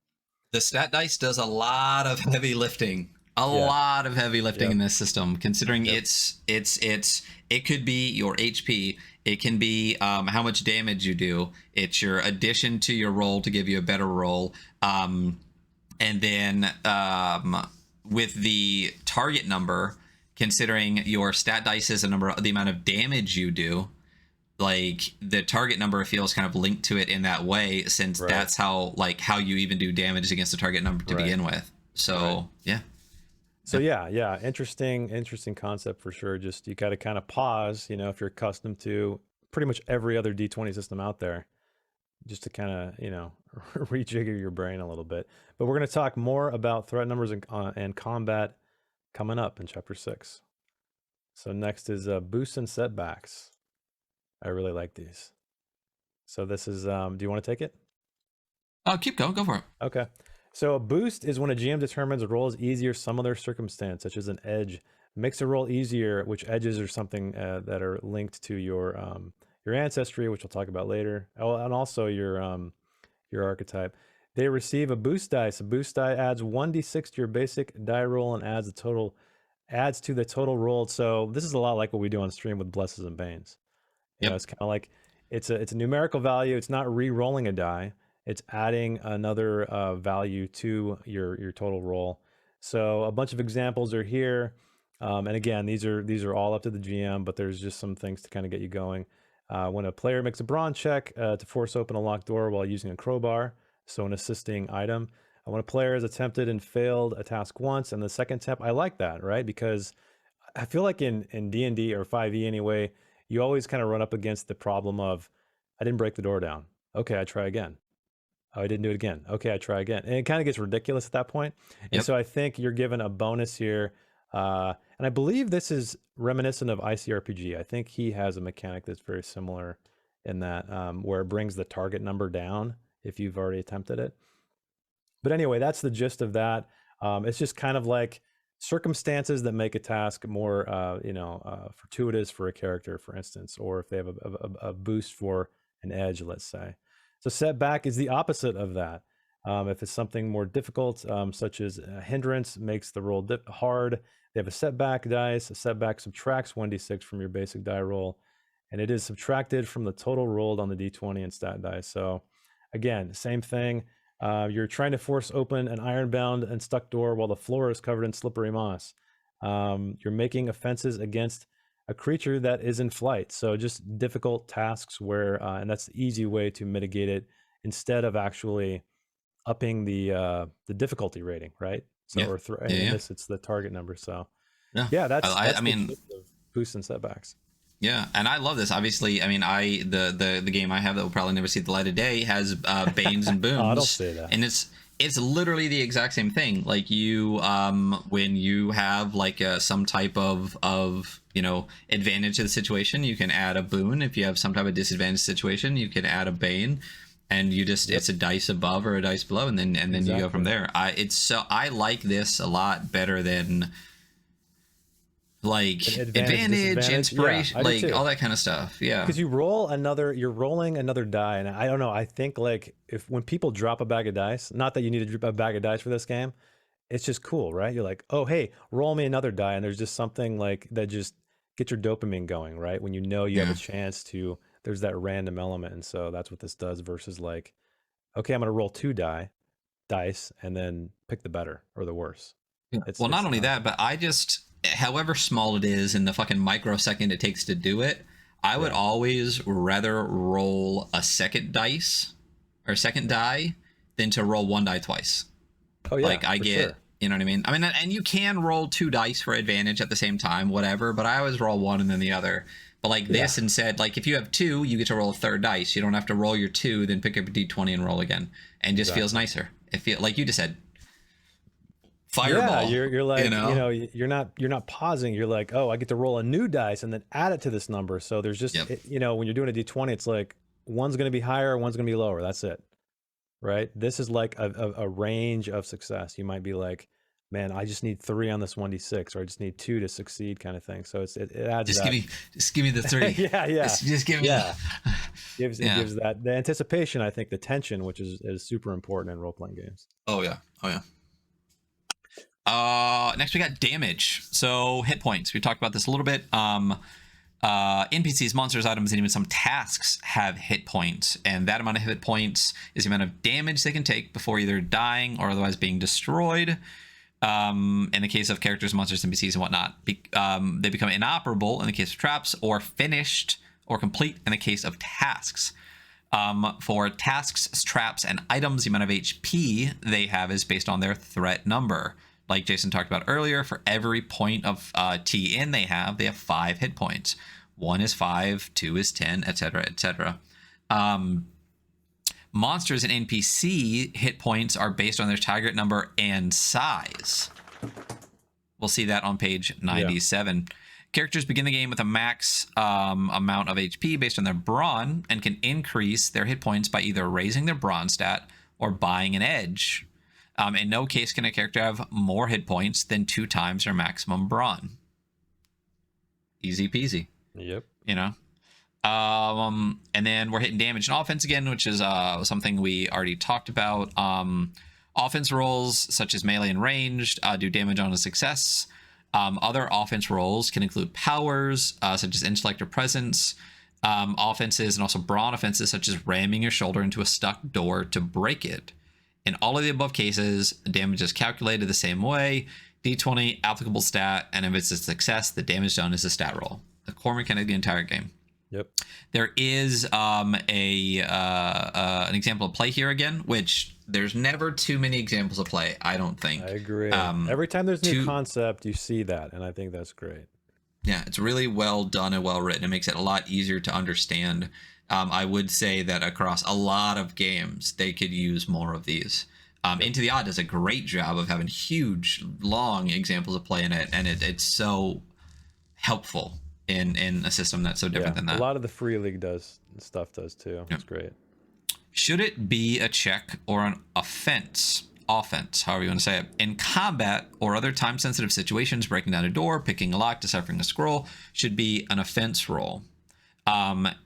The stat dice does a lot of heavy lifting. Lot of heavy lifting in this system, considering it could be your HP, it can be how much damage you do, it's your addition to your roll to give you a better roll, and then with the target number, considering your stat dice is the amount of damage you do, like the target number feels kind of linked to it in that way, since that's how you even do damage against the target number to begin with. So So yeah, interesting concept for sure. Just you got to kind of pause, you know, if you're accustomed to pretty much every other D20 system out there, just to kind of, you know, rejigger your brain a little bit. But we're going to talk more about threat numbers and combat coming up in chapter 6. So next is boosts and setbacks. I really like these. So this is, do you want to take it? Oh, keep going. Go for it. Okay. So a boost is when a GM determines a roll is easier some other circumstance, such as an edge, makes a roll easier, which edges are something that are linked to your ancestry, which we'll talk about later, and also your archetype. They receive a boost dice. A boost die adds 1d6 to your basic die roll and adds to the total rolled. So this is a lot like what we do on stream with blesses and banes. You know, it's kind of like it's a numerical value. It's not re-rolling a die. It's adding another value to your total roll. So a bunch of examples are here, and again, these are all up to the GM, but there's just some things to kind of get you going. When a player makes a brawn check to force open a locked door while using a crowbar, so an assisting item. When a player has attempted and failed a task once, and the second attempt, I like that, right? Because I feel like in D&D or 5e anyway, you always kind of run up against the problem of, I didn't break the door down. Okay, I try again. Oh, I didn't do it again. Okay, I try again. And it kind of gets ridiculous at that point. And so I think you're given a bonus here. And I believe this is reminiscent of ICRPG. I think he has a mechanic that's very similar in that, where it brings the target number down if you've already attempted it. But anyway, that's the gist of that. It's just kind of like circumstances that make a task more, fortuitous for a character, for instance, or if they have a boost for an edge, let's say. So setback is the opposite of that. If it's something more difficult, such as a hindrance, makes the roll hard. They have a setback dice. A setback subtracts 1d6 from your basic die roll, and it is subtracted from the total rolled on the d20 and stat dice. So again, same thing. You're trying to force open an iron-bound and stuck door while the floor is covered in slippery moss. You're making offenses against a creature that is in flight. So just difficult tasks where, and that's the easy way to mitigate it instead of actually upping the difficulty rating, right? So, in this, it's the target number. So that's I mean, boosts and setbacks. Yeah, and I love this. Obviously, I mean, the game I have that will probably never see the light of day has banes and booms. Oh, don't say that. And it's literally the exact same thing. Like you, when you have like some type of advantage to the situation, you can add a boon. If you have some type of disadvantage situation, you can add a bane, and you just it's a dice above or a dice below, and then exactly. You go from there. I like this a lot better than like advantage, inspiration, like all that kind of stuff. Yeah, because you're rolling another die, and I don't know, I think like when people drop a bag of dice, not that you need to drop a bag of dice for this game, it's just cool, right? You're like, oh hey, roll me another die, and there's just something like that just get your dopamine going, right? When you know you have a chance to, there's that random element. And so that's what this does versus like, okay, I'm gonna roll 2 dice and then pick the better or the worse. Well, not only that, but I just, however small it is in the fucking microsecond it takes to do it, I would always rather roll a second die than to roll 1 die twice. Oh yeah, like I get, You know what I mean? I mean, and you can roll 2 dice for advantage at the same time, whatever, but I always roll one and then the other. But like this instead, like if you have 2, you get to roll a 3rd dice. You don't have to roll your 2, then pick up a d20 and roll again. And just feels nicer. It feels like you just said, fireball. Yeah, you're like, you know, you're not pausing. You're like, oh, I get to roll a new dice and then add it to this number. So there's just, you know, when you're doing a d20, it's like one's going to be higher, one's going to be lower. That's it. Right. This is like a range of success. You might be like, man, I just need 3 on this 1d6, or I just need 2 to succeed, kind of thing. So it adds. Just give me the 3. yeah. Just give me. It gives that the anticipation. I think the tension, which is super important in role playing games. Oh yeah. Next we got damage. So hit points. We talked about this a little bit. NPCs, monsters, items, and even some tasks have hit points, and that amount of hit points is the amount of damage they can take before either dying or otherwise being destroyed. In the case of characters, monsters, NPCs, and whatnot, they become inoperable in the case of traps, or finished or complete in the case of tasks. For tasks, traps, and items, the amount of HP they have is based on their threat number. Like Jason talked about earlier, for every point of TN they have 5 hit points. 1 is 5, 2 is 10, etc., etc. Monsters and NPC hit points are based on their target number and size. We'll see that on page 97. Yeah. Characters begin the game with a max amount of HP based on their brawn, and can increase their hit points by either raising their brawn stat or buying an edge. In no case can a character have more hit points than 2 times their maximum brawn. Easy peasy. Yep. You know? And then we're hitting damage and offense again, which is something we already talked about. Offense rolls, such as melee and ranged, do damage on a success. Other offense rolls can include powers, such as intellect or presence. Offenses and also brawn offenses, such as ramming your shoulder into a stuck door to break it. In all of the above cases, damage is calculated the same way. D20, applicable stat, and if it's a success, the damage done is a stat roll. The core mechanic of the entire game. Yep. There is an example of play here again, which there's never too many examples of play, I don't think. I agree. Every time there's a new concept, you see that, and I think that's great. Yeah, it's really well done and well written. It makes it a lot easier to understand. I would say that across a lot of games, they could use more of these. Into the Odd does a great job of having huge, long examples of play in it, and it's so helpful in a system that's so different than that. A lot of the Free League does too. It's great. Should it be a check or an offense, however you want to say it, in combat or other time-sensitive situations? Breaking down a door, picking a lock, deciphering a scroll should be an offense roll.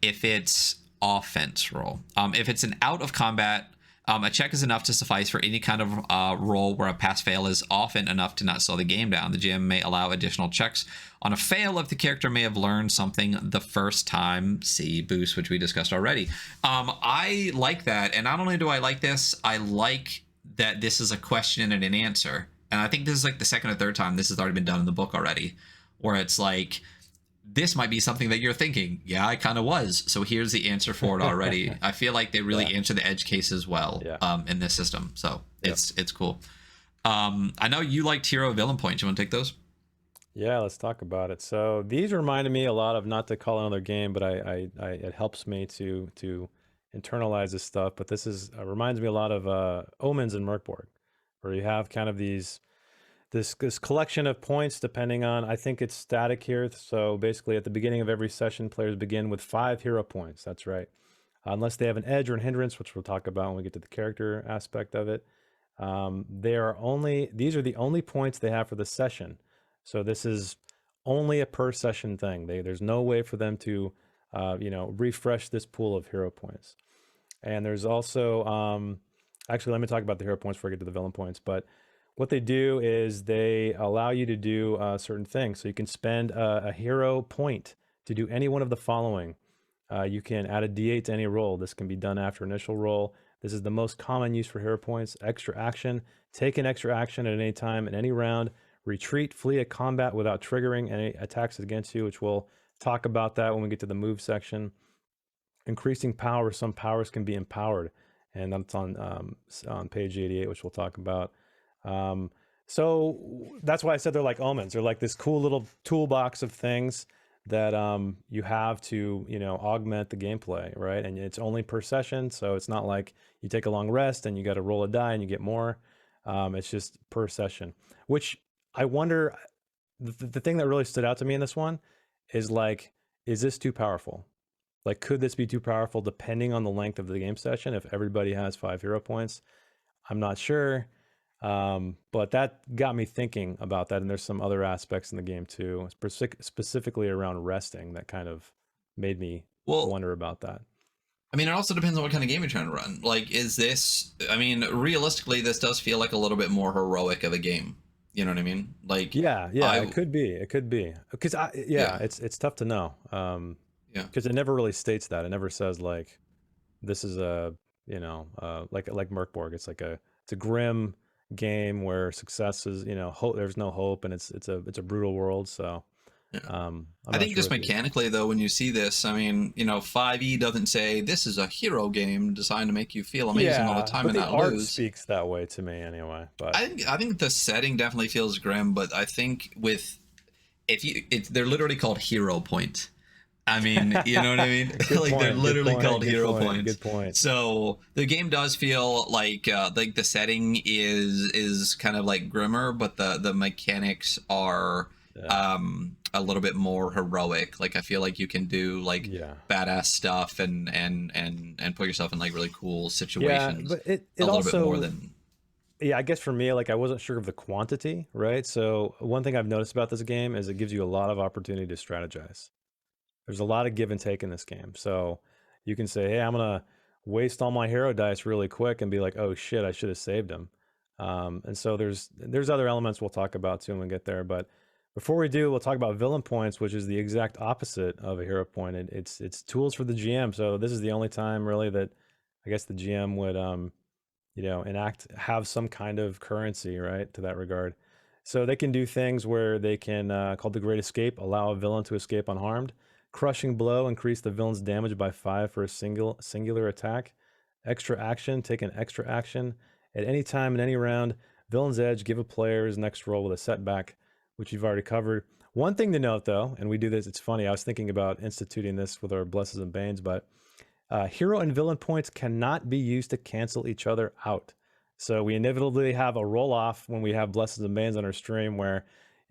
If it's offense roll. If it's an out of combat, a check is enough to suffice for any kind of roll where a pass-fail is often enough to not slow the game down. The GM may allow additional checks on a fail if the character may have learned something the first time. See boost, which we discussed already. I like that, and not only do I like this, I like that this is a question and an answer. And I think this is like the second or third time this has already been done in the book already, where it's like, this might be something that you're thinking, yeah, I kind of was. So here's the answer for it already. I feel like they really answer the edge cases well in this system. So it's cool. I know you liked hero villain points. You want to take those? Yeah, let's talk about it. So these reminded me a lot of, not to call another game, but it helps me to internalize this stuff. But this reminds me a lot of Omens and Merkborg, where you have kind of this collection of points depending on, I think it's static here. So basically at the beginning of every session, players begin with 5 hero points. That's right. Unless they have an edge or an hindrance, which we'll talk about when we get to the character aspect of it. These are the only points they have for the session. So this is only a per session thing. There's no way for them to, refresh this pool of hero points. And there's also, actually, let me talk about the hero points before I get to the villain points. But what they do is they allow you to do certain things. So you can spend a hero point to do any one of the following. You can add a D8 to any roll. This can be done after initial roll. This is the most common use for hero points. Extra action. Take an extra action at any time in any round. Retreat, flee a combat without triggering any attacks against you, which we'll talk about that when we get to the move section. Increasing power. Some powers can be empowered. And that's on page 88, which we'll talk about. So that's why I said they're like omens. They're like this cool little toolbox of things that you have to, augment the gameplay, right? And it's only per session, so it's not like you take a long rest and you got to roll a die and you get more. It's just per session, which I wonder, the thing that really stood out to me in this one is like, is this too powerful? Like, could this be too powerful depending on the length of the game session? If everybody has 5 hero points, I'm not sure. But that got me thinking about that. And there's some other aspects in the game too, specifically around resting, that kind of made me wonder about that. I mean, it also depends on what kind of game you're trying to run. Like, is this, I mean, realistically, this does feel like a little bit more heroic of a game. You know what I mean? Like, yeah, it could be, because it's tough to know. Because it never really states that. It never says like, this is a, like Merkborg. It's like it's a grim game where success is, there's no hope, and it's a brutal world. So I think just mechanically though, when you see this, I mean, 5e doesn't say this is a hero game designed to make you feel amazing all the time and not art lose. Speaks that way to me anyway. But I think the setting definitely feels grim, but I think they're literally called hero point. I mean, you know what I mean? Like, they're literally called hero points. Good point. So the game does feel like the setting is kind of like grimmer, but the mechanics are a little bit more heroic. Like, I feel like you can do like badass stuff and put yourself in like really cool situations. Yeah, but it a little also, bit more than. Yeah, I guess for me, like, I wasn't sure of the quantity, right? So one thing I've noticed about this game is it gives you a lot of opportunity to strategize. There's a lot of give and take in this game. So you can say, hey, I'm going to waste all my hero dice really quick and be like, oh shit, I should have saved him. And so there's other elements we'll talk about too when we get there. But before we do, we'll talk about villain points, which is the exact opposite of a hero point. It's tools for the GM. So this is the only time really that I guess the GM would, have some kind of currency, right, to that regard. So they can do things where they can, called the Great Escape, allow a villain to escape unharmed. Crushing Blow, increase the villain's damage by 5 for a singular attack. Extra action, take an extra action. At any time in any round, Villain's Edge, give a player his next roll with a setback, which you've already covered. One thing to note though, and we do this, it's funny, I was thinking about instituting this with our Blesses and Banes, but hero and villain points cannot be used to cancel each other out. So we inevitably have a roll off when we have Blesses and Banes on our stream where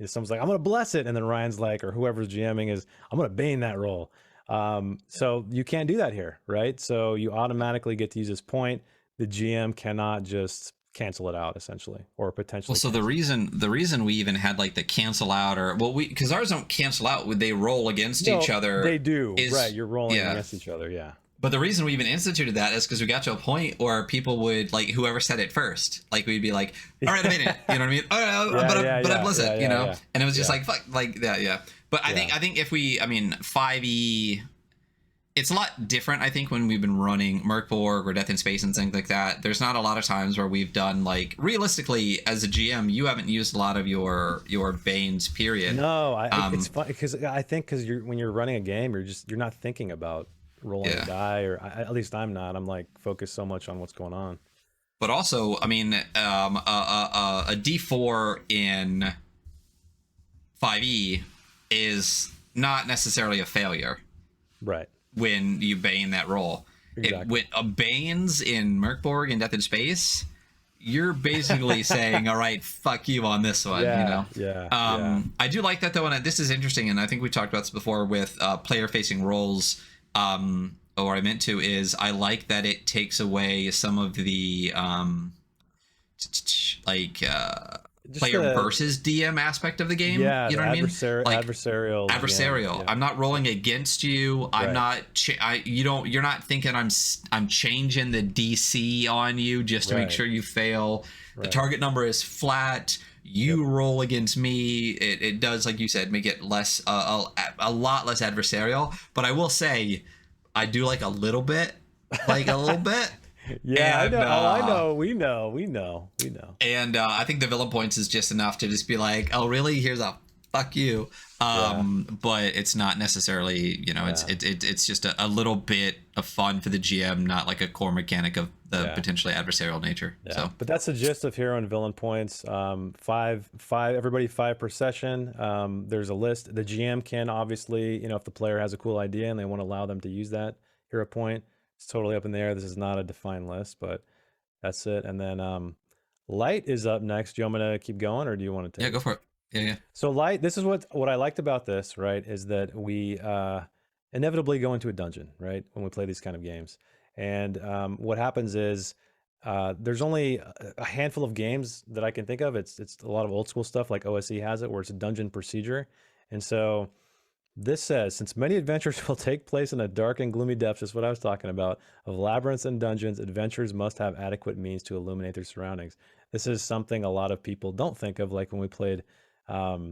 someone's like, I'm going to bless it. And then Ryan's like, or whoever's GMing is, I'm going to bane that roll. So you can't do that here, right? So you automatically get to use this point. The GM cannot just cancel it out essentially, or potentially. Well, so the reason we even had like the cancel out because ours don't cancel out, would they roll against each other? They do, right? You're rolling against each other. Yeah. But the reason we even instituted that is because we got to a point where people would, like, whoever said it first, like, we'd be like, all right, I made it. You know what I mean? All right, but I bless it, you know? Yeah. And it was just like, fuck, like that, yeah. But I think if 5e, it's a lot different, I think, when we've been running Merkborg or Death in Space and things like that. There's not a lot of times where we've done, like, realistically, as a GM, you haven't used a lot of your Banes, period. No, it's funny, because I think when you're running a game, you're not thinking about rolling a die, or at least I'm not. I'm like focused so much on what's going on. But also, I mean, a D4 in 5e is not necessarily a failure, right? When you bane that roll, with banes in Merkborg and Death in Space, you're basically saying, all right, fuck you on this one, I do like that though, and this is interesting, and I think we talked about this before with player facing rolls. Or I meant to is I like that it takes away some of the player versus DM aspect of the game. Yeah, you know what I mean? Like, adversarial. Yeah. I'm not rolling against you. I'm not. You're not thinking I'm changing the DC on you just to make sure you fail. The target number is flat. You roll against me. It does, like you said, make it less a lot less adversarial. But I will say, I do like a little bit. Yeah, and, I know. We know. And I think the villain points is just enough to just be like, oh, really? Here's a fuck you. But it's not necessarily, you know, it's just a little bit of fun for the GM, not like a core mechanic of the potentially adversarial nature. So, but that's the gist of hero and villain points. Five, everybody 5 per session. There's a list. The GM can obviously, you know, if the player has a cool idea and they want to allow them to use that hero point, it's totally up in the air. This is not a defined list, but that's it. And then light is up next. Do you want me to keep going, or do you want to take? Yeah, go for it. Yeah. So light, this is what I liked about this, right? Is that we inevitably go into a dungeon, right? When we play these kind of games. And what happens is there's only a handful of games that I can think of. It's a lot of old school stuff like OSE has it, where it's a dungeon procedure. And so this says, since many adventures will take place in a dark and gloomy depths, is what I was talking about, of labyrinths and dungeons, adventurers must have adequate means to illuminate their surroundings. This is something a lot of people don't think of, like when we played, what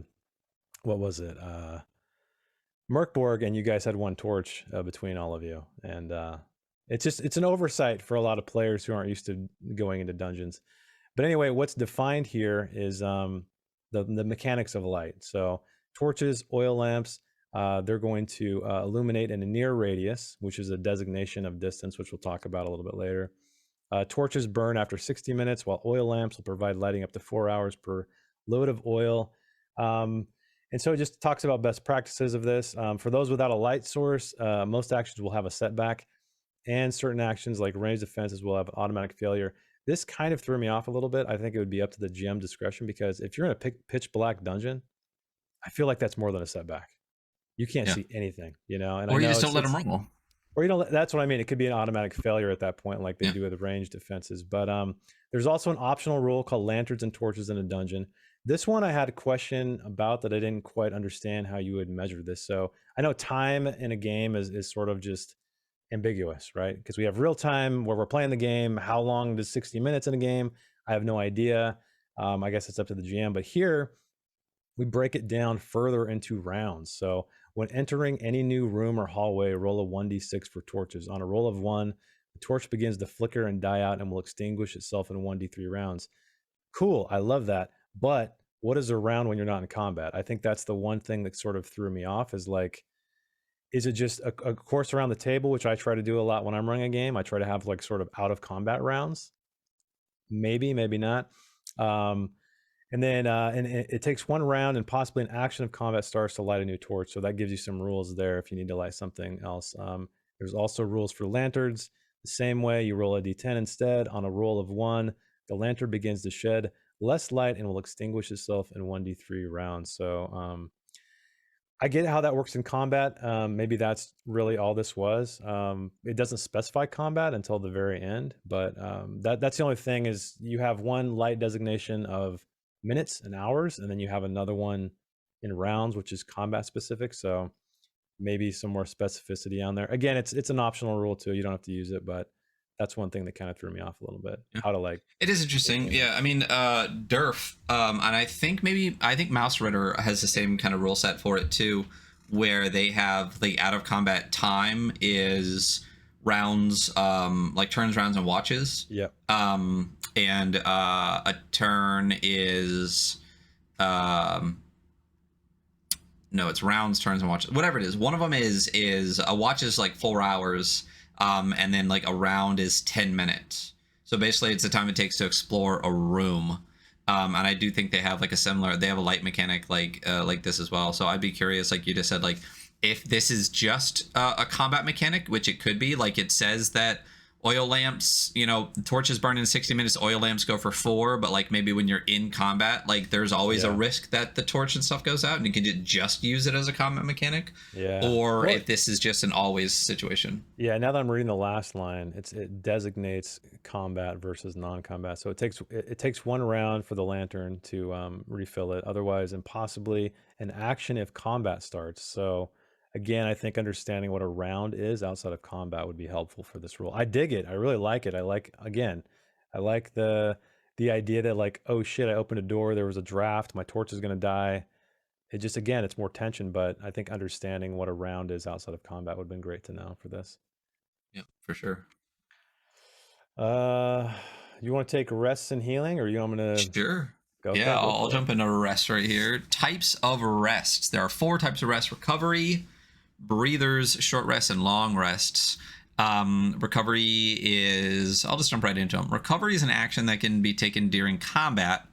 was it? Merkborg, and you guys had one torch between all of you. And it's an oversight for a lot of players who aren't used to going into dungeons. But anyway, what's defined here is the mechanics of light. So torches, oil lamps, they're going to illuminate in a near radius, which is a designation of distance, which we'll talk about a little bit later. Torches burn after 60 minutes, while oil lamps will provide lighting up to 4 hours per load of oil. And so it just talks about best practices of this. For those without a light source, most actions will have a setback, and certain actions like ranged defenses will have automatic failure. This kind of threw me off a little bit. I think it would be up to the GM discretion, because if you're in a pitch black dungeon, I feel like that's more than a setback. You can't see anything, you know. And or I know you just don't let them roll. Or you don't. That's what I mean. It could be an automatic failure at that point, like they do with ranged defenses. But there's also an optional rule called lanterns and torches in a dungeon. This one I had a question about that I didn't quite understand how you would measure this. So I know time in a game is sort of just ambiguous, right? Because we have real time where we're playing the game. How long does 60 minutes in a game? I have no idea. I guess it's up to the GM. But here we break it down further into rounds. So when entering any new room or hallway, roll a 1d6 for torches. On a roll of 1, the torch begins to flicker and die out and will extinguish itself in 1d3 rounds. Cool, I love that. But what is a round when you're not in combat? I think that's the one thing that sort of threw me off, is like, is it just a course around the table, which I try to do a lot when I'm running a game? I try to have like sort of out of combat rounds. Maybe not. And then it takes 1 round and possibly an action of combat starts to light a new torch. So that gives you some rules there if you need to light something else. There's also rules for lanterns. The same way, you roll a d10 instead. On a roll of 1, the lantern begins to shed less light and will extinguish itself in 1d3 rounds. So I get how that works in combat. Maybe that's really all this was. It doesn't specify combat until the very end, but that's the only thing, is you have one light designation of minutes and hours, and then you have another one in rounds, which is combat specific. So maybe some more specificity on there. Again, it's an optional rule too. You don't have to use it, but that's one thing that kind of threw me off a little bit. How to like. It is interesting. Yeah, I mean, Durf, and I think Mouse Ritter has the same kind of rule set for it too, where they have the out of combat time is rounds, like turns, rounds, and watches. Yep. And a turn is, no, it's rounds, turns, and watches. Whatever it is, one of them is a watch is like 4 hours. And then like a round is 10 minutes. So basically it's the time it takes to explore a room. And I do think they have like they have a light mechanic like this as well. So I'd be curious, like you just said, like if this is just a combat mechanic, which it could be, like it says that oil lamps, you know, torches burn in 60 minutes, oil lamps go for 4, but like maybe when you're in combat, like there's always a risk that the torch and stuff goes out, and you can just use it as a combat mechanic. Or if this is just an always situation. Now that I'm reading the last line, it designates combat versus non-combat. So it takes 1 round for the lantern to refill it, otherwise impossibly an action if combat starts. So again, I think understanding what a round is outside of combat would be helpful for this rule. I dig it. I really like it. I like the idea that like, oh shit, I opened a door, there was a draft, my torch is going to die. It just, again, it's more tension, but I think understanding what a round is outside of combat would have been great to know for this. Yeah, for sure. You want to take rests and healing, or you want me to? Sure. Yeah, I'll jump into rest right here. Types of rests. There are 4 types of rest: recovery, breathers, short rests, and long rests. Recovery is, I'll just jump right into them. Recovery is an action that can be taken during combat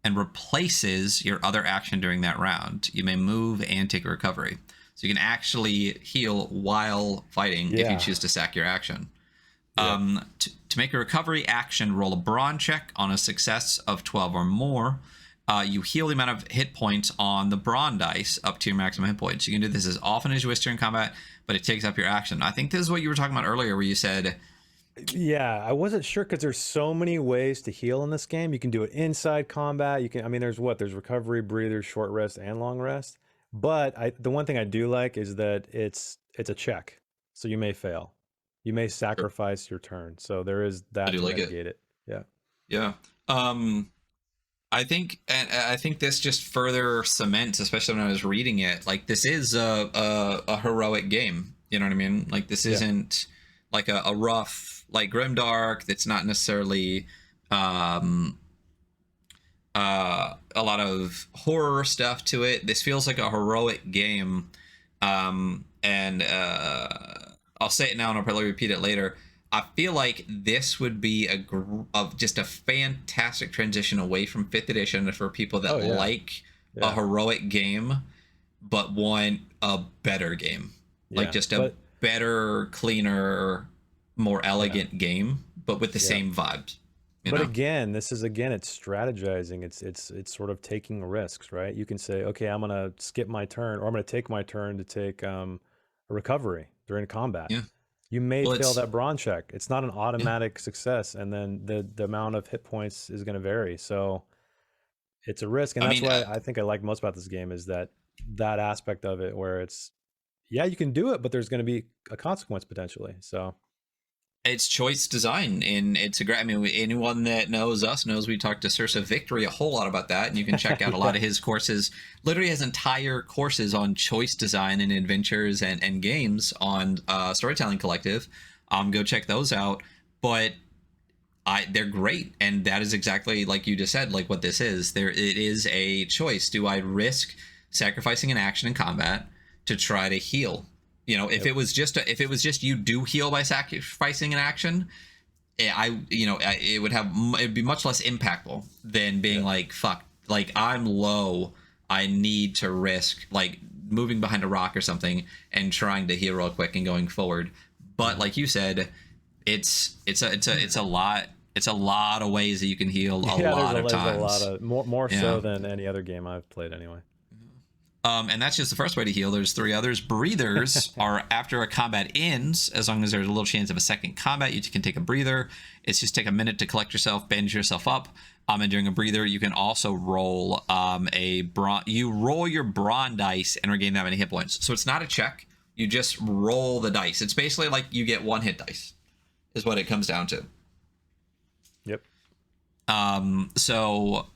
and replaces your other action during that round. You may move and take a recovery. So you can actually heal while fighting if you choose to sack your action. To make a recovery action, roll a brawn check. On a success of 12 or more, you heal the amount of hit points on the brawn dice up to your maximum hit points. You can do this as often as you wish during combat, but it takes up your action. I think this is what you were talking about earlier, where you said... Yeah, I wasn't sure because there's so many ways to heal in this game. You can do it inside combat. You can, I mean, there's recovery, breathers, short rest, and long rest. But the one thing I do like is that it's a check, so you may fail. You may sacrifice your turn. So there is that to mitigate it. Yeah. Yeah. I think this just further cements, especially when I was reading it, like this is a heroic game. You know what I mean? Like this isn't like a rough, like Grimdark, that's not necessarily a lot of horror stuff to it. This feels like a heroic game. And I'll say it now and I'll probably repeat it later. I feel like this would be just a fantastic transition away from 5th edition for people that like a heroic game but want a better game. Like just a better, cleaner, more elegant game, but with the same vibes. But again, it's strategizing. It's sort of taking risks, right? You can say, okay, I'm gonna skip my turn, or I'm gonna take my turn to take a recovery during combat. Yeah. You may fail that brawn check. It's not an automatic success, and then the amount of hit points is going to vary. So it's a risk, and that's why I think I like most about this game is that aspect of it, where it's you can do it, but there's going to be a consequence potentially. So it's choice design, and it's a great. I mean, anyone that knows us knows we talked to Sursa Victory a whole lot about that, and you can check out a lot of his courses. Literally has entire courses on choice design and adventures and games on Storytelling Collective. Go check those out. But they're great, and that is exactly like you just said, like what this is. It is a choice. Do I risk sacrificing an action in combat to try to heal? You know, if it was just you do heal by sacrificing an action, it'd be much less impactful than being like, fuck, like I'm low, I need to risk like moving behind a rock or something and trying to heal real quick and going forward. But like you said, it's a lot of ways that you can heal a lot of times. A lot of more so than any other game I've played anyway. And that's just the first way to heal. There's 3 others. Breathers are after a combat ends, as long as there's a little chance of a second combat, you can take a breather. It's just take a minute to collect yourself, bend yourself up. And during a breather, you can also roll you roll your brawn dice and regain that many hit points. So it's not a check. You just roll the dice. It's basically like you get 1 hit dice is what it comes down to. Yep. So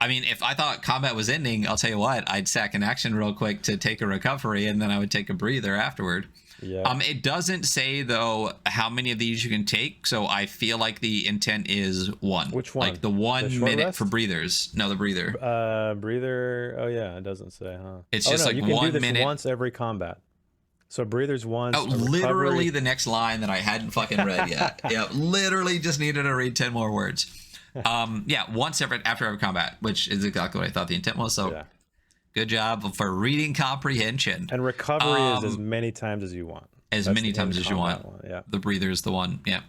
I mean, if I thought combat was ending, I'll tell you what, I'd sack an action real quick to take a recovery, and then I would take a breather afterward. Yeah. It doesn't say, though, how many of these you can take, so I feel like the intent is 1. Which one? Like the 1 minute rest? For breathers. No, the breather. Breather, oh yeah, it doesn't say, huh? It's just like you 1 minute. You can do this minute. once every combat. So breathers once. Oh, literally the next line that I hadn't fucking read yet. Yeah, literally just needed to read 10 more words. Once after every combat, which is exactly what I thought the intent was. So good job for reading comprehension. And recovery is as many times as you want. That's many times as you want. Yeah. The breather is the one. Yeah.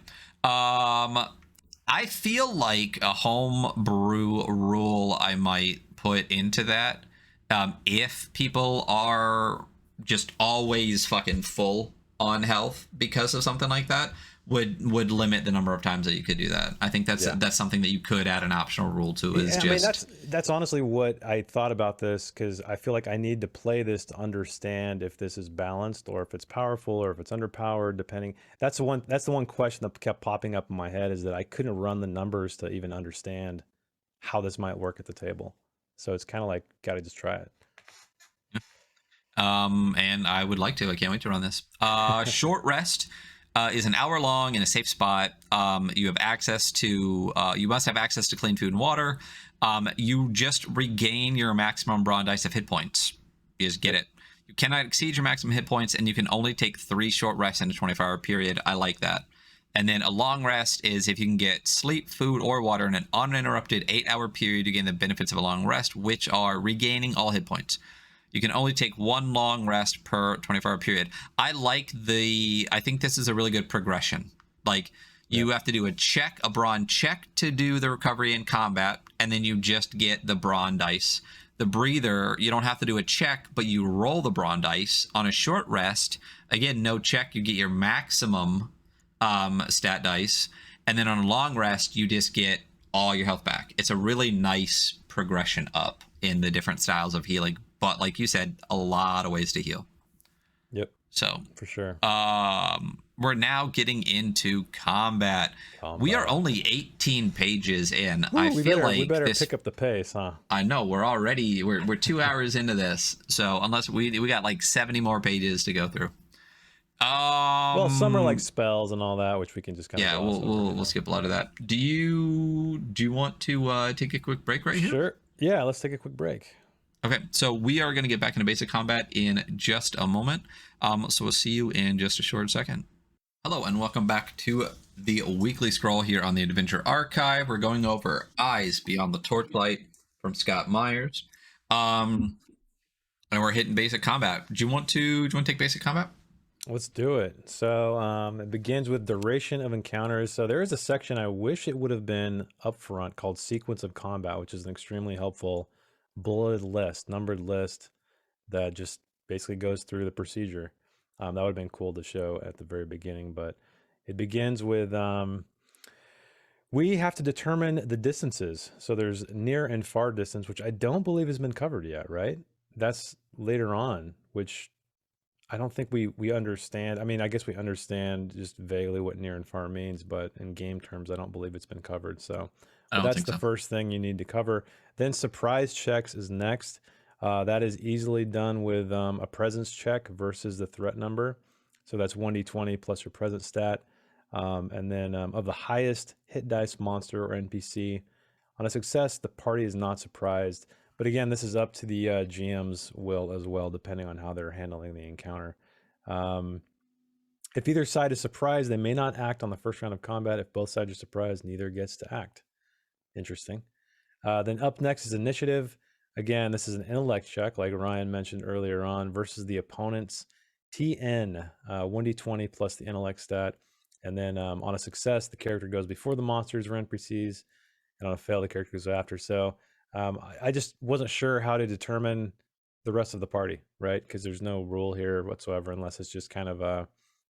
I feel like a home brew rule I might put into that. If people are just always fucking full on health because of something like that, would limit the number of times that you could do that. I think that's something that you could add an optional rule to. I mean, that's honestly what I thought about this, because I feel like I need to play this to understand if this is balanced or if it's powerful or if it's underpowered, depending. That's the one question that kept popping up in my head, is that I couldn't run the numbers to even understand how this might work at the table. So it's kind of like, gotta just try it. And I would like to. I can't wait to run this. Short rest. is an hour long in a safe spot. You have access to, you must have access to clean food and water. You just regain your maximum brawn dice of hit points. You just get it. You cannot exceed your maximum hit points, and you can only take 3 short rests in a 24-hour period. I like that. And then a long rest is if you can get sleep, food, or water in an uninterrupted 8-hour period, you gain the benefits of a long rest, which are regaining all hit points. You can only take 1 long rest per 24-hour period. I think this is a really good progression. Like, you have to do a brawn check to do the recovery in combat, and then you just get the brawn dice. The breather, you don't have to do a check, but you roll the brawn dice. On a short rest, again, no check, you get your maximum stat dice. And then on a long rest, you just get all your health back. It's a really nice progression up in the different styles of healing. But like you said, a lot of ways to heal. Yep. So for sure. We're now getting into combat. We are only 18 pages in. We better pick up the pace, huh? I know, we're 2 hours into this. So unless we got like 70 more pages to go through. Well, some are like spells and all that, which we can just kind of we'll skip a lot of that. Do you want to take a quick break right here? Sure. Yeah, let's take a quick break. Okay, so we are going to get back into basic combat in just a moment. So we'll see you in just a short second. Hello, and welcome back to the weekly scroll here on the Adventure Archive. We're going over Eyes Beyond the Torchlight from Scott Myers. And we're hitting basic combat. Do you want to take basic combat? Let's do it. So it begins with duration of encounters. So there is a section I wish it would have been up front called Sequence of Combat, which is an extremely helpful bulleted list, numbered list that just basically goes through the procedure. That would have been cool to show at the very beginning, but it begins with we have to determine the distances. So there's near and far distance, which I don't believe has been covered yet, right? That's later on, which I don't think we understand. I mean, I guess we understand just vaguely what near and far means, but in game terms, I don't believe it's been covered. So that's the first thing you need to cover. Then surprise checks is next. That is easily done with a presence check versus the threat number. So that's 1d20 plus your presence stat. And then of the highest hit dice monster or NPC. On a success, the party is not surprised. But again, this is up to the GM's will as well, depending on how they're handling the encounter. If either side is surprised, they may not act on the first round of combat. If both sides are surprised, neither gets to act. Interesting. Then up next is initiative. Again, this is an intellect check, like Ryan mentioned earlier on, versus the opponent's TN, 1d20 plus the intellect stat. And then on a success, the character goes before the monsters or NPCs, and on a fail, the character goes after. So I just wasn't sure how to determine the rest of the party, right? Because there's no rule here whatsoever, unless it's just kind of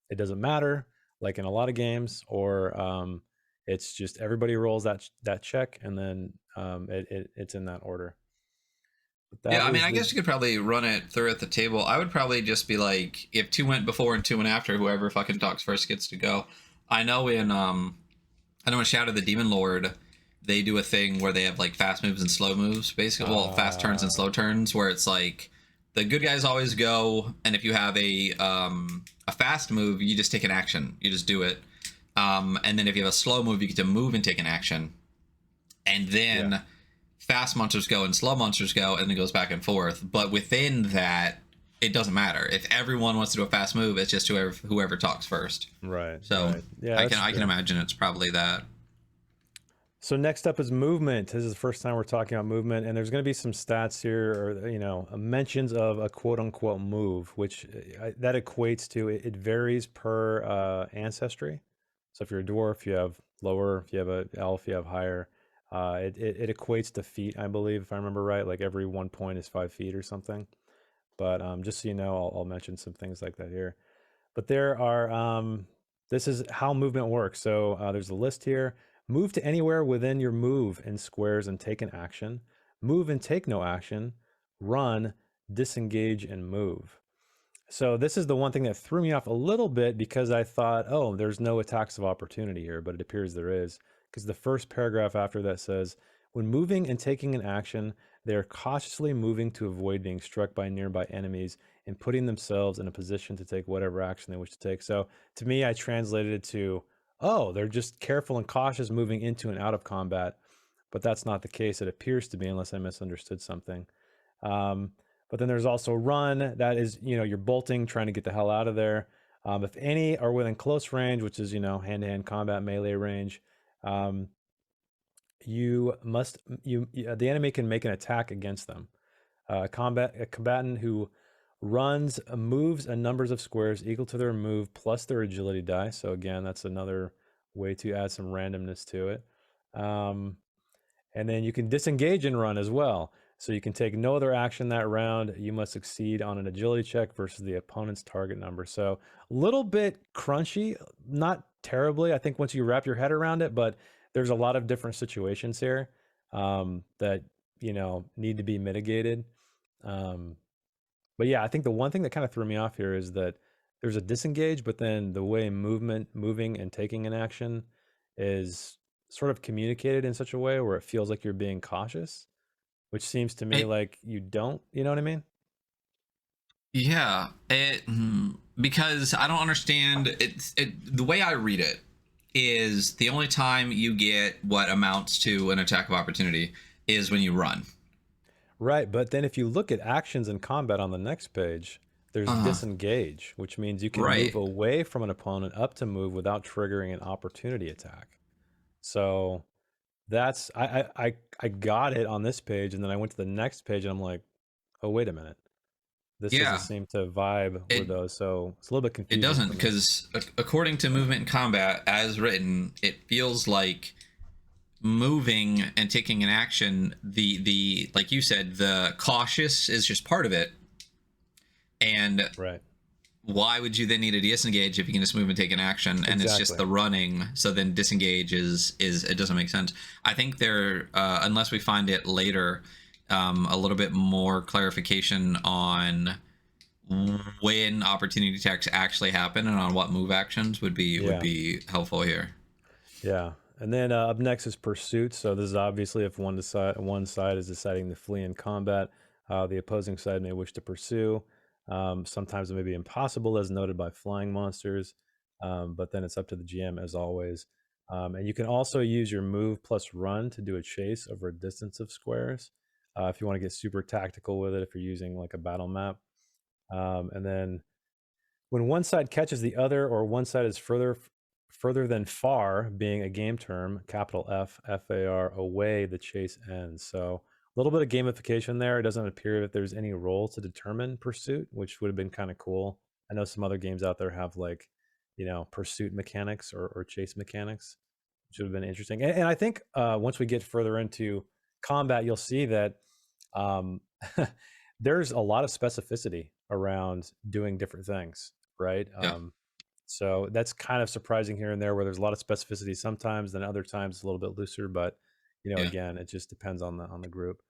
it doesn't matter, like in a lot of games, or it's just everybody rolls that check, and then it's in that order. Yeah, I mean, I guess you could probably run it through at the table. I would probably just be like, if 2 went before and 2 went after, whoever fucking talks first gets to go. I know in Shadow of the Demon Lord, they do a thing where they have like fast moves and slow moves, basically. Well, fast turns and slow turns, where it's like the good guys always go, and if you have a fast move, you just take an action. You just do it. And then if you have a slow move, you get to move and take an action. And then fast monsters go and slow monsters go, and it goes back and forth. But within that, it doesn't matter. If everyone wants to do a fast move, it's just whoever talks first. Right. So right. Yeah, I can imagine it's probably that. So next up is movement. This is the first time we're talking about movement, and there's going to be some stats here, or mentions of a quote unquote move, which that equates to it varies per ancestry. So if you're a dwarf, you have lower. If you have an elf, you have higher. It equates to feet, I believe, if I remember right. Like every 1 point is 5 feet or something. But just so you know, I'll mention some things like that here. But there are. This is how movement works. So there's a list here. Move to anywhere within your move in squares and take an action. Move and take no action. Run, disengage, and move. So this is the one thing that threw me off a little bit, because I thought, oh, there's no attacks of opportunity here, but it appears there is, because the first paragraph after that says, when moving and taking an action, They are cautiously moving to avoid being struck by nearby enemies and putting themselves in a position to take whatever action they wish to take. So to me, I translated it to, oh, they're just careful and cautious moving into and out of combat. But that's not the case. It appears to be, unless I misunderstood something. But then there's also run. That is, you're bolting, trying to get the hell out of there. If any are within close range, which is, hand-to-hand combat, melee range, the enemy can make an attack against them. A combatant who runs moves a numbers of squares equal to their move plus their agility die. So again, that's another way to add some randomness to it. And then you can disengage and run as well. So you can take no other action that round. You must succeed on an agility check versus the opponent's target number. So a little bit crunchy, not terribly, I think, once you wrap your head around it, but there's a lot of different situations here that, need to be mitigated. But yeah, I think the one thing that kind of threw me off here is that there's a disengage, but then the way moving and taking an action is sort of communicated in such a way where it feels like you're being cautious, which seems to me like you don't, you know what I mean? Yeah, because I don't understand the way I read it is the only time you get what amounts to an attack of opportunity is when you run. Right, but then if you look at actions in combat on the next page, there's disengage, which means you can move away from an opponent up to move without triggering an opportunity attack. So that's I got it on this page, and then I went to the next page and I'm like, oh, wait a minute. This doesn't seem to vibe with those, so it's a little bit confusing. It doesn't, because according to movement in combat as written, it feels like moving and taking an action, the like you said, the cautious is just part of it. And why would you then need a disengage if you can just move and take an action? And it's just the running. So then disengage is it doesn't make sense. I think there, unless we find it later, a little bit more clarification on when opportunity attacks actually happen and on what move actions would be helpful here. Yeah. And then up next is pursuit. So this is obviously if one side is deciding to flee in combat, the opposing side may wish to pursue. Sometimes it may be impossible, as noted by flying monsters, but then it's up to the GM as always. And you can also use your move plus run to do a chase over a distance of squares if you want to get super tactical with it, if you're using like a battle map. And then when one side catches the other, or one side is further than far, being a game term, capital F, FAR, away, the chase ends. So a little bit of gamification there. It doesn't appear that there's any role to determine pursuit, which would have been kind of cool. I know some other games out there have like, pursuit mechanics or chase mechanics, which would have been interesting. And I think once we get further into combat, you'll see that there's a lot of specificity around doing different things, right? Yeah. So that's kind of surprising here and there, where there's a lot of specificity sometimes, then other times it's a little bit looser, but again, it just depends on the group.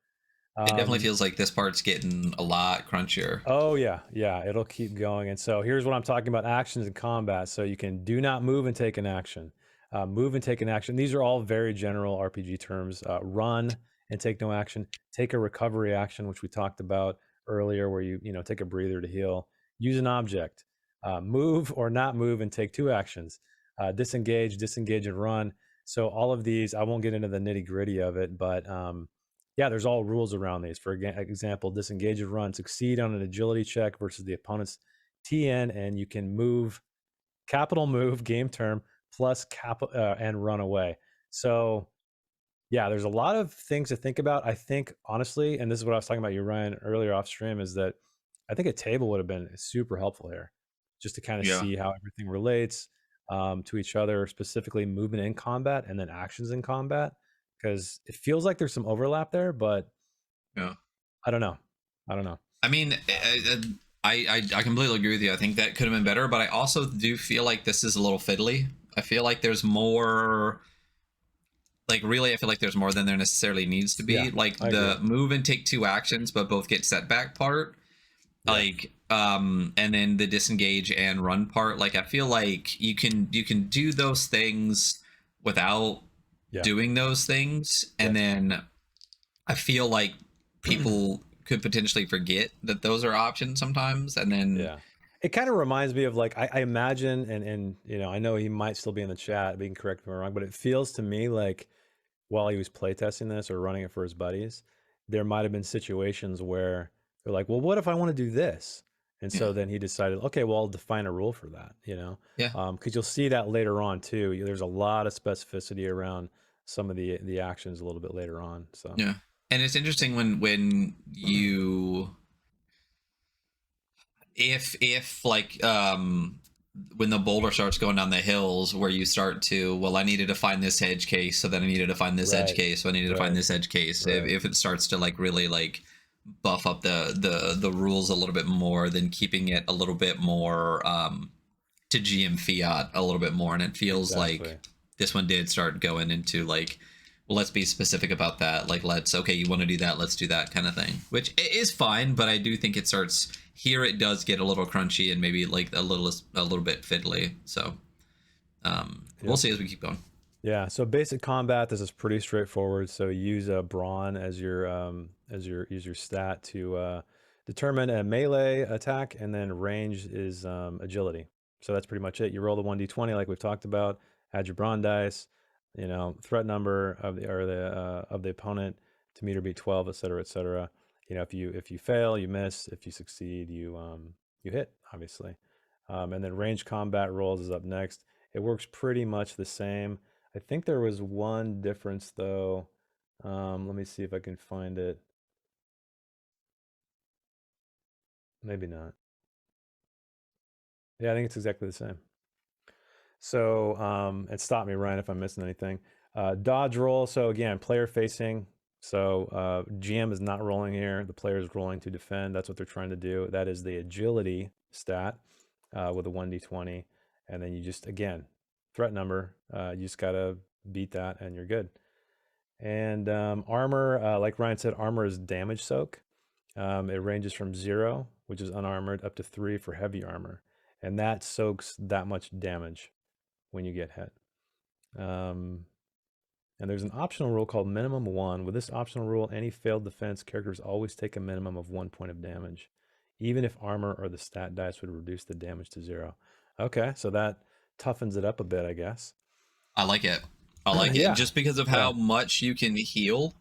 It definitely feels like this part's getting a lot crunchier. Oh yeah, it'll keep going. And so here's what I'm talking about: actions in combat. So you can do not move and take an action, move and take an action. These are all very general RPG terms. Run and take no action. Take a recovery action, which we talked about earlier, where you take a breather to heal. Use an object. Move or not move and take two actions. Disengage and run. So all of these, I won't get into the nitty gritty of it, but there's all rules around these. For example, disengage and run, succeed on an agility check versus the opponent's TN, and you can move, capital move, game term, plus and run away. So there's a lot of things to think about. I think honestly, and this is what I was talking about you, Ryan, earlier off stream, is that I think a table would have been super helpful here, just to kind of see how everything relates to each other, specifically movement in combat and then actions in combat, because it feels like there's some overlap there, but I don't know. I mean, I completely agree with you. I think that could have been better, but I also do feel like this is a little fiddly. I feel like there's more, like really, I feel like there's more than there necessarily needs to be. The move and take two actions, but both get setback part. And then the disengage and run part, like I feel like you can do those things without doing those things, and then I feel like people could potentially forget that those are options sometimes, and then it kind of reminds me of like I imagine, and you know, I know he might still be in the chat, being correct if I'm wrong, but it feels to me like while he was playtesting this or running it for his buddies, there might have been situations where they're like, well, what if I want to do this? And so then he decided, okay, well, I'll define a rule for that, you know? Because you'll see that later on too. There's a lot of specificity around some of the actions a little bit later on. So yeah, and it's interesting when you if like when the boulder starts going down the hills, where you start to, well, I needed to find this edge case, so then I needed to find this edge case, so I needed to find this edge case. If it starts to like really like buff up the rules a little bit more, than keeping it a little bit more to GM fiat a little bit more, and it feels like this one did start going into like, well, let's be specific about that, like okay, you want to do that, let's do that kind of thing, which is fine, but I do think it starts here, it does get a little crunchy and maybe like a little bit fiddly, so we'll see as we keep going. Yeah, so basic combat, this is pretty straightforward. So use a brawn as your stat to determine a melee attack, and then range is agility. So that's pretty much it. You roll the 1d20 like we've talked about, add your brawn dice, you know, threat number of the opponent to meet or beat 12, et cetera, et cetera. You know, if you fail, you miss. If you succeed, you hit, obviously. And then range combat rolls is up next. It works pretty much the same. I think there was one difference though. Let me see if I can find it. Maybe not. Yeah, I think it's exactly the same. So, and stop me, Ryan, if I'm missing anything. Dodge roll. So again, player facing. So GM is not rolling here. The player is rolling to defend. That's what they're trying to do. That is the agility stat with a 1d20. And then you just, again, threat number. You just got to beat that and you're good. And armor, like Ryan said, armor is damage soak. It ranges from 0, which is unarmored, up to 3 for heavy armor. And that soaks that much damage when you get hit. And there's an optional rule called minimum 1. With this optional rule, any failed defense characters always take a minimum of 1 point of damage, even if armor or the stat dice would reduce the damage to 0. Okay, so that toughens it up a bit, I guess. I like it. I like it just because of how much you can heal.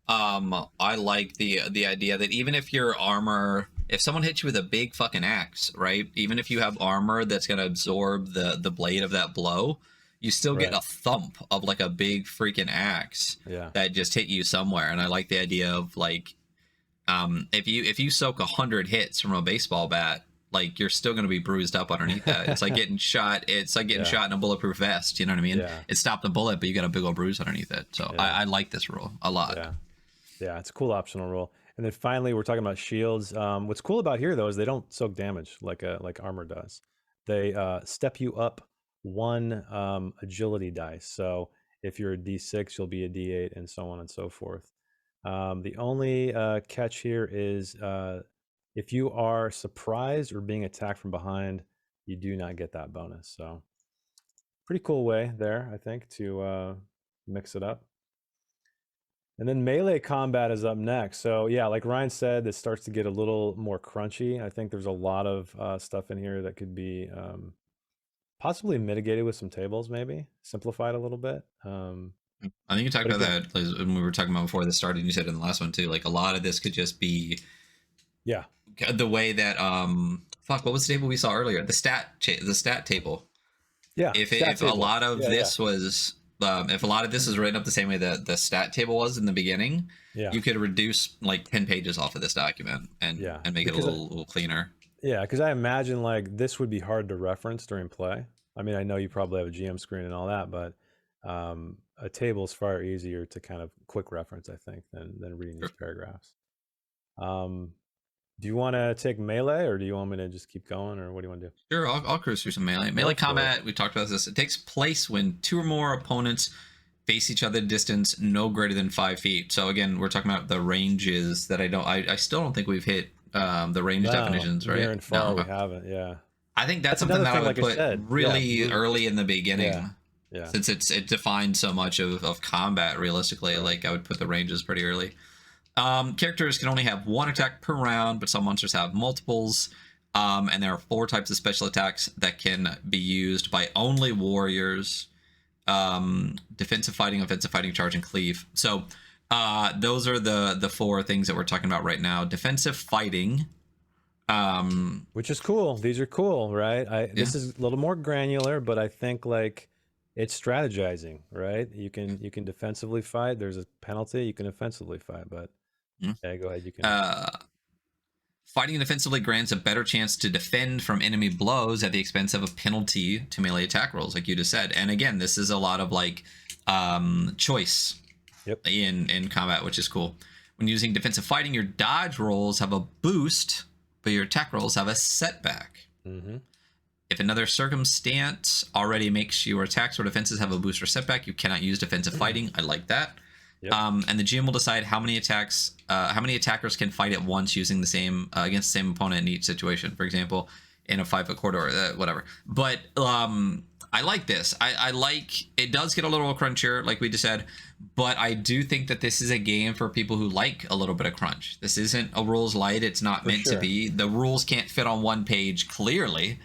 I like the idea that even if your armor, if someone hits you with a big fucking axe, right? Even if you have armor that's gonna absorb the blade of that blow, you still get a thump of like a big freaking axe that just hit you somewhere. And I like the idea of like, if you soak 100 hits from a baseball bat, like you're still going to be bruised up underneath that. It's like getting shot. It's like getting shot in a bulletproof vest. You know what I mean? It stopped the bullet, but you got a big old bruise underneath it. So I like this rule a lot. Yeah, it's a cool optional rule. And then finally, we're talking about shields. What's cool about here though is they don't soak damage like armor does. They step you up 1 agility dice. So if you're a D6, you'll be a D8, and so on and so forth. The only catch here is if you are surprised or being attacked from behind, you do not get that bonus. So pretty cool way there, I think, to mix it up. And then melee combat is up next. So yeah, like Ryan said, this starts to get a little more crunchy. I think there's a lot of stuff in here that could be possibly mitigated with some tables, maybe simplified a little bit. I think you talked about that when we were talking about before this started, and you said in the last one too, like a lot of this could just be the way that what was the table we saw earlier, the stat table. If a lot of this was if a lot of this is written up the same way that the stat table was in the beginning, you could reduce like 10 pages off of this document and make it a little cleaner. Yeah, because I imagine like this would be hard to reference during play. I mean, I know you probably have a GM screen and all that, but a table is far easier to kind of quick reference, I think, than reading these paragraphs. Do you want to take melee, or do you want me to just keep going, or what do you want to do? Sure, I'll cruise through some melee. Melee combat, we talked about this. It takes place when 2 or more opponents face each other at a distance no greater than 5 feet. So again, we're talking about the ranges that I still don't think we've hit the range definitions, right? Near and far, we haven't. Yeah, I think that's something that I would put really early in the beginning. Yeah. Since it defines so much of combat realistically, like I would put the ranges pretty early. Characters can only have one attack per round, but some monsters have multiples. And there are 4 types of special attacks that can be used by only warriors. Defensive fighting, offensive fighting, charge, and cleave. So those are the 4 things that we're talking about right now. Defensive fighting. Which is cool. These are cool, right? This is a little more granular, but I think like it's strategizing, right? You can defensively fight. There's a penalty. You can offensively fight, but yeah, go ahead. You can. Fighting defensively grants a better chance to defend from enemy blows at the expense of a penalty to melee attack rolls, like you just said. And again, this is a lot of like choice in combat, which is cool. When using defensive fighting, your dodge rolls have a boost, but your attack rolls have a setback. Mm-hmm. If another circumstance already makes your attacks or defenses have a boost or setback, you cannot use defensive fighting. I like that. Yep. And the GM will decide how many attackers can fight at once using the same against the same opponent in each situation. For example, in a 5-foot corridor, whatever. But I like this. I like it. Does get a little crunchier, like we just said, but I do think that this is a game for people who like a little bit of crunch. This isn't a rules light. It's not meant to be. The rules can't fit on one page clearly.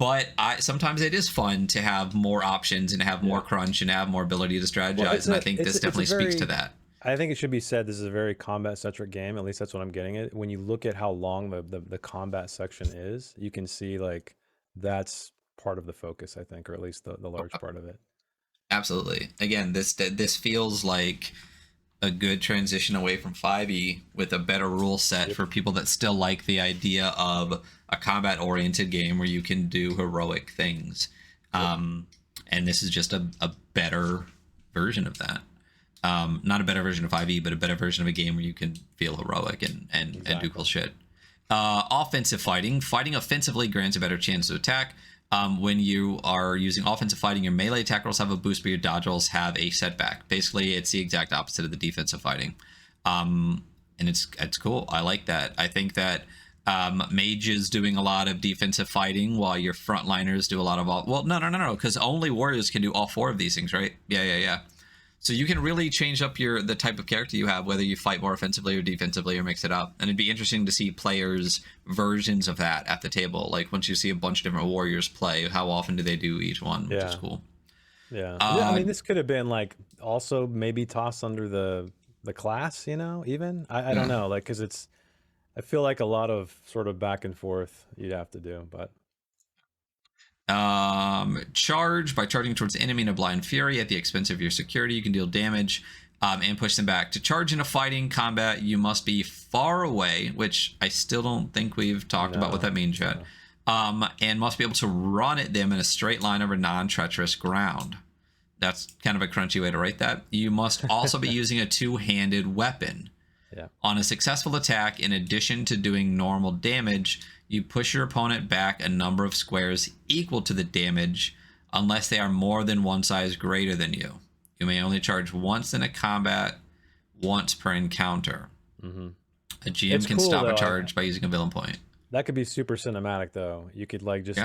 But sometimes it is fun to have more options and have more crunch and have more ability to strategize. And I think this definitely speaks to that. I think it should be said this is a very combat-centric game. At least that's what I'm getting at. When you look at how long the combat section is, you can see like that's part of the focus, I think, or at least the large part of it. Absolutely. Again, this feels like a good transition away from 5e with a better rule set for people that still like the idea of a combat-oriented game where you can do heroic things. And this is just a better version of that. Not a better version of 5e, but a better version of a game where you can feel heroic and do cool shit. Offensive fighting. Fighting offensively grants a better chance to attack. When you are using offensive fighting, your melee attack rolls have a boost, but your dodge rolls have a setback. Basically, it's the exact opposite of the defensive fighting. And it's cool. I like that. I think that Mage is doing a lot of defensive fighting while your frontliners do a lot of no, because only warriors can do all 4 of these things, right? Yeah. So you can really change up the type of character you have, whether you fight more offensively or defensively or mix it up. And it'd be interesting to see players' versions of that at the table. Like once you see a bunch of different warriors play, how often do they do each one, which is cool. Yeah. I mean, this could have been like also maybe tossed under the class, even. I don't know, like, because I feel like a lot of sort of back and forth you'd have to do, but. Charge. By charging towards the enemy in a blind fury at the expense of your security, you can deal damage and push them back. To charge in a fighting combat, you must be far away, which I still don't think we've talked about what that means yet. And must be able to run at them in a straight line over non-treacherous ground. That's kind of a crunchy way to write that. You must also be using a 2-handed weapon. On a successful attack, in addition to doing normal damage, you push your opponent back a number of squares equal to the damage unless they are more than one size greater than you. You may only charge once in a combat, once per encounter. Mm-hmm. A GM can stop a charge by using a villain point. That could be super cinematic, though. You could like just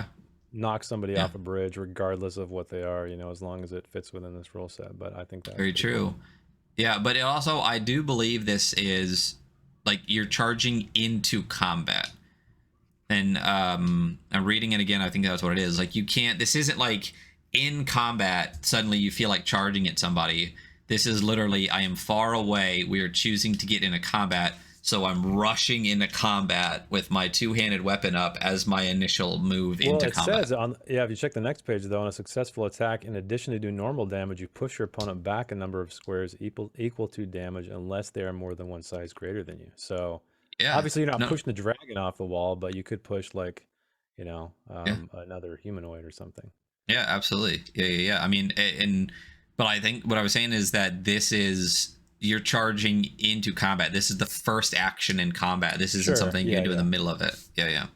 knock somebody off a bridge regardless of what they are, as long as it fits within this rule set. But I think that's very true. Cool. Yeah, but it also, I do believe this is like you're charging into combat. And I'm reading it again. I think that's what it is. Like you can't, this isn't like in combat, suddenly you feel like charging at somebody. This is literally, I am far away. We are choosing to get into combat. So I'm rushing into combat with my 2-handed weapon up as my initial move into combat. It says, if you check the next page, though, on a successful attack, in addition to doing normal damage, you push your opponent back a number of squares equal to damage unless they are more than one size greater than you. So obviously you're not pushing the dragon off the wall, but you could push like, another humanoid or something. Yeah, absolutely. Yeah. I mean, but I think what I was saying is that this is... You're charging into combat. This is the first action in combat. This isn't something you can do in the middle of it. Yeah.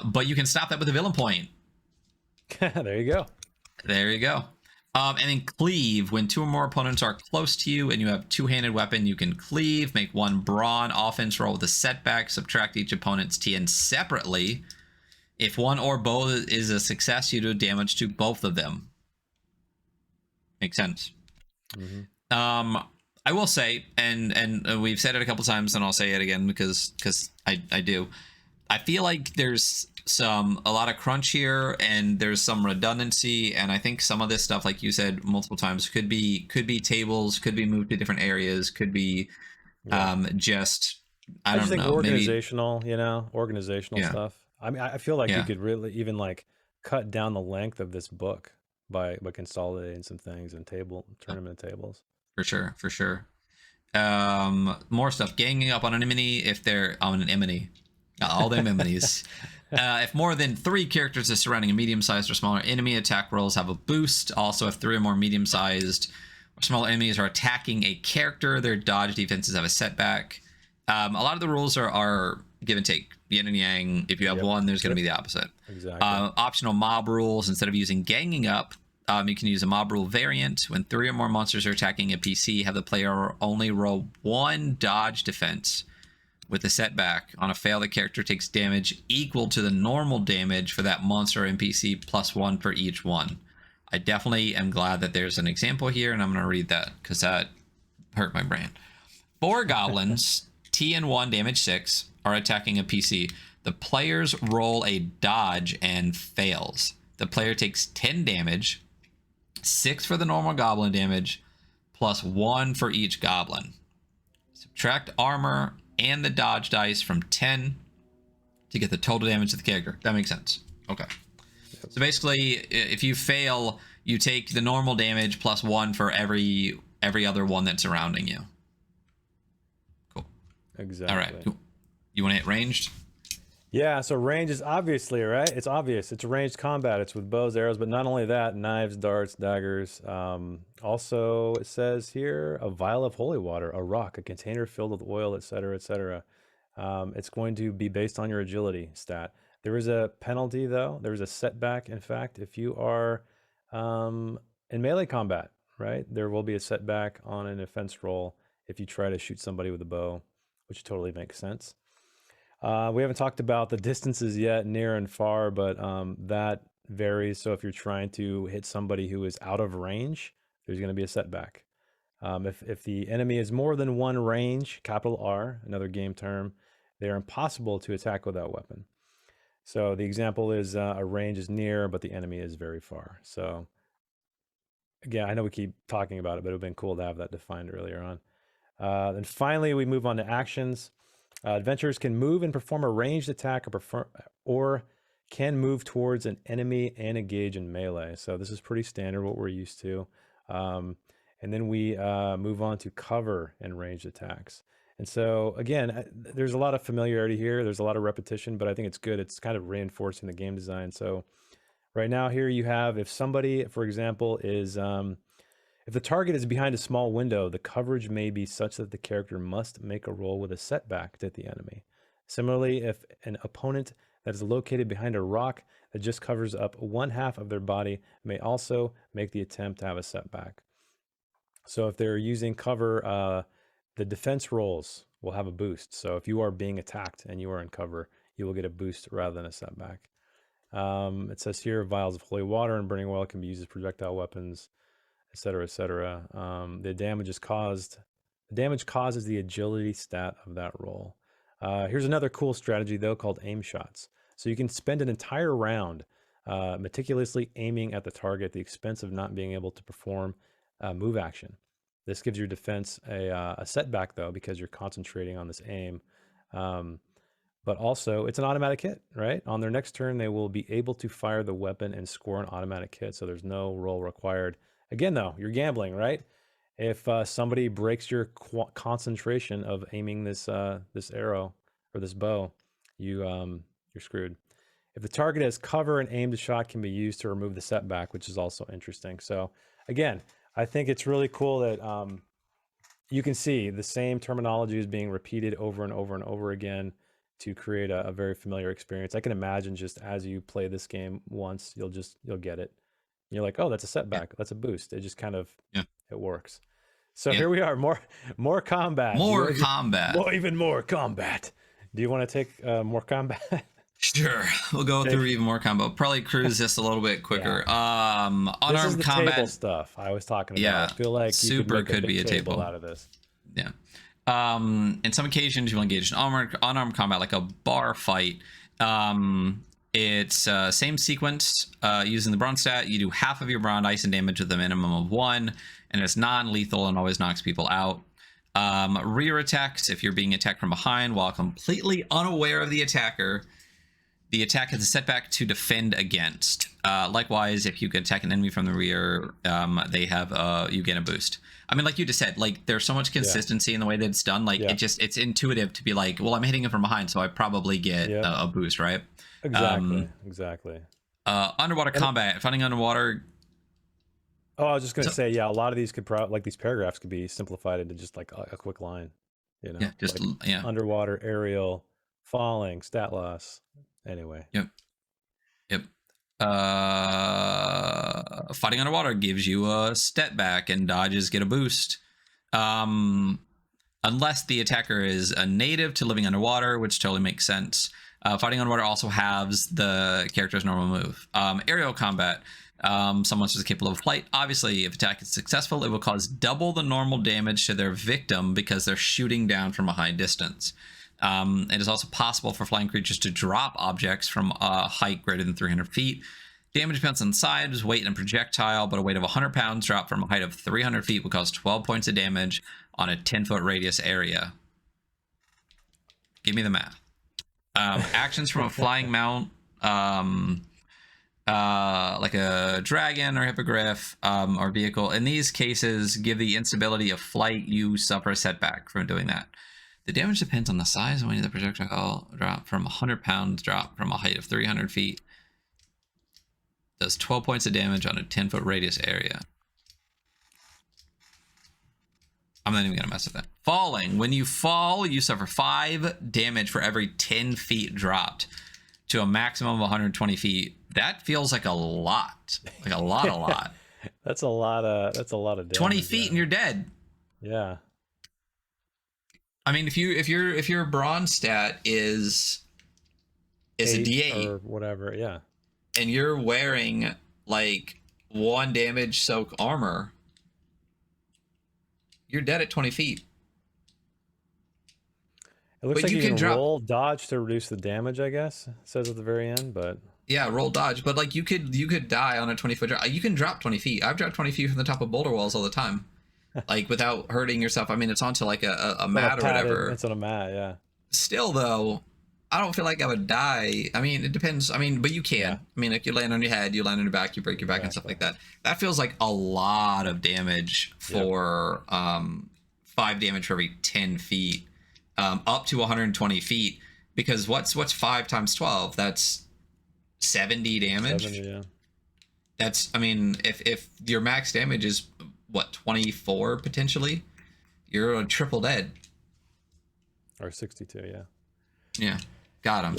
But you can stop that with a villain point. There you go. And then cleave. When 2 or more opponents are close to you and you have 2-handed weapon, you can cleave. Make 1 brawn offense roll with a setback. Subtract each opponent's TN separately. If one or both is a success, you do damage to both of them. Makes sense. Mm-hmm. I will say, and we've said it a couple times, and I'll say it again because I do. I feel like there's a lot of crunch here, and there's some redundancy, and I think some of this stuff, like you said multiple times, could be tables, could be moved to different areas, could be just I don't think know, organizational, organizational yeah. stuff. I mean, I feel like you could really even like cut down the length of this book by consolidating some things and tournament tables. For sure. More stuff. Ganging up on an enemy if they're on an enemy. All them enemies. If more than 3 characters are surrounding a medium-sized or smaller enemy, attack rolls have a boost. Also, if 3 or more medium-sized or smaller enemies are attacking a character, their dodge defenses have a setback. A lot of the rules are give and take, yin and yang. If you have one, there's going to be the opposite. Exactly. Optional mob rules. Instead of using ganging up, you can use a mob rule variant. When 3 or more monsters are attacking a PC, have the player only roll 1 dodge defense with a setback. On a fail, the character takes damage equal to the normal damage for that monster or NPC plus 1 for each one. I definitely am glad that there's an example here, and I'm going to read that because that hurt my brain. 4 goblins, TN1 damage 6, are attacking a PC. The players roll a dodge and fails. The player takes 10 damage, 6 for the normal goblin damage, plus 1 for each goblin. Subtract armor and the dodge dice from 10 to get the total damage to the character. That makes sense. Okay. So basically, if you fail, you take the normal damage plus 1 for every other one that's surrounding you. Cool. Exactly. All right. Cool. You want to hit ranged? Yeah, so range is obviously, right? It's obvious. It's ranged combat. It's with bows, arrows, but not only that, knives, darts, daggers. Also, it says here, a vial of holy water, a rock, a container filled with oil, etc., etc. It's going to be based on your agility stat. There is a penalty, though. There is a setback, in fact, if you are in melee combat, right? There will be a setback on an offense roll if you try to shoot somebody with a bow, which totally makes sense. We haven't talked about the distances yet, near and far, but that varies. So if you're trying to hit somebody who is out of range, there's going to be a setback. If the enemy is more than 1 range, capital R, another game term, they're impossible to attack with that weapon. So the example is a range is near, but the enemy is very far. So again, I know we keep talking about it, but it would have been cool to have that defined earlier on. Then finally, we move on to actions. Adventurers can move and perform a ranged attack or can move towards an enemy and engage in melee. So this is pretty standard, what we're used to. And then we move on to cover and ranged attacks. And so again, there's a lot of familiarity here. There's a lot of repetition, but I think it's good. It's kind of reinforcing the game design. So right now here you have, if somebody, for example, is... if the target is behind a small window, the coverage may be such that the character must make a roll with a setback to hit the enemy. Similarly, if an opponent that is located behind a rock that just covers up 1/2 of their body may also make the attempt to have a setback. So if they're using cover, the defense rolls will have a boost. So if you are being attacked and you are in cover, you will get a boost rather than a setback. It says here, vials of holy water and burning oil can be used as projectile weapons, etc., etc. The damage causes the agility stat of that roll. Here's another cool strategy, though, called aim shots. So you can spend an entire round meticulously aiming at the target at the expense of not being able to perform a move action. This gives your defense a setback, though, because you're concentrating on this aim. But also, it's an automatic hit, right? On their next turn, they will be able to fire the weapon and score an automatic hit, so there's no roll required. Again, though, you're gambling, right? If somebody breaks your concentration of aiming this arrow or this bow, you're screwed. If the target has cover, an aimed shot can be used to remove the setback, which is also interesting. So again, I think it's really cool that you can see the same terminology is being repeated over and over and over again to create a very familiar experience. I can imagine just as you play this game once, you'll get it. You're like, oh, that's a setback. That's a boost. It just kind of, it works. So here we are, more combat. Even more combat. Do you want to take more combat? Sure, we'll go through even more combo. Probably cruise just a little bit quicker. This is the combat table stuff I was talking about. Yeah, I feel like super could be a table out of this. Yeah. In some occasions, you will engage in unarmed combat like a bar fight. It's same sequence. Using the bronze stat, you do half of your bronze ice and damage with a minimum of 1, and it's non-lethal and always knocks people out. Rear attacks, if you're being attacked from behind while completely unaware of the attacker, the attack is a setback to defend against. Likewise, if you can attack an enemy from the rear, they have you get a boost. I mean, like you just said, like there's so much consistency in the way that it's done. Like it's intuitive to be like, well, I'm hitting him from behind, so I probably get a boost, right? Exactly. Underwater combat, fighting underwater. Oh, I was just gonna say, a lot of these could like these paragraphs could be simplified into just like a quick line. You know, like underwater, aerial, falling, stat loss. Anyway. Yep. Fighting underwater gives you a step back and dodges get a boost. Unless the attacker is a native to living underwater, which totally makes sense. Fighting underwater also halves the character's normal move. Aerial combat. Some monsters are capable of flight. Obviously, if attack is successful, it will cause double the normal damage to their victim because they're shooting down from a high distance. It is also possible for flying creatures to drop objects from a height greater than 300 feet. Damage depends on size, weight, and projectile, but a weight of 100 pounds dropped from a height of 300 feet will cause 12 points of damage on a 10-foot radius area. Give me the math. Actions from a flying mount, like a dragon or hippogriff or vehicle. In these cases, give the instability of flight, you suffer a setback from doing that. The damage depends on the size and weight of the projectile. Drop from 100 pounds, drop from a height of 300 feet. Does 12 points of damage on a 10-foot radius area. I'm not even going to mess with that. Falling. When you fall, you suffer 5 damage for every 10 feet dropped to a maximum of 120 feet. That feels like a lot. Like a lot. That's a lot of damage. 20 feet and you're dead. Yeah. I mean, if your bronze stat is a D8 or whatever, and you're wearing like 1 damage soak armor, you're dead at 20 feet. It looks like you can roll dodge to reduce the damage, I guess. It says at the very end, but roll dodge. But like you could die on a 20-foot drop. You can drop 20 feet. I've dropped 20 feet from the top of boulder walls all the time. Like without hurting yourself. I mean, it's onto like a mat or whatever. It's on a mat, yeah. Still though, I don't feel like I would die. I mean, it depends. I mean, but you can. I mean, if you land on your head, you land on your back, you break your back and stuff like that. That feels like a lot of damage for 5 damage for every 10 feet, up to 120 feet. Because what's 5 times 12? That's 70 damage. 70, yeah. That's, I mean, if your max damage is 24 potentially, you're a triple dead. Or 62, yeah. Yeah. God, I'm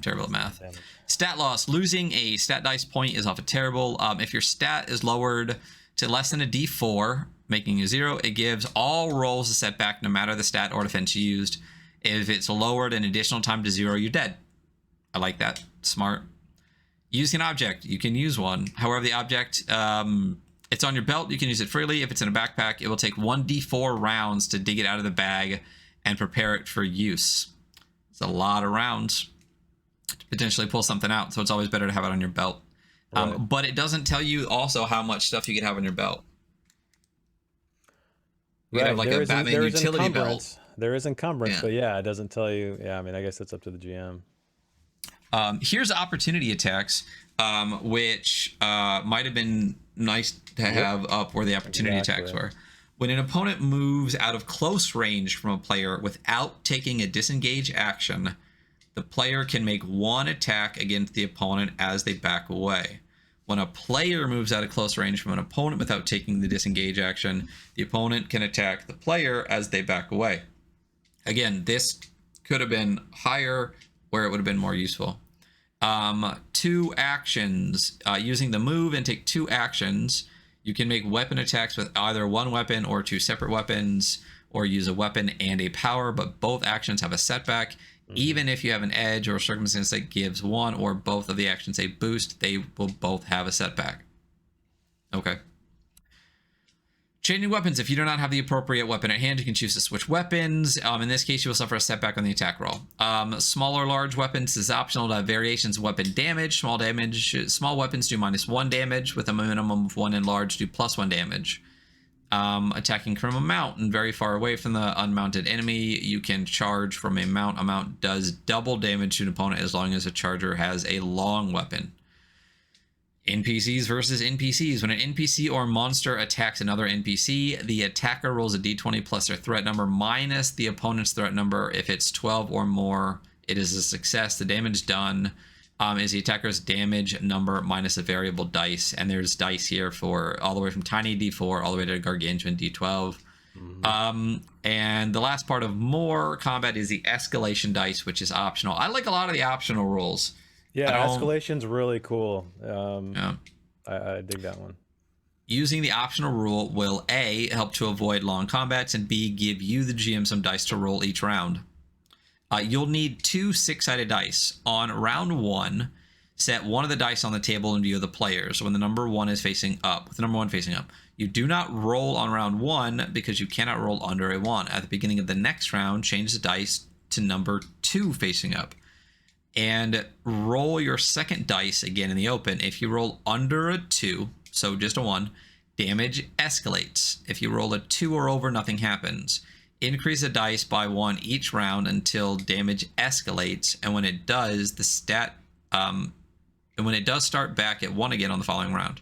terrible at math. Stat loss. Losing a stat dice point is often terrible. If your stat is lowered to less than a D4, making a 0, it gives all rolls a setback no matter the stat or defense used. If it's lowered an additional time to 0, you're dead. I like that. Smart. Using an object. You can use one. However, the object, it's on your belt. You can use it freely. If it's in a backpack, it will take 1d4 rounds to dig it out of the bag and prepare it for use. It's a lot of rounds to potentially pull something out, so it's always better to have it on your belt. Right. But it doesn't tell you also how much stuff you could have on your belt. You could have like a Batman utility belt. There is encumbrance, but it doesn't tell you. Yeah, I mean, I guess it's up to the GM. Here's opportunity attacks, which might have been nice to have up where the opportunity attacks were. When an opponent moves out of close range from a player without taking a disengage action, the player can make 1 attack against the opponent as they back away. When a player moves out of close range from an opponent without taking the disengage action, the opponent can attack the player as they back away. Again, this could have been higher where it would have been more useful. 2 actions. Using the move and take 2 actions, you can make weapon attacks with either 1 weapon or 2 separate weapons, or use a weapon and a power, but both actions have a setback. Even if you have an edge or a circumstance that gives one or both of the actions a boost, they will both have a setback. Okay. Changing weapons. If you do not have the appropriate weapon at hand, you can choose to switch weapons. In this case, you will suffer a setback on the attack roll. Small or large weapons is optional to have variations of weapon damage. Small weapons do -1 damage, with a minimum of 1, and large do +1 damage. Attacking from a mount and very far away from the unmounted enemy, you can charge from a mount. A mount does double damage to an opponent as long as a charger has a long weapon. NPCs versus NPCs. When an NPC or monster attacks another NPC, the attacker rolls a d20 plus their threat number minus the opponent's threat number. If it's 12 or more, it is a success. The damage done is the attacker's damage number minus a variable dice. And there's dice here for all the way from tiny d4 all the way to gargantuan d12. And the last part of more combat is the escalation dice, which is optional. I like a lot of the optional rules. Yeah, escalation's really cool. I dig that one. Using the optional rule will A, help to avoid long combats, and B, give you, the GM, some dice to roll each round. You'll need 2 6-sided dice. On round 1, set one of the dice on the table in view of the players when the number 1 is facing up, with the number 1 facing up. You do not roll on round 1 because you cannot roll under a 1. At the beginning of the next round, change the dice to number 2 facing up. And roll your second dice again in the open. If you roll under a 2, so just a 1, damage escalates. If you roll a 2 or over, nothing happens. Increase the dice by 1 each round until damage escalates, and when it does, start back at 1 again on the following round.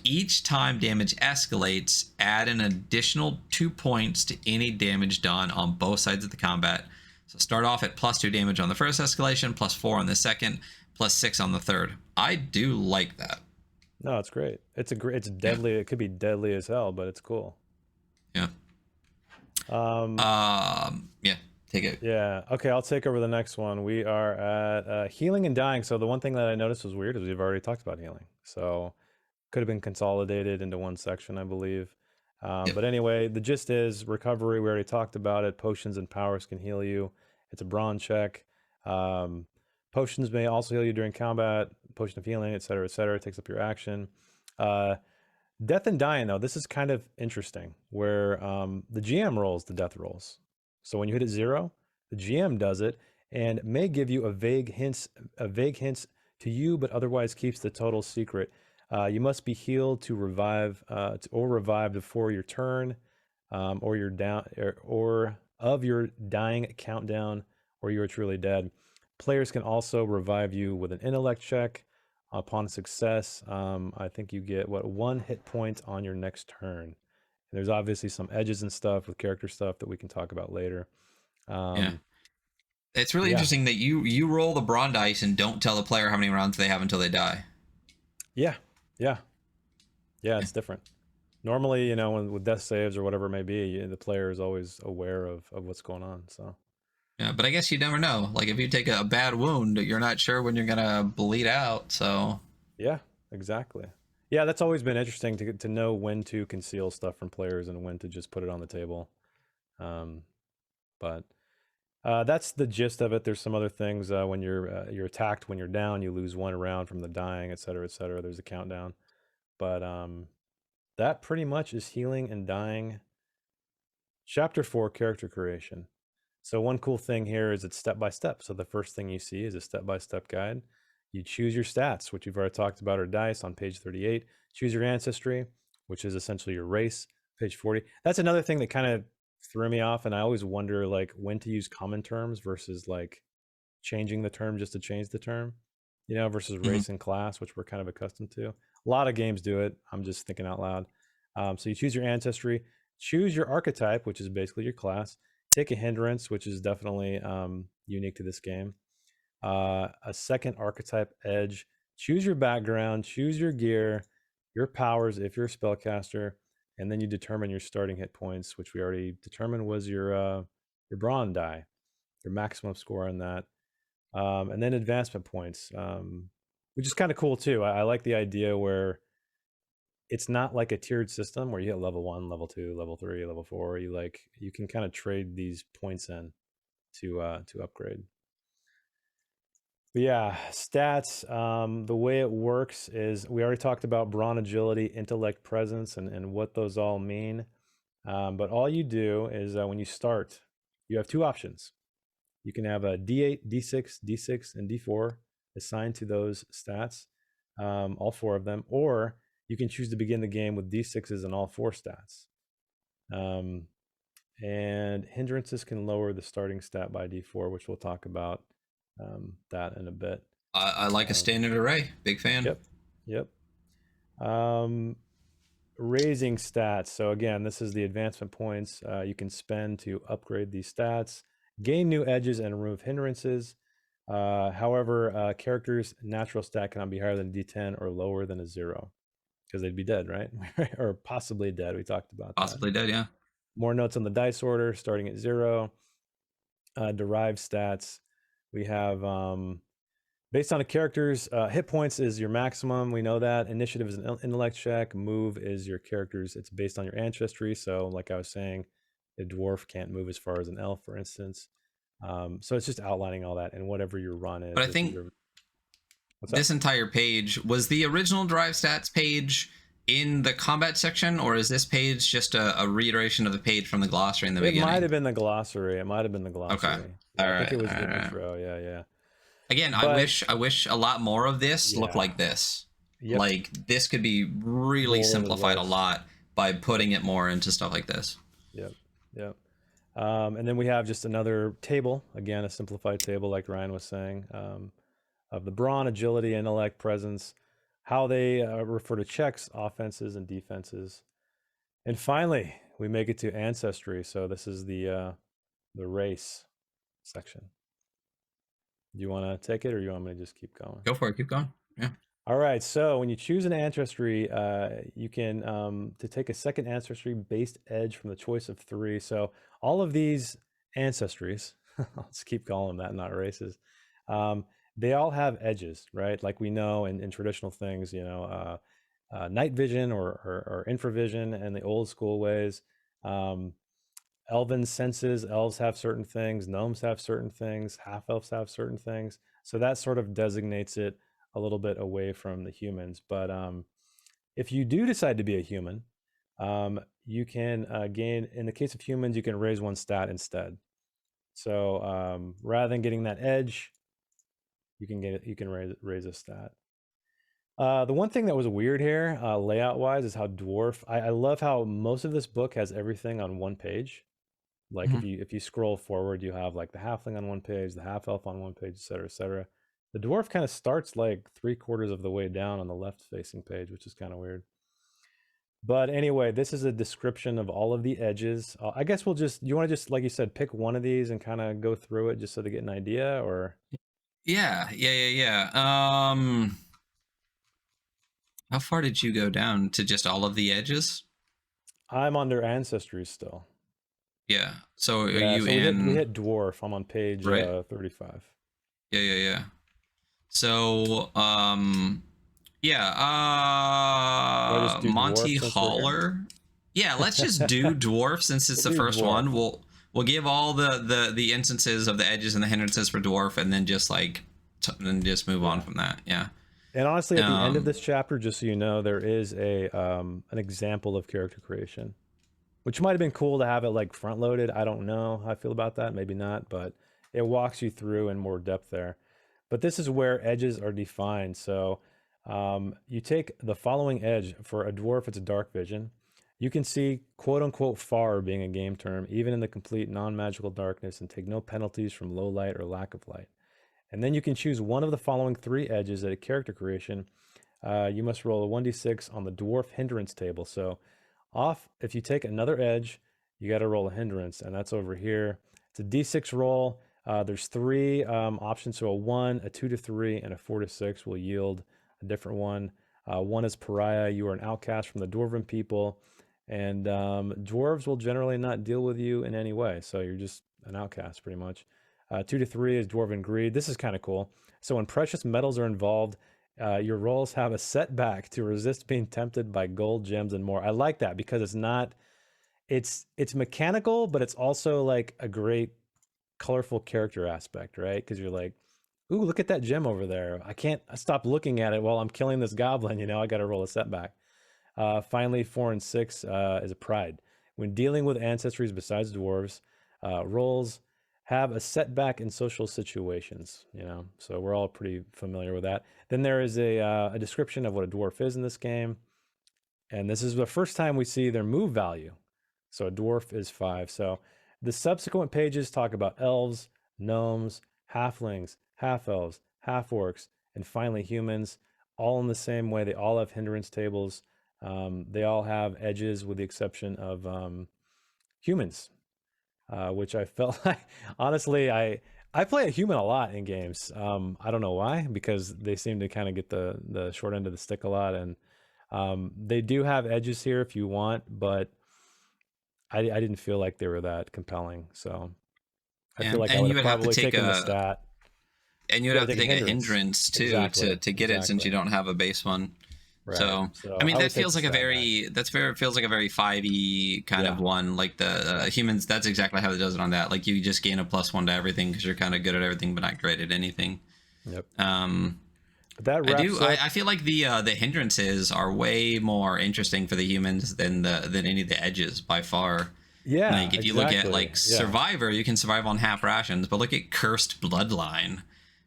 Each time damage escalates, add an additional 2 points to any damage done on both sides of the combat. So start off at +2 damage on the first escalation, +4 on the second, +6 on the third. I do like that. No, it's great. It's deadly. Yeah. It could be deadly as hell, but it's cool. Yeah. Yeah, take it. Yeah. Okay, I'll take over the next one. We are at healing and dying. So the one thing that I noticed was weird is we've already talked about healing. So could have been consolidated into one section, I believe. But anyway, the gist is recovery. We already talked about it. Potions and powers can heal you. It's a brawn check. Potions may also heal you during combat. Potion of healing, etc., etc. It takes up your action. Death and dying, though, this is kind of interesting, where the GM rolls the death rolls. So when you hit it 0, the GM does it and may give you a vague hints to you, but otherwise keeps the total secret. You must be healed to revive or revived before your turn, or your of your dying countdown, or you are truly dead. Players can also revive you with an intellect check. Upon success, I think you get 1 hit point on your next turn. And there's obviously some edges and stuff with character stuff that we can talk about later. It's really interesting that you roll the brawn dice and don't tell the player how many rounds they have until they die. Yeah, it's different. Normally, with death saves or whatever it may be, the player is always aware of what's going on. So yeah, but I guess you never know. Like if you take a bad wound, you're not sure when you're gonna bleed out. So yeah, exactly. Yeah, that's always been interesting to know when to conceal stuff from players and when to just put it on the table. But that's the gist of it. There's some other things. When you're attacked, when you're down, you lose 1 round from the dying, etc., etc. There's a countdown. But that pretty much is healing and dying. Chapter 4, character creation. So one cool thing here is it's step by step. So the first thing you see is a step-by-step guide. You choose your stats, which you've already talked about, or dice on page 38. Choose your ancestry, which is essentially your race, page 40. That's another thing that kind of threw me off, and I always wonder when to use common terms versus changing the term just to change the term, versus race and class, which we're kind of accustomed to. A lot of games do it. I'm just thinking out loud. So you choose your ancestry, choose your archetype, which is basically your class. Take a hindrance, which is definitely unique to this game. A second archetype edge. Choose your background, choose your gear, your powers if you're a spellcaster, and then you determine your starting hit points, which we already determined was your brawn die, your maximum score on that. And then advancement points, which is kind of cool too. I like the idea where it's not like a tiered system where you hit level 1, level 2, level 3, level 4. You can kind of trade these points in to upgrade. But yeah, stats. The way it works is we already talked about brawn, agility, intellect, presence, and what those all mean. But all you do is when you start, you have two options. You can have a D8, D6, D6, and D4 assigned to those stats, all four of them, or you can choose to begin the game with D6s and all four stats. And hindrances can lower the starting stat by D4, which we'll talk about that in a bit. I like a standard array. Big fan. Yep. Raising stats. So again, this is the advancement points you can spend to upgrade these stats, gain new edges, and remove hindrances. However, characters' natural stat cannot be higher than D10 or lower than a 0, because they'd be dead, right? Or possibly dead. We talked about possibly dead, yeah. More notes on the dice order, starting at 0. Derived stats. We have based on a character's hit points is your maximum. We know that. Initiative is an intellect check. Move is your character's. It's based on your ancestry. So like I was saying, a dwarf can't move as far as an elf, for instance. So it's just outlining all that and whatever your run is. But I think this entire page was the original derived stats page in the combat section, or is this page just a reiteration of the page from the glossary in the beginning? It might have been the glossary. Okay. I think it was the intro. Yeah. Again, but I wish a lot more of this looked like this. Yep. Like this could be really simplified a lot by putting it more into stuff like this. Yep. And then we have just another table, again, a simplified table, like Ryan was saying, of the brawn, agility, intellect, presence, how they refer to checks, offenses, and defenses. And finally, we make it to ancestry. So this is the race section. Do you want to take it, or you want me to just keep going? Go for it. Keep going. Yeah. All right. So when you choose an ancestry, you can to take a second ancestry-based edge from the choice of 3. So all of these ancestries, let's keep calling them that, not races. They all have edges, right? Like we know in traditional things, night vision or infravision and the old school ways. Elven senses, elves have certain things, gnomes have certain things, half elves have certain things. So that sort of designates it a little bit away from the humans. But if you do decide to be a human, you can gain, in the case of humans, you can raise 1 stat instead. So rather than getting that edge, you can raise a stat. The one thing that was weird here, layout wise, is how dwarf. I love how most of this book has everything on one page. Like if you scroll forward, you have like the halfling on one page, the half elf on one page, et cetera, et cetera. The dwarf kind of starts like 3/4 of the way down on the left facing page, which is kind of weird. But anyway, this is a description of all of the edges. I guess you want to just, like you said, pick one of these and kind of go through it just so to get an idea, or? Yeah. How far did you go down to just all of the edges? I'm under ancestry still. Yeah. So are you we hit dwarf. I'm on page 35. Yeah. So Monty Haller. Yeah, let's just do dwarf since it's the first one. We'll give all the instances of the edges and the hindrances for dwarf, and then just move on from that. Yeah. And honestly, at the end of this chapter, just so you know, there is an example of character creation, which might have been cool to have it like front loaded. I don't know how I feel about that. Maybe not, but it walks you through in more depth there. But this is where edges are defined. So you take the following edge. For a dwarf, it's a dark vision. You can see quote unquote far being a game term, even in the complete non-magical darkness, and take no penalties from low light or lack of light. And then you can choose one of the following 3 edges at a character creation. You must roll a 1d6 on the dwarf hindrance table. So if you take another edge, you got to roll a hindrance, and that's over here. It's a d6 roll. There's 3 options. So a 1, a 2 to 3, and a 4 to 6 will yield a different one. 1 is pariah. You are an outcast from the dwarven people, and dwarves will generally not deal with you in any way. So you're just an outcast pretty much. 2 to 3 is dwarven greed. This is kind of cool. So when precious metals are involved, your rolls have a setback to resist being tempted by gold, gems, and more. I like that because it's mechanical, but it's also like a great colorful character aspect, right? Because you're like, ooh, look at that gem over there. I can't stop looking at it while I'm killing this goblin. I got to roll a setback. Finally, 4 and 6 is a pride. When dealing with ancestries besides dwarves, rolls have a setback in social situations. So we're all pretty familiar with that. Then there is a description of what a dwarf is in this game, and this is the first time we see their move value. So a dwarf is 5. So the subsequent pages talk about elves, gnomes, halflings, half-elves, half-orcs, and finally humans, all in the same way. They all have hindrance tables. They all have edges with the exception of humans, which I felt like, honestly, I play a human a lot in games. I don't know why, because they seem to kind of get the short end of the stick a lot. And they do have edges here if you want, but I didn't feel like they were that compelling. So I feel like I would have probably taken the stat. And you would have to take a hindrance too, to get it, since you don't have a base one. Right. So I mean, that feels like a very feels like a very 5e kind of one. Like the humans, that's exactly how it does it on that. Like you just gain a +1 to everything because you're kind of good at everything but not great at anything. Yep. That wraps up. I feel like the hindrances are way more interesting for the humans than any of the edges by far. Yeah. Like if you look at like Survivor, you can survive on half rations, but look at Cursed Bloodline.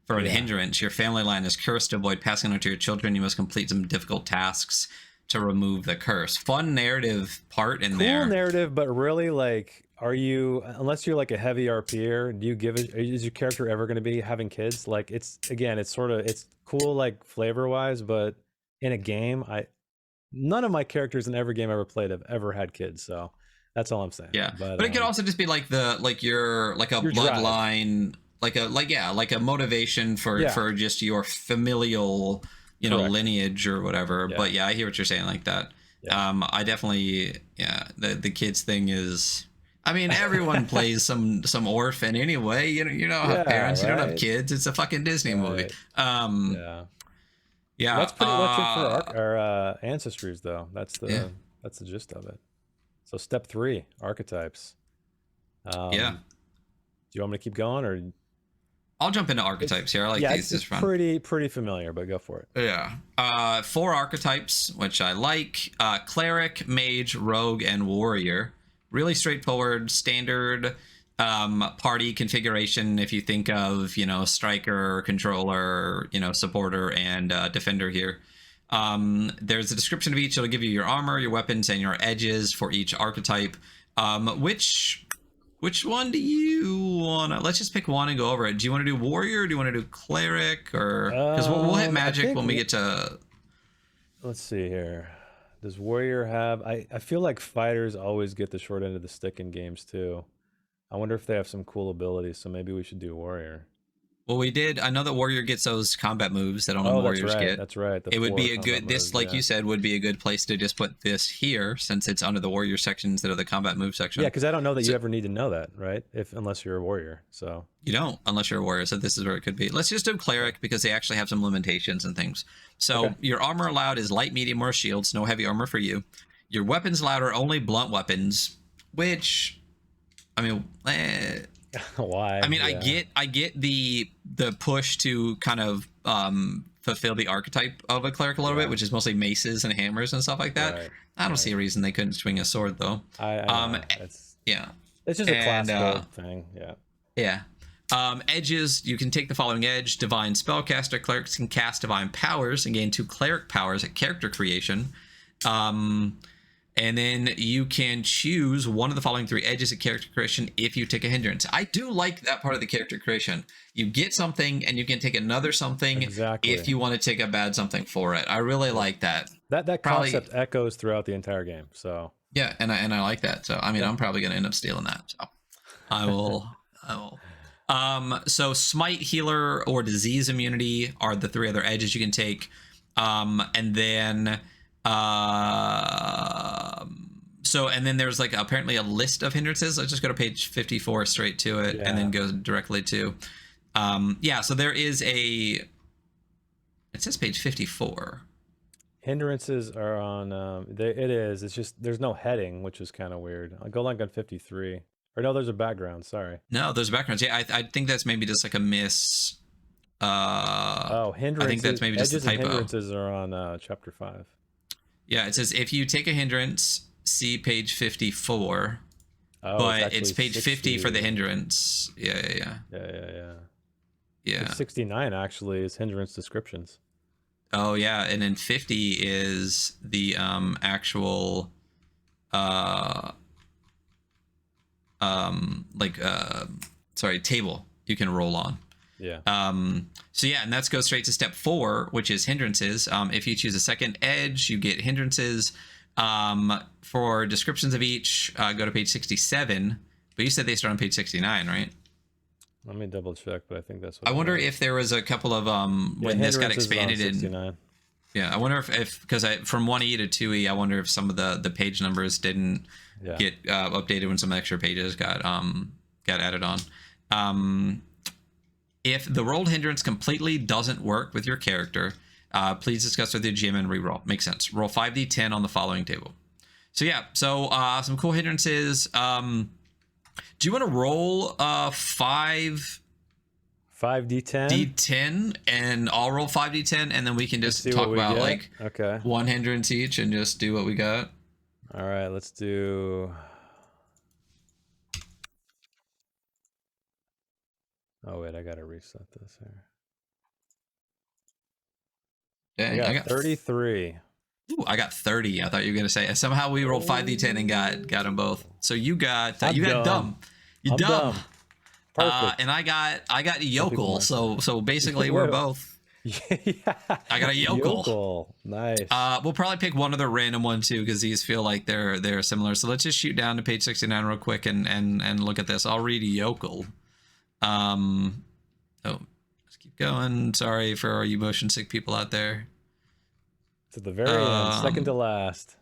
For a hindrance, your family line is cursed. To avoid passing on to your children, you must complete some difficult tasks to remove the curse. Fun narrative part in there. Cool narrative, but really, like, are you, unless you're like a heavy RPer, do you give it, is your character ever going to be having kids? Like, it's cool, like, flavor-wise, but in a game, none of my characters in every game I ever played have ever had kids, so that's all I'm saying. Yeah, but it could also just be like a bloodline... Drive. like a motivation for just your familial, lineage or whatever. Yeah. But yeah, I hear what you're saying like that. Yeah. I definitely, the kids thing is, I mean, everyone plays some orphan anyway. You don't have parents, you don't have kids. It's a fucking Disney movie. Yeah. That's pretty much it for our ancestries, though. That's the gist of it. So step 3, archetypes. Do you want me to keep going, or? I'll jump into archetypes here. I like these. It's pretty familiar, but go for it. Yeah. 4 archetypes, which I like. Cleric, Mage, Rogue, and Warrior. Really straightforward, standard party configuration. If you think of, Striker, Controller, Supporter, and Defender here. There's a description of each. It'll give you your armor, your weapons, and your edges for each archetype. Which one do you want to... Let's just pick one and go over it. Do you want to do Warrior? Or do you want to do Cleric? Or... Because we'll hit Magic when we get to... Let's see here. Does Warrior have... I feel like fighters always get the short end of the stick in games, too. I wonder if they have some cool abilities, so maybe we should do Warrior. Well, we did. I know that Warrior gets those combat moves that only Warriors get. That's right. It would be a good... This, like you said, would be a good place to just put this here, since it's under the Warrior section instead of the combat move section. Yeah, because I don't know that you ever need to know that, right? Unless you're a Warrior, so... You don't, unless you're a Warrior, so this is where it could be. Let's just do Cleric, because they actually have some limitations and things. So your armor allowed is light, medium, or shields. No heavy armor for you. Your weapons allowed are only blunt weapons, which... I mean... Why? I mean, I get the push to kind of fulfill the archetype of a cleric a little bit, which is mostly maces and hammers and stuff like that. Right. I don't see a reason they couldn't swing a sword, though. It's just a class code thing. Yeah. Edges, you can take the following edge. Divine Spellcaster. Clerics can cast Divine Powers and gain 2 cleric powers at character creation. And then you can choose one of the following 3 edges at character creation if you take a hindrance. I do like that part of the character creation. You get something and you can take another something if you want to take a bad something for it. I really like that. That concept echoes throughout the entire game. So yeah, and I like that. So I mean, I'm probably going to end up stealing that. So I will. So Smite, Healer, or Disease Immunity are the 3 other edges you can take. And then and then there's like apparently a list of hindrances. Let's just go to page 54 straight to it and then go directly to so there is it says page 54. Hindrances are on it's just there's no heading, which is kind of weird. I'll go like on 53. Or no, there's a background. Sorry. No, there's backgrounds. Yeah, I think that's maybe just like a miss. Hindrances. I think that's maybe just a typo. And hindrances are on chapter 5. Yeah, it says if you take a hindrance, see page 54. But it's page 50 for the hindrance. Yeah. 69 actually is hindrance descriptions. Oh yeah, and then 50 is the actual table you can roll on. Yeah. So yeah, and that's go straight to step 4, which is hindrances. If you choose a second edge, you get hindrances. For descriptions of each, go to page 67. But you said they start on page 69, right? Let me double check, but I think that's what I wonder if there was a couple of when this got expanded in. Yeah, I wonder if because from 1E to 2E, I wonder if some of the page numbers didn't get updated when some extra pages got added on. If the rolled hindrance completely doesn't work with your character, please discuss with your GM and reroll. Makes sense. Roll 5d10 on the following table. So yeah, some cool hindrances. Do you want to roll 5 5d10 d10 and I'll roll 5d10 and then we can just talk about like one hindrance each and just do what we got? All right, let's do. Oh wait, I gotta reset this here. Dang, I got 33. Ooh, I got 30. I thought you were gonna say somehow we rolled 5d10 and got them both. So you got dumb. You dumb. Perfect. And I got yokel. So basically we're both. Yeah. I got a yokel. Nice. We'll probably pick one other random one too because these feel like they're similar. So let's just shoot down to page 69 real quick and look at this. I'll read yokel. Let's keep going. Sorry for all you motion sick people out there. To the very end, second to last.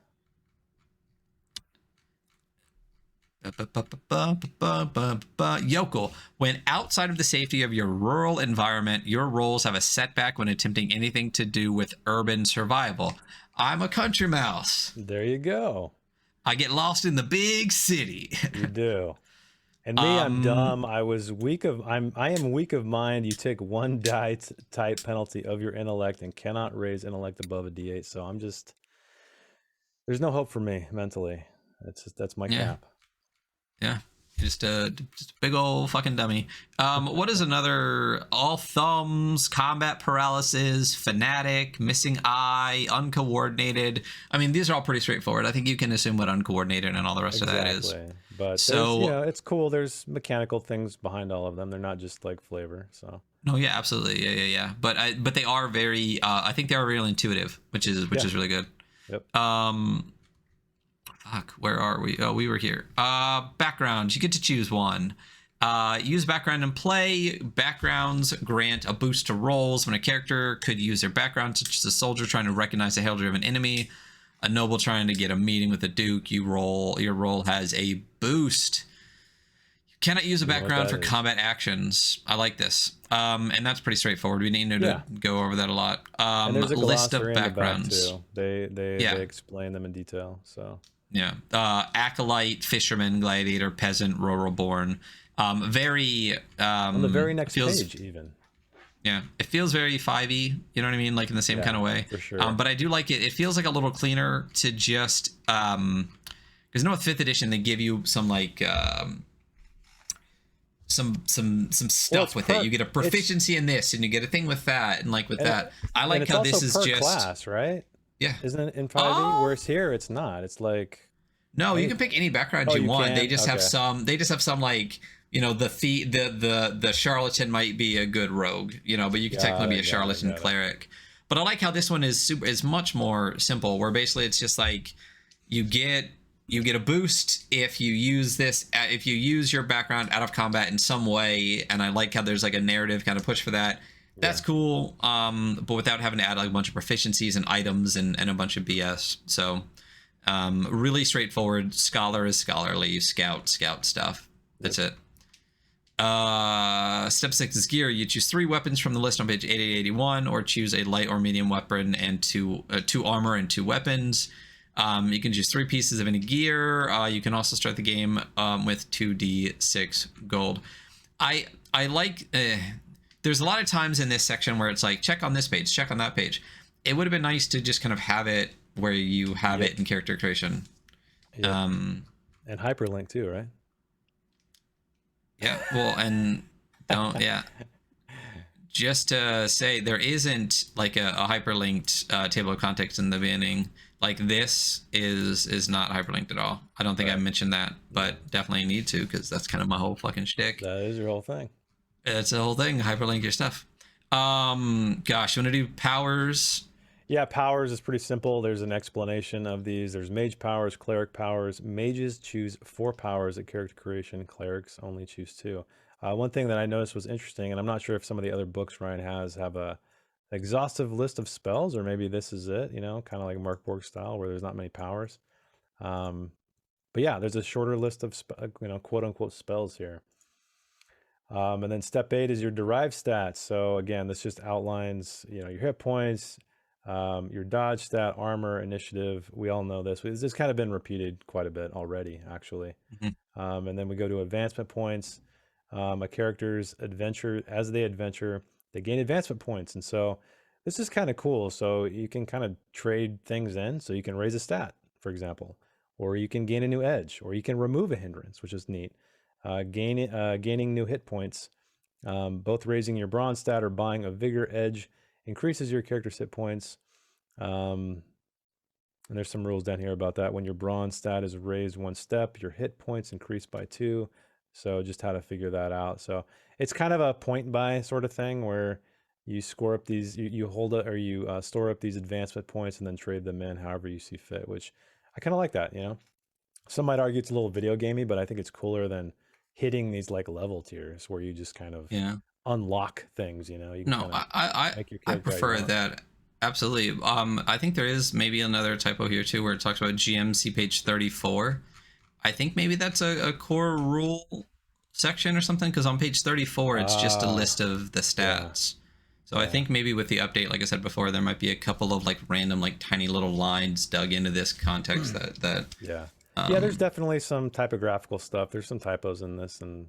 Yokel. When outside of the safety of your rural environment, your roles have a setback when attempting anything to do with urban survival. I'm a country mouse. There you go. I get lost in the big city. You do. And me, I'm dumb. I am weak of mind. You take 1 die type penalty of your intellect and cannot raise intellect above a D8. So I'm just, there's no hope for me mentally. That's my cap. Yeah. Just a big old fucking dummy. What is another? All thumbs, combat paralysis, fanatic, missing eye, uncoordinated. I mean, these are all pretty straightforward. I think you can assume what uncoordinated and all the rest of that is. But so it's cool. There's mechanical things behind all of them. They're not just like flavor. So no, yeah, absolutely, yeah. But they are very. I think they are really intuitive, which is really good. Yep. Fuck, where are we? Oh, we were here. Backgrounds. You get to choose one. Use background in play. Backgrounds grant a boost to rolls when a character could use their background, such as a soldier trying to recognize a heraldry of an enemy, a noble trying to get a meeting with a duke. Your role has a boost. You cannot use a background for combat actions. I like this. And that's pretty straightforward. We need to go over that a lot. And there's a list of backgrounds. Too. They explain them in detail. So yeah, acolyte, fisherman, gladiator, peasant, rural born. Very on the very next page even. Yeah, it feels very 5e, you know what I mean, like in the same kind of way. For sure. But I do like it. It feels like a little cleaner to just because with 5th edition they give you some like some stuff with it. You get a proficiency in this and you get a thing with that and like with that. I like how this is just class, right? Yeah. Isn't it in 5e? Whereas here it's not. It's like no, you can pick any background you want. They just have some like the charlatan might be a good rogue, but you can technically be a charlatan cleric. But I like how this one is much more simple, where basically it's just like you get a boost if you use your background out of combat in some way, and I like how there's like a narrative kind of push for that. That's cool, but without having to add like a bunch of proficiencies and items and a bunch of BS. So really straightforward. Scholar is scholarly. Scout stuff. That's it. Step 6 is gear. You choose 3 weapons from the list on page 8881, or choose a light or medium weapon and 2 armor and 2 weapons. You can choose 3 pieces of any gear. You can also start the game with 2d6 gold. I like... there's a lot of times in this section where it's like, check on this page, check on that page. It would have been nice to just kind of have it where you have it in character creation. Yep. And hyperlink too, right? Yeah, well, and don't, yeah. Just to say, there isn't like a hyperlinked table of contents in the beginning. Like this is not hyperlinked at all. I don't think I mentioned that, but definitely need to, because that's kind of my whole fucking shtick. That is your whole thing. It's the whole thing. Hyperlink your stuff. Gosh, you want to do powers? Yeah, powers is pretty simple. There's an explanation of these. There's mage powers, cleric powers. Mages choose 4 powers at character creation. Clerics only choose 2. One thing that I noticed was interesting, and I'm not sure if some of the other books Ryan has have a exhaustive list of spells, or maybe this is it, you know, kind of like Mark Borg style, where there's not many powers. But yeah, there's a shorter list of, you know, quote unquote spells here. And then step 8 is your derived stats. So again, this just outlines, you know, your hit points, your dodge stat, armor, initiative. We all know this. This has kind of been repeated quite a bit already, actually. And then we go to advancement points. A character's adventure, as they adventure, they gain advancement points. And so this is kind of cool. So you can kind of trade things in. So you can raise a stat, for example, or you can gain a new edge, or you can remove a hindrance, which is neat. Gaining new hit points, both raising your bronze stat or buying a vigor edge increases your character's hit points. And there's some rules down here about that. When your bronze stat is raised 1 step, your hit points increase by 2. So just how to figure that out. So it's kind of a point buy sort of thing where you score up these, you hold it, or you store up these advancement points and then trade them in however you see fit, which I kind of like that, you know. Some might argue it's a little video gamey, but I think it's cooler than hitting these like level tiers where you just kind of unlock things, you know. You can I prefer that. Absolutely. I think there is maybe another typo here too where it talks about GMC page 34. I think maybe that's a core rule section or something, because on page 34 it's just a list of the stats. So I think maybe with the update, like I said before, there might be a couple of like random like tiny little lines dug into this context that there's definitely some typographical stuff. There's some typos in this, and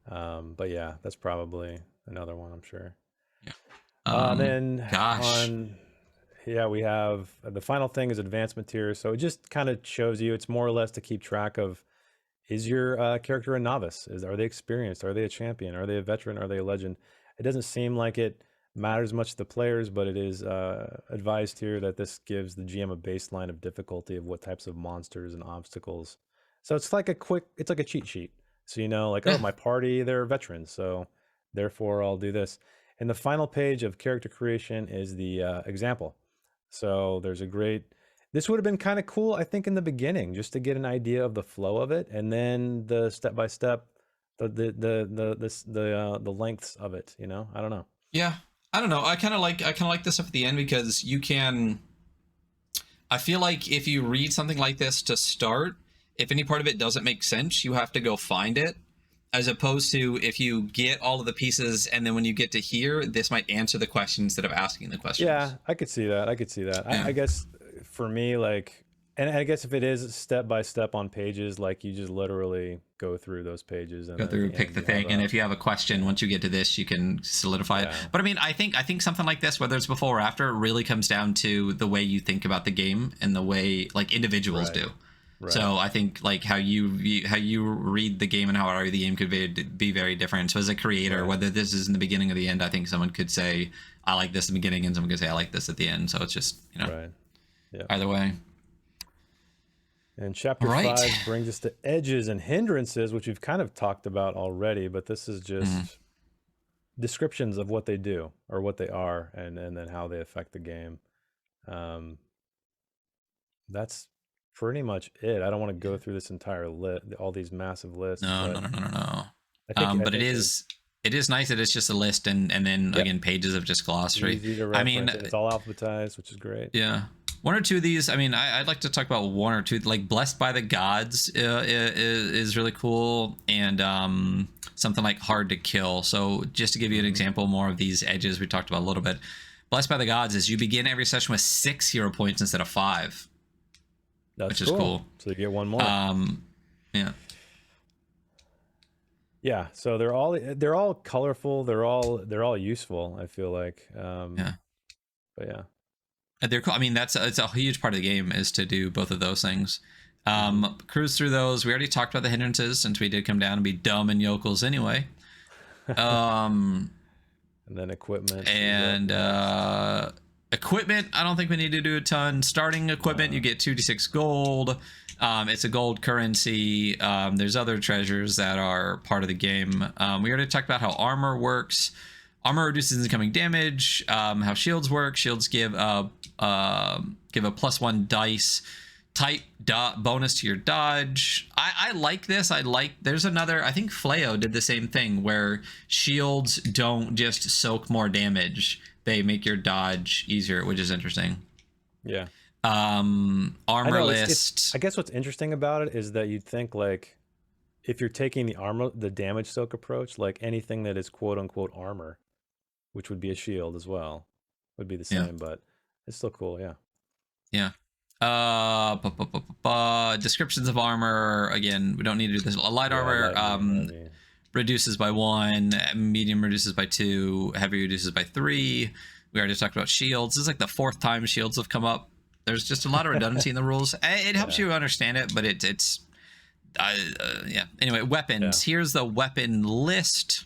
but yeah, that's probably another one, I'm sure. We have the final thing is advancement tiers. So it just kind of shows you, it's more or less to keep track of, is your character a novice? Are they experienced? Are they a champion? Are they a veteran? Are they a legend? It doesn't seem like it matters much to the players, but it is advised here that this gives the GM a baseline of difficulty of what types of monsters and obstacles. So it's like it's like a cheat sheet. So, you know, like, oh, my party, they're veterans, so therefore I'll do this. And the final page of character creation is the example. So there's this would have been kind of cool, I think, in the beginning, just to get an idea of the flow of it, and then the step-by-step, the lengths of it, you know. I don't know. Yeah, I don't know. I kind of like this stuff at the end, because you can, I feel like if you read something like this to start, if any part of it doesn't make sense, you have to go find it, as opposed to if you get all of the pieces and then when you get to here, this might answer the question instead of asking the questions. Yeah, I could see that. Yeah. I guess for me, like, and I guess if it is step by step on pages, like you just literally go through those pages and pick the thing, and if you have a question, once you get to this, you can solidify it. But I mean, I think something like this, whether it's before or after, it really comes down to the way you think about the game and the way like individuals do. Right. So I think like how you read the game and how I read the game could be very different. So as a creator, whether this is in the beginning or the end, I think someone could say I like this at the beginning and someone could say I like this at the end. So it's just, you know, either way. And chapter 5 brings us to edges and hindrances, which we've kind of talked about already, but this is just descriptions of what they do or what they are, and then how they affect the game. That's pretty much it. I don't want to go through this entire list, all these massive lists. No. But it is nice that it's just a list and then again pages of just glossary. I mean, it's all alphabetized, which is great. Yeah. One or two of these, I mean, I'd like to talk about one or two, like Blessed by the Gods is really cool, and something like Hard to Kill. So just to give you an example more of these edges we talked about a little bit, Blessed by the Gods is you begin every session with 6 hero points instead of 5. which is cool. So you get one more. Yeah. Yeah, so they're all colorful. They're all useful, I feel like. Yeah. But yeah. They're cool. I mean, it's a huge part of the game is to do both of those things. Cruise through those. We already talked about the hindrances since we did come down and be dumb and yokels anyway. And then equipment. And equipment, I don't think we need to do a ton. Starting equipment, you get 2d6 gold. It's a gold currency. There's other treasures that are part of the game. We already talked about how armor works. Armor reduces incoming damage. How shields work. Shields give a +1 dice type bonus to your dodge. I like this. There's another, I think Fleo did the same thing where shields don't just soak more damage. They make your dodge easier, which is interesting. Yeah. Armor list. I guess what's interesting about it is that you'd think like if you're taking the damage soak approach, like anything that is quote unquote armor, which would be a shield as well, would be the same, but it's still cool. Yeah. Yeah. Descriptions of armor. Again, we don't need to do this. Light armor reduces by 1, medium reduces by 2, heavy reduces by 3. We already talked about shields. This is like the 4th time shields have come up. There's just a lot of redundancy in the rules. It helps you understand it, but it's yeah. Anyway, weapons. Here's the weapon list.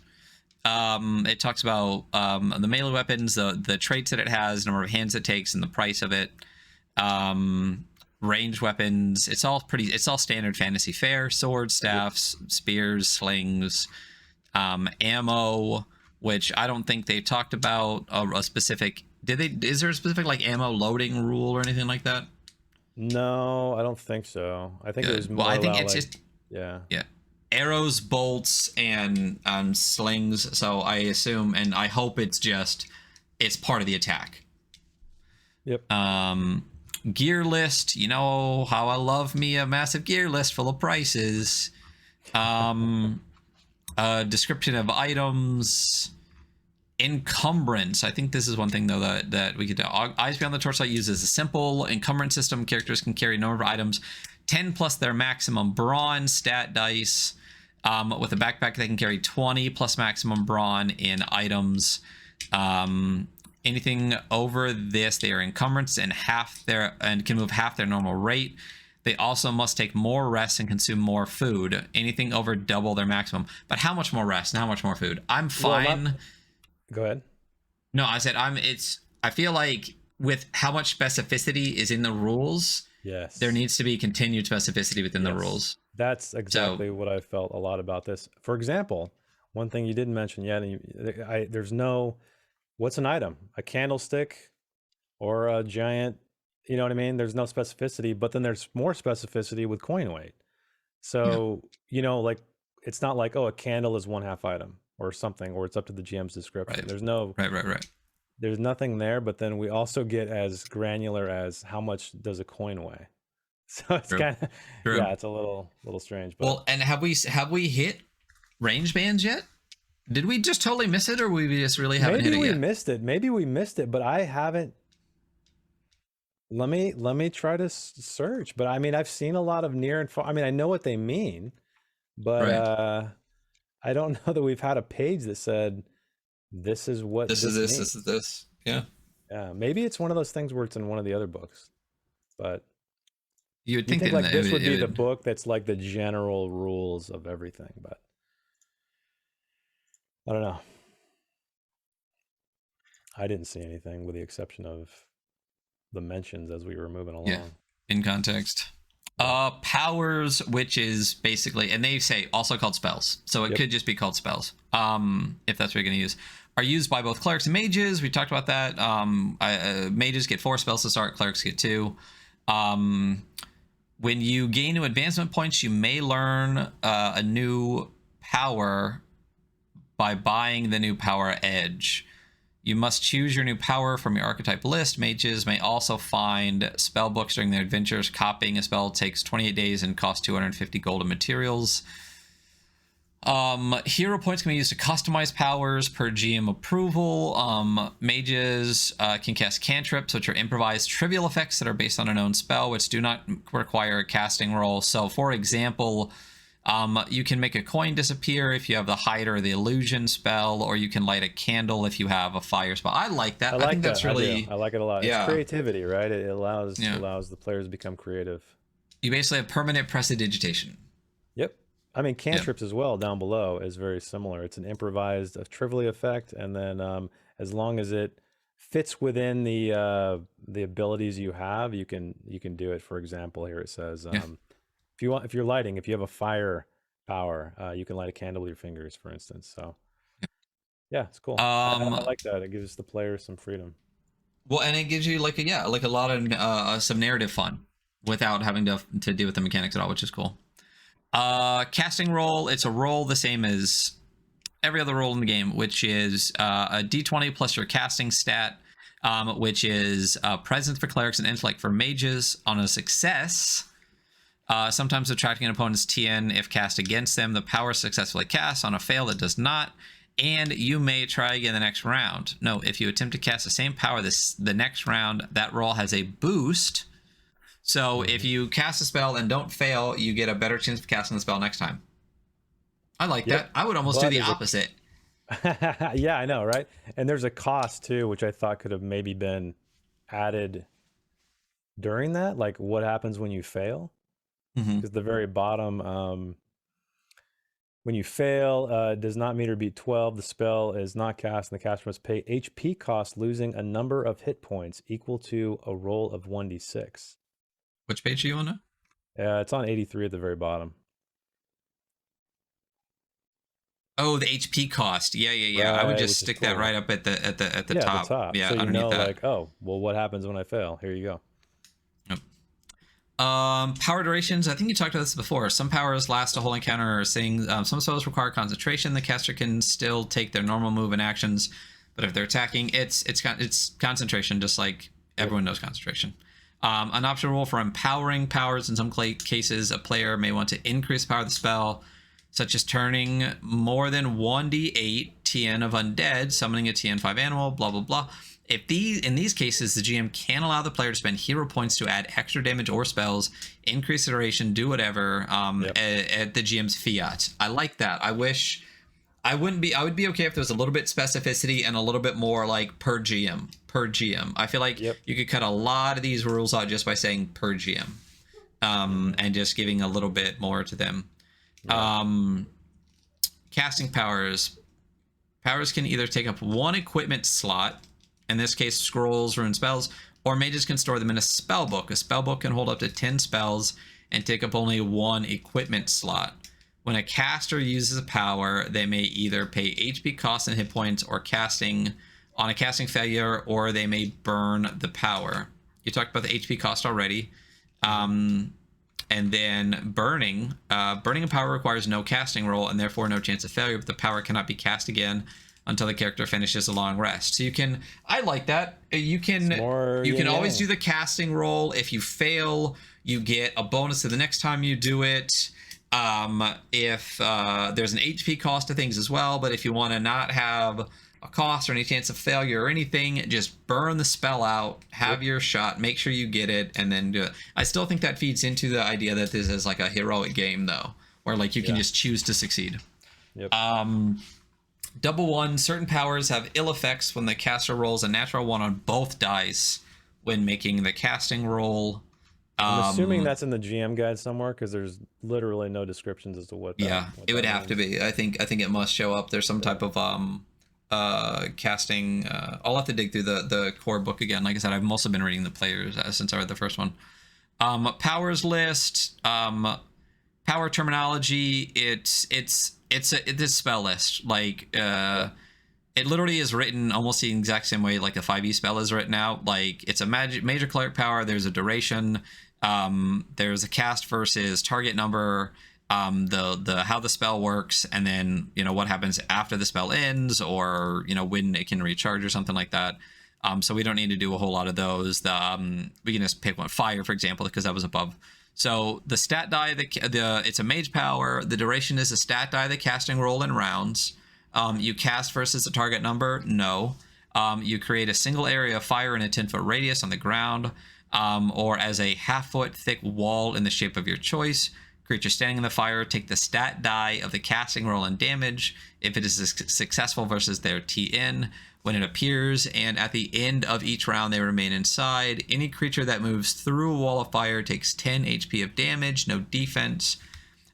It talks about the melee weapons, the traits that it has, number of hands it takes, and the price of it. Range weapons. It's all standard fantasy fare. Swords, staffs, spears, slings, ammo, which I don't think they talked about a specific. Is there a specific like ammo loading rule or anything like that? No, I don't think so. I think it was more I think about, it's like, just yeah. Arrows, bolts, and slings. So I assume and I hope it's part of the attack. Yep. Gear list. You know how I love me a massive gear list full of prices. Description of items. Encumbrance. I think this is one thing though that we could do. Eyes Beyond the Torchlight uses a simple encumbrance system. Characters can carry a number of items 10 plus their maximum brawn stat dice. With a backpack they can carry 20 plus maximum brawn in items. Anything over this they are encumbrance and can move half their normal rate. They also must take more rest and consume more food. Anything over double their maximum. But how much more rest and how much more food? I'm fine. Go ahead. No, I said I feel like with how much specificity is in the rules, there needs to be continued specificity within the rules. That's exactly what I felt a lot about this. For example, one thing you didn't mention yet, there's no, what's an item? A candlestick or a giant, you know what I mean? There's no specificity, but then there's more specificity with coin weight. So, you know, like, it's not like, oh, a candle is 1/2 item or something, or it's up to the GM's description. There's no right. There's nothing there, but then we also get as granular as how much does a coin weigh. So it's kind of it's a little strange. But. Well, and have we hit range bands yet? Did we just totally miss it, or we just really haven't hit it yet? Maybe we missed it, but I haven't. Let me try to search. But I mean, I've seen a lot of near and far. I mean, I know what they mean, but I don't know that we've had a page that said this is what this is this. Yeah. Maybe it's one of those things where it's in one of the other books, but you would think that like this would be the book that's like the general rules of everything, but I don't know. I didn't see anything with the exception of the mentions as we were moving along. Yeah, in context. Powers, which is basically, and they say also called spells, so it could just be called spells, if that's what you're going to use, are used by both clerics and mages. We talked about that. Mages get 4 spells to start, clerics get 2. When you gain new advancement points, you may learn a new power by buying the new power edge. You must choose your new power from your archetype list. Mages may also find spell books during their adventures. Copying a spell takes 28 days and costs 250 gold in materials. Hero points can be used to customize powers per GM approval. Mages can cast cantrips, which are improvised trivial effects that are based on a known spell, which do not require a casting roll. So, for example, you can make a coin disappear if you have the hide or the illusion spell, or you can light a candle if you have a fire spell. I like that. I think that's really... I like it a lot. Yeah. It's creativity, right? It allows the players to become creative. You basically have permanent prestidigitation. Yep. I mean, cantrips as well down below is very similar. It's an improvised trivial effect, and then as long as it fits within the abilities you have, you can do it. For example, here it says if you have a fire power, you can light a candle with your fingers, for instance. So yeah, it's cool. I like that. It gives the players some freedom. Well, and it gives you like a lot of some narrative fun without having to deal with the mechanics at all, which is cool. Casting roll, it's a roll the same as every other roll in the game, which is a d20 plus your casting stat, which is presence for clerics and intellect for mages. On a success, sometimes subtracting an opponent's TN if cast against them. The power successfully cast. On a fail, it does not. And you may try again the next round. No, if you attempt to cast the same power the next round, that roll has a boost. So if you cast a spell and don't fail, you get a better chance of casting the spell next time. I like that. I would almost do the opposite. Yeah, I know, right? And there's a cost too, which I thought could have maybe been added during that. Like what happens when you fail? Because the very bottom, when you fail, does not meet or beat 12, the spell is not cast, and the caster must pay HP cost, losing a number of hit points equal to a roll of 1d6. Which page are you on now? It's on 83 at the very bottom. Oh, the HP cost. Yeah. Right, I would just stick that right up at the top. At the top. Yeah, so you underneath know, that. like, oh, well, what happens when I fail? Here you go. Yep. Power durations. I think you talked about this before. Some powers last a whole encounter or thing. Some spells require concentration. The caster can still take their normal move and actions, but if they're attacking, it's concentration, just like everyone knows concentration. An optional rule for empowering powers. In some cases, a player may want to increase the power of the spell, such as turning more than 1d8 TN of undead, summoning a TN 5 animal, blah, blah, blah. In these cases, the GM can allow the player to spend hero points to add extra damage or spells, increase the duration, do whatever at the GM's fiat. I like that. I would be okay if there was a little bit specificity and a little bit more like per GM. I feel like you could cut a lot of these rules out just by saying per GM, and just giving a little bit more to them. Casting powers. Powers can either take up one equipment slot, in this case scrolls, rune spells, or mages can store them in a spell book. A spell book can hold up to 10 spells and take up only one equipment slot. When a caster uses a power, they may either pay HP costs and hit points or casting on a casting failure, or they may burn the power. You talked about the HP cost already. And then burning a power requires no casting roll and therefore no chance of failure, but the power cannot be cast again until the character finishes a long rest. So I like that. You can always do the casting roll. If you fail, you get a bonus to the next time you do it. If there's an HP cost to things as well, but if you want to not have a cost or any chance of failure or anything, just burn the spell out, have your shot, make sure you get it, and then do it. I still think that feeds into the idea that this is like a heroic game, though, where like you can just choose to succeed. Double one, certain powers have ill effects when the caster rolls a natural one on both dice when making the casting roll. I'm assuming that's in the GM guide somewhere, because there's literally no descriptions as to what it would have to be. I think it must show up. There's some type of casting. I'll have to dig through the core book again. Like I said, I've mostly been reading the players since I read the first one. Powers list, power terminology. It's a spell list. Like it literally is written almost the exact same way like a 5e spell is written out. Like it's a major cleric power. There's a duration. There's a cast versus target number. The how the spell works, and then what happens after the spell ends, or when it can recharge or something like that. So we don't need to do a whole lot of those. We can just pick one, fire for example, because that was above. So the stat die, it's a mage power. The duration is a stat die, the casting roll in rounds. You cast versus the target number? No. You create a single area of fire in a 10-foot radius on the ground, or as a half-foot thick wall in the shape of your choice. Creature standing in the fire take the stat die of the casting roll and damage if it is successful versus their TN when it appears, and at the end of each round they remain inside. Any creature that moves through a wall of fire takes 10 HP of damage, no defense.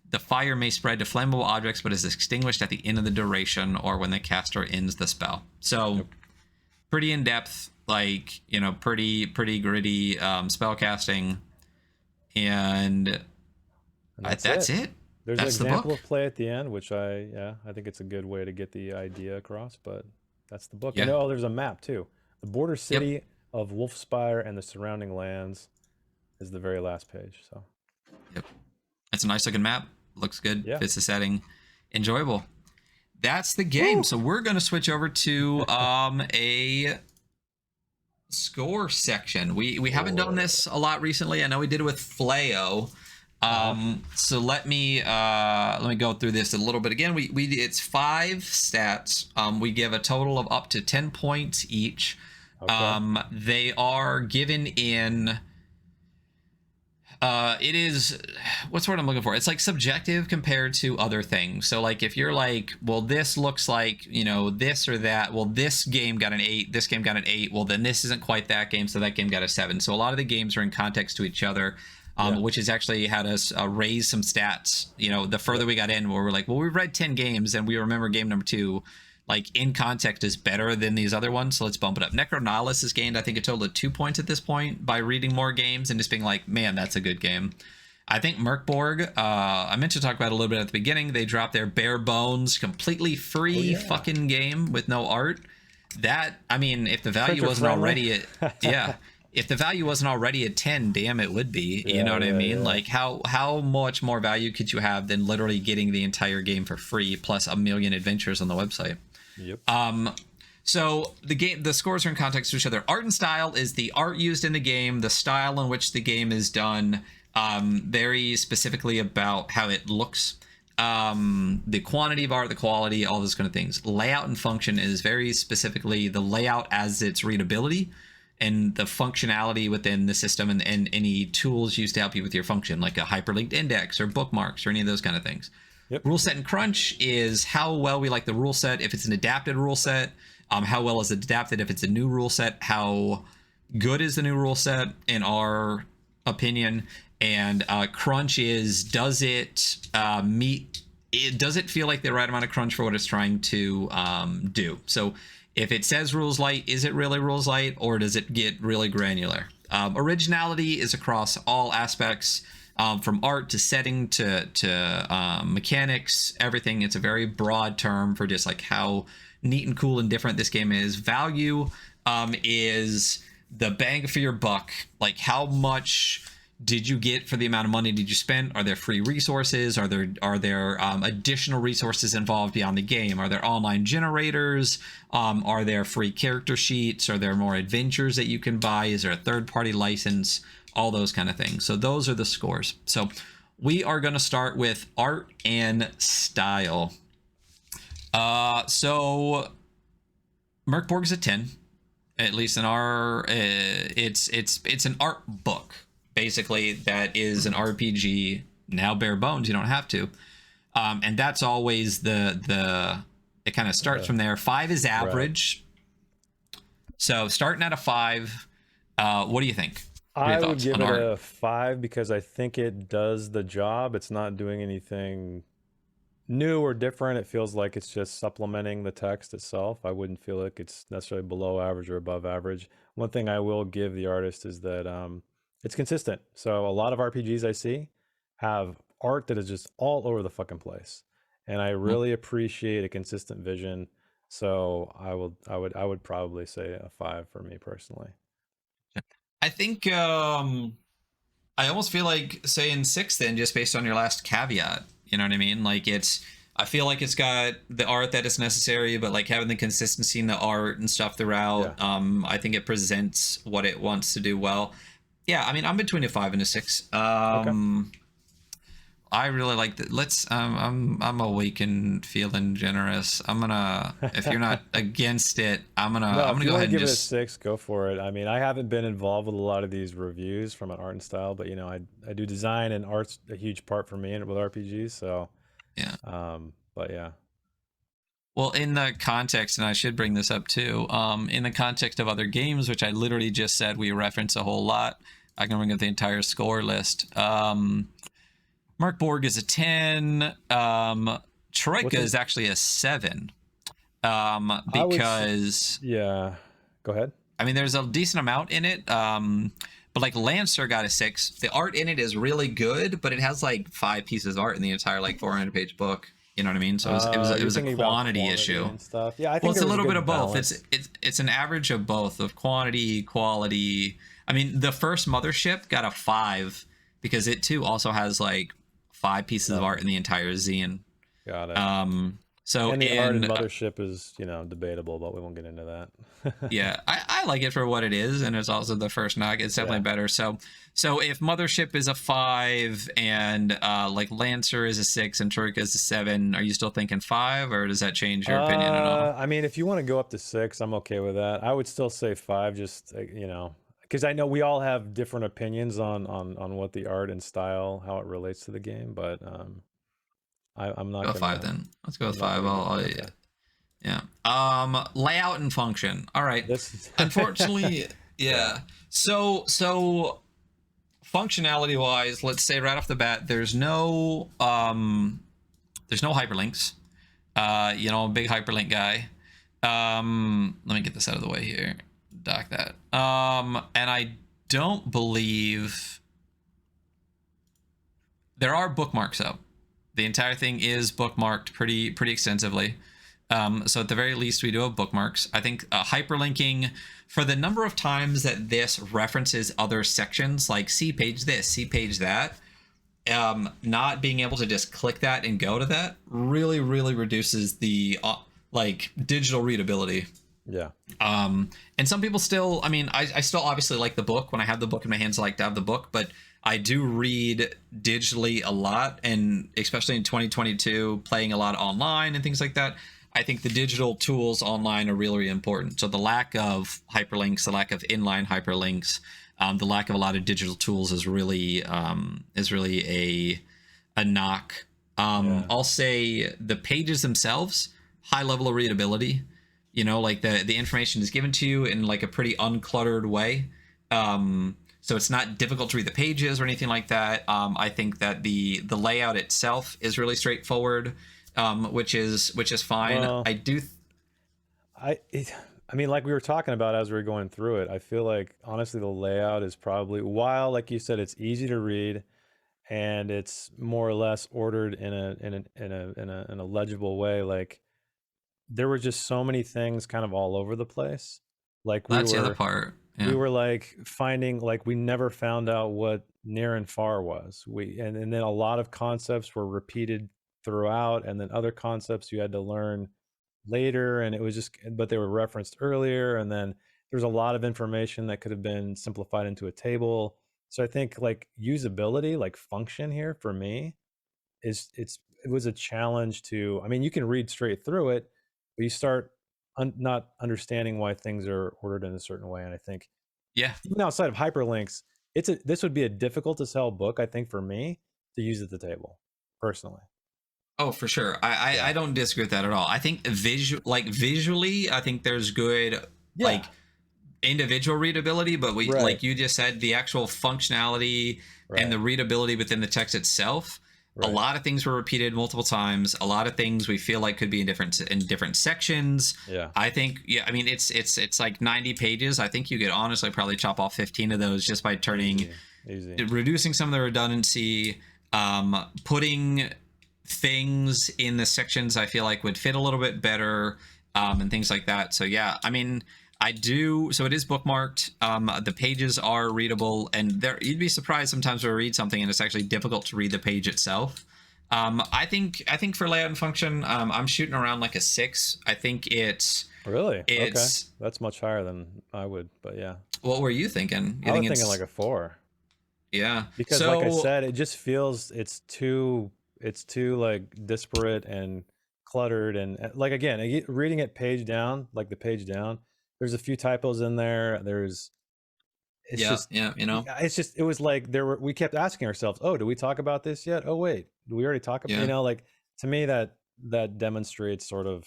The fire may spread to flammable objects but is extinguished at the end of the duration or when the caster ends the spell. So pretty in-depth, like, you know, pretty gritty spell casting, and that's it. There's an example of play at the end, which I think it's a good way to get the idea across, but that's the book. Yeah. There's a map too. The border city of Wolfspire and the surrounding lands is the very last page. So it's a nice looking map. Looks good. Fits the setting. Enjoyable. That's the game. Woo! So we're going to switch over to a score section. We haven't done this a lot recently. I know we did it with Flayo. So let me go through this a little bit again. It's 5 stats. We give a total of up to 10 points each. Okay. They are given in it is, what's the word I'm looking for? It's like subjective compared to other things. So like if you're like, well, this looks like, you know, this or that, well, this game got an 8, this game got an 8, well, then this isn't quite that game, so that game got a 7. So a lot of the games are in context to each other. Which has actually had us raise some stats, you know, the further we got in, where we're like, well, we've read 10 games and we remember game number 2, like, in context is better than these other ones, so let's bump it up. Necronihilus has gained, I think, a total of 2 points at this point by reading more games and just being like, man, that's a good game. I think Merkborg, I meant to talk about it a little bit at the beginning. They dropped their bare bones, completely free fucking game with no art. That, I mean, if the value wasn't already at, if the value wasn't already at 10, damn, it would be. You know what I mean? Like, how much more value could you have than literally getting the entire game for free plus a million adventures on the website? Yep. So the scores are in context to each other. Art and style is the art used in the game, the style in which the game is done, very specifically about how it looks, the quantity of art, the quality, all those kind of things. Layout and function is very specifically the layout as its readability, and the functionality within the system, and any tools used to help you with your function, like a hyperlinked index or bookmarks or any of those kind of things. Yep. Rule set and crunch is how well we like the rule set. If it's an adapted rule set, how well is it adapted? If it's a new rule set, how good is the new rule set in our opinion? And crunch is, does it does it feel like the right amount of crunch for what it's trying to do? So if it says rules light, is it really rules light, or does it get really granular? Originality is across all aspects, from art to setting to mechanics, everything. It's a very broad term for just like how neat and cool and different this game is. Value is the bang for your buck. Like, how much did you get for the amount of money did you spend? Are there free resources? Are there additional resources involved beyond the game? Are there online generators? Are there free character sheets? Are there more adventures that you can buy? Is there a third-party license? All those kind of things. So those are the scores. So we are going to start with art and style. So Merkborg's a 10, at least in our. It's an art book, basically, that is an RPG. Now bare bones, you don't have to, and that's always the it kind of starts from there. 5 is average. Right. So starting at a 5, what do you think? I would give it a 5 because I think it does the job. It's not doing anything new or different. It feels like it's just supplementing the text itself. I wouldn't feel like it's necessarily below average or above average. One thing I will give the artist is that it's consistent. So a lot of RPGs I see have art that is just all over the fucking place, and I really appreciate a consistent vision. So I would probably say a 5 for me personally. I think I almost feel like saying 6 then, just based on your last caveat. You know what I mean? Like, I feel like it's got the art that is necessary, but like having the consistency in the art and stuff throughout, I think it presents what it wants to do well. Yeah, I mean, I'm between a 5 and a 6. Okay. I really like that. I'm awake and feeling generous. I'm gonna, if you're not against it, I'm No, if gonna you go want to ahead and give it a just, 6, go for it. I mean, I haven't been involved with a lot of these reviews from an art and style, but I do design, and art's a huge part for me and with RPGs. So, yeah. but yeah. Well, in the context, and I should bring this up too, in the context of other games, which I literally just said we reference a whole lot, I can bring up the entire score list. Mark Borg is a 10. Troika is actually a 7. Because yeah, go ahead. I mean, there's a decent amount in it. But like Lancer got a 6. The art in it is really good, but it has like 5 pieces of art in the entire like 400-page book. You know what I mean? So it was a quantity issue and stuff. Yeah, I think well, it's there a was little good bit of both. balance. It's an average of both, of quantity, quality. I mean, the first Mothership got a 5 because it too also has like 5 pieces of art in the entire zine. Got it. So and the art in Mothership is, debatable, but we won't get into that. Yeah, I like it for what it is, and it's also the first Nog. It's definitely better. So if Mothership is a 5 and like Lancer is a 6 and Troika is a 7, are you still thinking 5, or does that change your opinion at all? I mean, if you want to go up to 6, I'm okay with that. I would still say 5, just because I know we all have different opinions on what the art and style, how it relates to the game, but I'm not go gonna 5 then. Let's go with I'm 5. okay. Yeah. Layout and function. All right. Unfortunately, yeah. So functionality wise, let's say right off the bat, there's no hyperlinks. I'm a big hyperlink guy. Let me get this out of the way here. Dock that. And I don't believe there are bookmarks up. The entire thing is bookmarked pretty extensively. So at the very least, we do have bookmarks. I think hyperlinking, for the number of times that this references other sections, like see page this, see page that, not being able to just click that and go to that really reduces the like digital readability. Yeah. And some people still, I mean, I still obviously like the book. When I have the book in my hands, I like to have the book, but I do read digitally a lot, and especially in 2022, playing a lot online and things like that, I think the digital tools online are really important. So the lack of hyperlinks, the lack of inline hyperlinks, the lack of a lot of digital tools is really a knock. I'll say the pages themselves, high level of readability. Like the information is given to you in like a pretty uncluttered way. So it's not difficult to read the pages or anything like that. I think that the layout itself is really straightforward, which is fine. Well, I mean, like we were talking about as we were going through it, I feel like honestly the layout is probably, while like you said, it's easy to read and it's more or less ordered in a legible way. Like there were just so many things kind of all over the place. Like that's the other part. Yeah. We were like finding, like we never found out what near and far was. And then a lot of concepts were repeated throughout, and then other concepts you had to learn later, and it was just, but they were referenced earlier, and then there's a lot of information that could have been simplified into a table. So I think like usability, like function here for me it was a challenge to, I mean, you can read straight through it, but you start not understanding why things are ordered in a certain way. And I think, even outside of hyperlinks, this would be a difficult to sell book, I think, for me to use at the table personally. Oh, for sure. I don't disagree with that at all. I think visually, I think there's good like individual readability, but like you just said, the actual functionality and the readability within the text itself. A lot of things were repeated multiple times. A lot of things we feel like could be in different sections. I think, I mean, it's like 90 pages. I think you could honestly probably chop off 15 of those just by reducing some of the redundancy, putting things in the sections I feel like would fit a little bit better, and things like that. So yeah, I mean, so it is bookmarked. The pages are readable, and you'd be surprised sometimes when we read something and it's actually difficult to read the page itself. I think for layout and function, I'm shooting around like a 6. I think it's Okay, that's much higher than I would, but yeah. What were you thinking? I was thinking like a 4. Yeah. Because like I said, it just feels it's too like disparate and cluttered, and like again, reading it page down, like the page down, there's a few typos in there. It was like we kept asking ourselves, oh, do we talk about this yet? Oh wait, do we already talk about, like, to me that demonstrates sort of,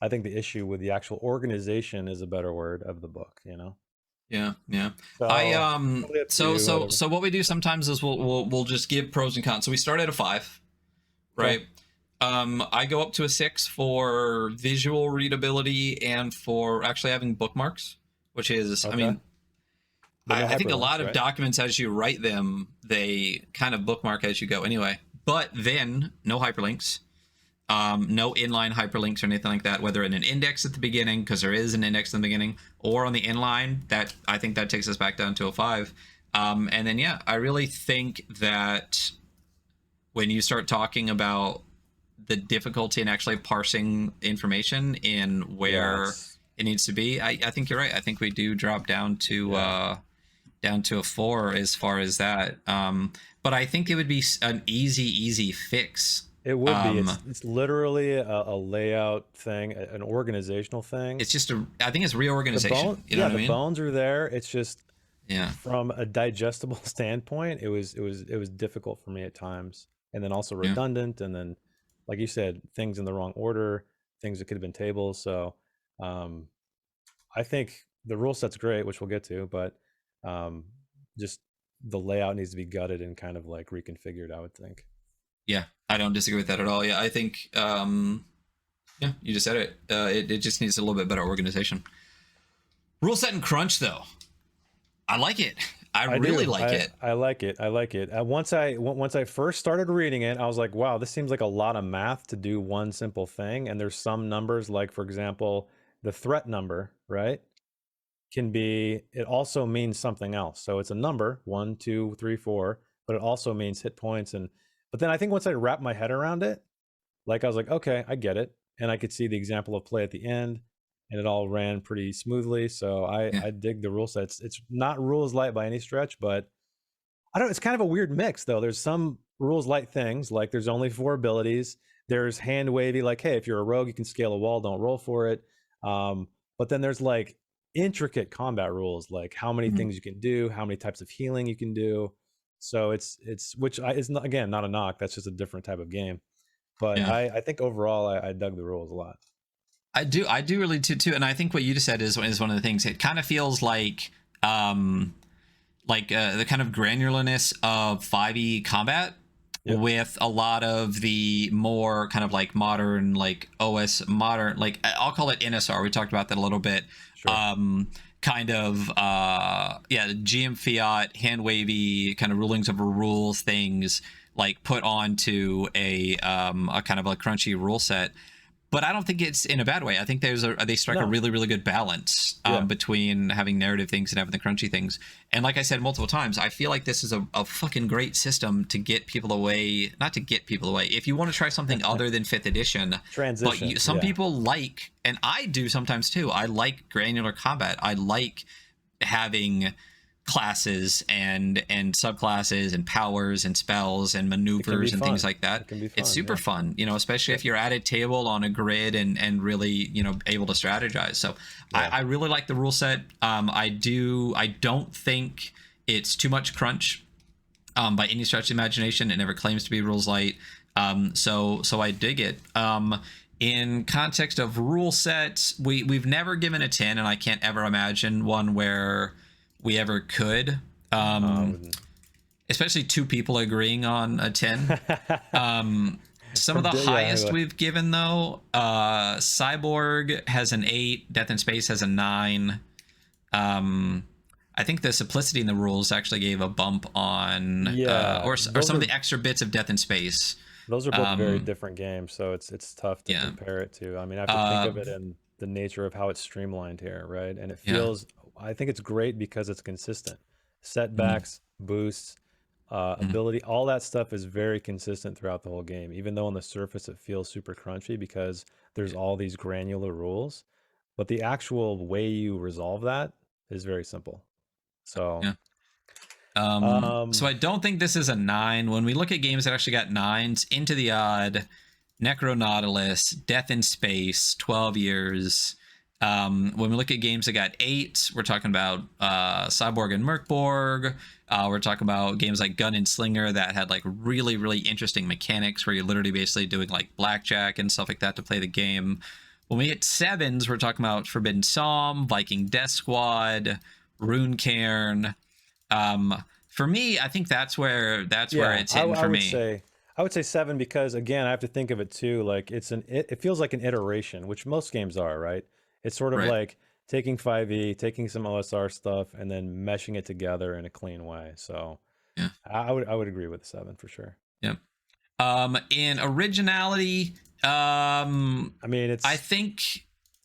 I think, the issue with the actual organization is a better word of the book, Yeah. So, so what we do sometimes is we'll just give pros and cons. So we start at a 5, right? Okay. I go up to a 6 for visual readability and for actually having bookmarks, which is, I mean, I think a lot of documents, as you write them, they kind of bookmark as you go anyway. But then no hyperlinks. No inline hyperlinks or anything like that, whether in an index at the beginning, because there is an index in the beginning, or on the inline. That, I think that takes us back down to a 5. And then, yeah, I really think that when you start talking about the difficulty in actually parsing information in where it needs to be, I think you're right. I think we do drop down to a 4 as far as that. But I think it would be an easy fix. It would be. It's literally a layout thing, an organizational thing. It's just I think it's reorganization. The bones are there. It's just, from a digestible standpoint, it was difficult for me at times, and then also redundant, and then, like you said, things in the wrong order, things that could have been tables. So, I think the rule set's great, which we'll get to, but just the layout needs to be gutted and kind of like reconfigured, I would think. Yeah, I don't disagree with that at all. Yeah, I think, you just said it. It just needs a little bit better organization. Rule set and crunch, though. I like it. I really like it. I like it. Once I first started reading it, I was like, wow, this seems like a lot of math to do one simple thing. And there's some numbers, like, for example, the threat number, right? It also means something else. So it's a number, 1, 2, 3, 4, but it also means hit points. But then I think once I wrapped my head around it, like, I was like, okay, I get it. And I could see the example of play at the end, and it all ran pretty smoothly. So I dig the rule set. It's not rules light by any stretch, but it's kind of a weird mix, though. There's some rules light things, like there's only 4 abilities. There's hand wavy, like, hey, if you're a rogue, you can scale a wall, don't roll for it. But then there's like intricate combat rules, like how many things you can do, how many types of healing you can do. So it's which is not, again, not a knock. That's just a different type of game. But I think overall I dug the rules a lot. I do really too. And I think what you just said is one of the things. It kind of feels like the kind of granularness of 5e combat with a lot of the more kind of like modern, like OS modern, like I'll call it NSR. We talked about that a little bit. Sure. Kind of GM fiat, hand wavy kind of rulings over rules things, like put onto a kind of a crunchy rule set. But I don't think it's in a bad way. I think they strike a really, really good balance between having narrative things and having the crunchy things. And like I said multiple times, I feel like this is a fucking great system to get people away. Not to get people away. If you want to try something other than 5th edition, transition. But some people like, and I do sometimes too, I like granular combat. I like having classes and subclasses and powers and spells and maneuvers and things like that. It's super fun, especially if you're at a table on a grid and really, able to strategize. So I really like the rule set. I don't think it's too much crunch by any stretch of imagination. It never claims to be rules light. So I dig it. In context of rule sets, we've never given a 10, and I can't ever imagine one where we ever could, especially 2 people agreeing on a 10. Some of the highest we've given, though, Cyborg has an 8, Death in Space has a 9. I think the simplicity in the rules actually gave a bump on, or some of the extra bits of Death in Space. Those are both very different games, so it's tough to compare it to. I mean, I have to think of it in the nature of how it's streamlined here, right? And it feels, I think it's great because it's consistent. Setbacks, boosts, ability, all that stuff is very consistent throughout the whole game, even though on the surface it feels super crunchy because there's all these granular rules. But the actual way you resolve that is very simple. So, yeah. So I don't think this is a 9. When we look at games that actually got 9s, Into the Odd, Necronautilus, Death in Space, 12 Years. When we look at games that got 8s, we're talking about Cyborg and Merkborg. We're talking about games like Gun and Slinger that had like really, really interesting mechanics where you're literally basically doing like blackjack and stuff like that to play the game. When we hit 7s, we're talking about Forbidden Psalm, Viking Death Squad, Rune Cairn. For me, I think that's where it's hitting for me. I would say 7 because again, I have to think of it too. Like it feels like an iteration, which most games are, right? It's sort of like taking 5e, taking some OSR stuff, and then meshing it together in a clean way. So yeah, I would agree with 7 for sure. Yeah. In originality, I mean, I think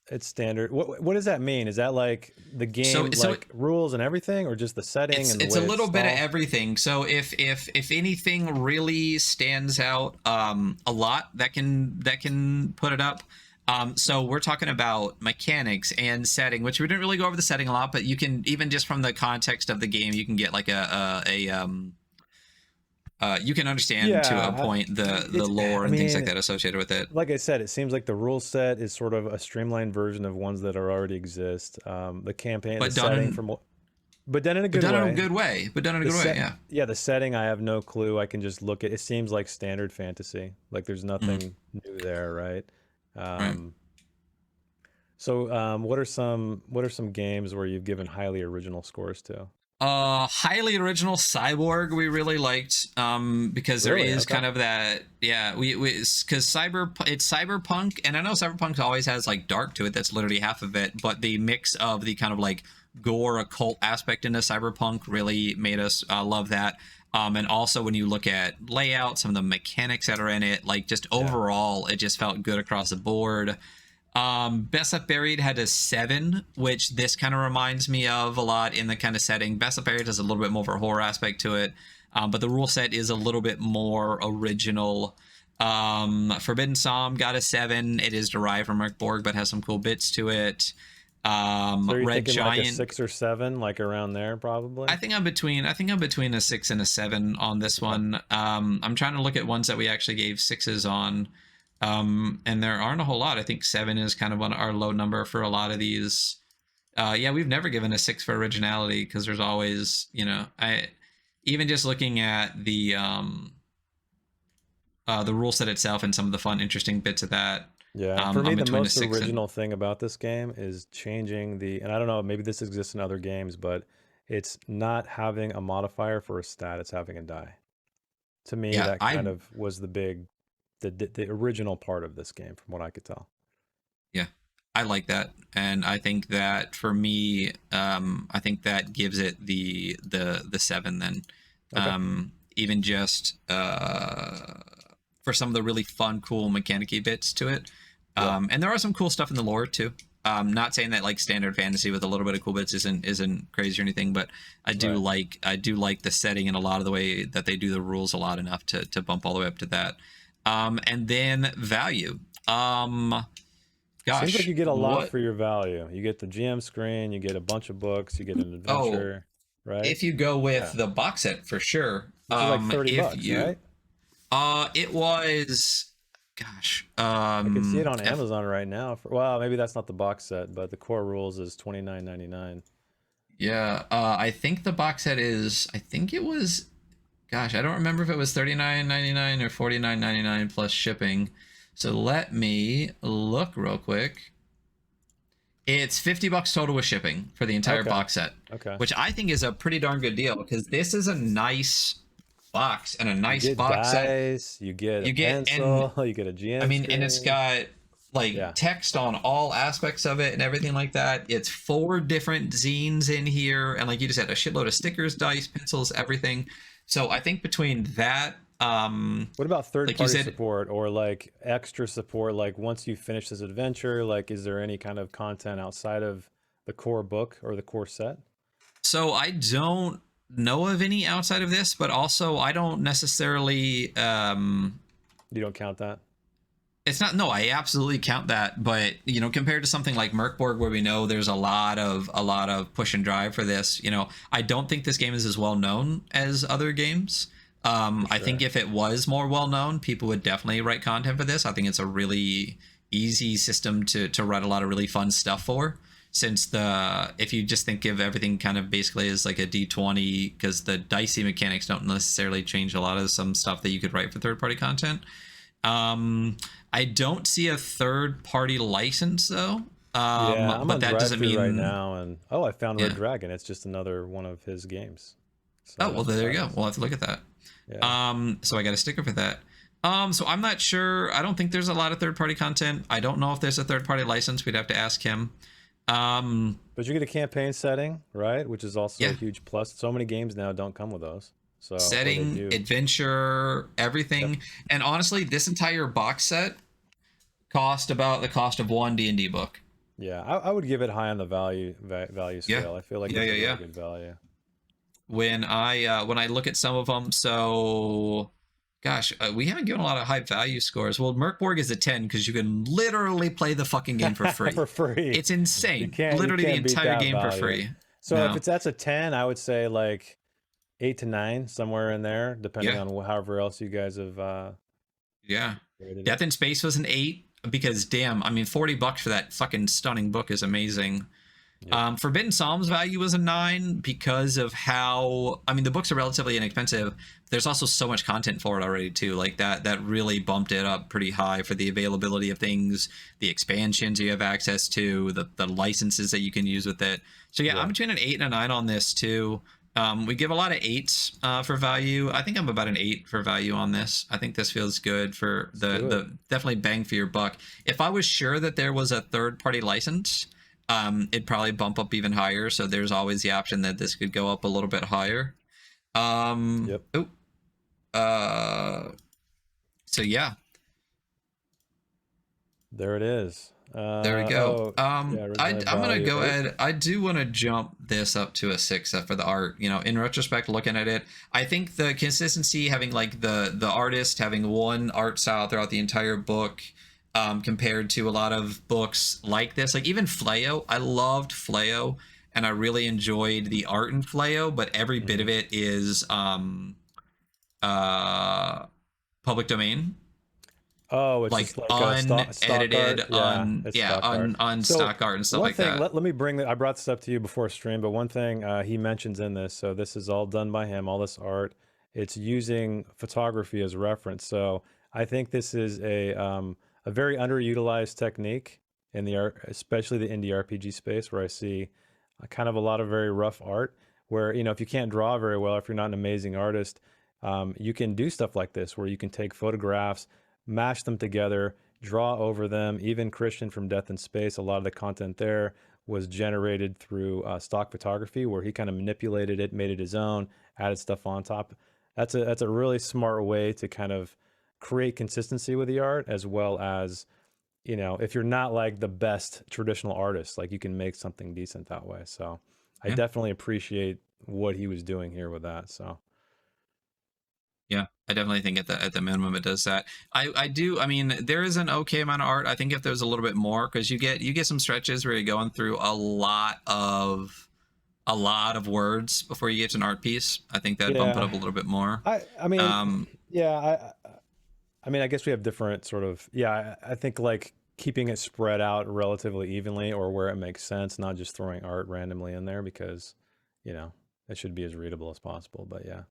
it's standard. What does that mean? Is that like the game rules and everything, or just the setting? It's a little bit of everything. So if anything really stands out a lot, that can put it up. So we're talking about mechanics and setting, which we didn't really go over the setting a lot, but you can, even just from the context of the game, you can get like you can understand to a point the lore and things like that associated with it. Like I said, it seems like the rule set is sort of a streamlined version of ones that already exist. The campaign, but done in a good way. Yeah, the setting, I have no clue. I can just look at it. Seems like standard fantasy. Like there's nothing new there, right? So what are some games where you've given highly original scores to? Highly original Cyborg we really liked because there is kind of that, we because it's cyberpunk, and I know cyberpunk always has like dark to it, that's literally half of it, but the mix of the kind of like gore occult aspect into cyberpunk really made us love that. And also when you look at layout, some of the mechanics that are in it, like just overall it just felt good across the board. Best Left Buried had a 7, which this kind of reminds me of a lot in the kind of setting. Best Left Buried has a little bit more of a horror aspect to it, but the rule set is a little bit more original. Forbidden Psalm got a 7. It is derived from Merkborg, but has some cool bits to it. So Red Giant, like a 6 or 7, like around there, probably. I think I'm between a 6 and a 7 on this one. I'm trying to look at ones that we actually gave 6s on. And there aren't a whole lot. I think 7 is kind of our low number for a lot of these. We've never given a 6 for originality because there's always, even just looking at the rule set itself and some of the fun, interesting bits of that. Yeah, for me, the most original thing about this game is changing and I don't know, maybe this exists in other games, but it's not having a modifier for a stat, it's having a die. To me, that kind of was the original part of this game, from what I could tell. Yeah, I like that, and I think that for me, I think that gives it the 7 then. Even just for some of the really fun, cool mechanic-y bits to it. And there are some cool stuff in the lore too. Not saying that like standard fantasy with a little bit of cool bits isn't crazy or anything, but I do like the setting and a lot of the way that they do the rules a lot enough to bump all the way up to that. And then value. Gosh, seems like you get a lot for your value. You get the GM screen, you get a bunch of books, you get an adventure, right? If you go with the box set, for sure. Like $30, right? It was, gosh. I can see it on Amazon right now. Maybe that's not the box set, but the core rules is $29.99. Yeah, I think the box set is. I think it was. Gosh, I don't remember if it was $39.99 or $49.99 plus shipping. So let me look real quick. It's $50 total with shipping for the entire box set. Which I think is a pretty darn good deal because this is a nice box and a nice box dice, set. You get a pencil, you get a GM. I mean, screen. And it's got like text on all aspects of it and everything like that. It's 4 different zines in here, and like you just had a shitload of stickers, dice, pencils, everything. So I think between that, what about third-party support or like extra support? Like once you finish this adventure, like is there any kind of content outside of the core book or the core set? So I don't know of any outside of this, but also I don't necessarily you don't count that? It's not, no, I absolutely count that, but you know, compared to something like Merkborg, where we know there's a lot of push and drive for this, you know, I don't think this game is as well known as other games. Sure. I think if it was more well known, people would definitely write content for this. I think it's a really easy system to write a lot of really fun stuff for, since if you just think of everything kind of basically as like a D20, because the dicey mechanics don't necessarily change a lot of some stuff that you could write for third-party content. I don't see a third-party license though. Yeah, I'm but on that doesn't mean right now, and I found Red Dragon. It's just another one of his games. So oh well, there you go. We'll have to look at that. Yeah. So I got a sticker for that. So I'm not sure. I don't think there's a lot of third-party content. I don't know if there's a third-party license. We'd have to ask him. But you get a campaign setting, right? Which is also a huge plus. So many games now don't come with those. So setting, adventure, everything. Yep. And honestly, this entire box set cost about the cost of one D&D book. Yeah, I would give it high on the value scale. I feel like it's a really good value. When I look at some of them, so gosh, we haven't given a lot of high value scores. Well, Merkborg is a 10 because you can literally play the fucking game for free. For free. It's insane. Literally the entire game value. For free. So if that's a 10, I would say like 8 to 9, somewhere in there, depending on however else you guys have. Death in Space was an 8 because damn, I mean, $40 for that fucking stunning book is amazing. Yep. Forbidden Psalms value was a 9 because of how, I mean, the books are relatively inexpensive. There's also so much content for it already too. Like that really bumped it up pretty high for the availability of things, the expansions you have access to, the licenses that you can use with it. So I'm between an 8 and a 9 on this too. We give a lot of 8s for value. I think I'm about an 8 for value on this. I think this feels good for the definitely bang for your buck. If I was sure that there was a third-party license, it'd probably bump up even higher. So there's always the option that this could go up a little bit higher. So yeah. There it is. There we go. I'm gonna go ahead. I do want to jump this up to a 6 for the art. You know, in retrospect, looking at it, I think the consistency, having like the artist having one art style throughout the entire book, compared to a lot of books like this, like even Flayo. I loved Flayo, and I really enjoyed the art in Flayo, but every bit of it is public domain. Oh, it's like just like unedited, stock art and stuff like that. Let me bring that. I brought this up to you before stream, but one thing he mentions in this, so this is all done by him, all this art, it's using photography as reference. So I think this is a very underutilized technique in the art, especially the indie RPG space, where I see kind of a lot of very rough art where, you know, if you can't draw very well, if you're not an amazing artist, you can do stuff like this where you can take photographs, mash them together, draw over them. Even Christian from Death in Space, a lot of the content there was generated through stock photography, where he kind of manipulated it, made it his own, added stuff on top. That's a really smart way to kind of create consistency with the art, as well as, you know, if you're not like the best traditional artist, like you can make something decent that way. So I definitely appreciate what he was doing here with that. So yeah, I definitely think at the minimum it does that. I do. I mean, there is an okay amount of art. I think if there's a little bit more, because you get some stretches where you're going through a lot of words before you get to an art piece. I think that bump it up a little bit more. I mean, I guess we have different sort of. Yeah, I think like keeping it spread out relatively evenly, or where it makes sense, not just throwing art randomly in there, because, you know, it should be as readable as possible. But yeah.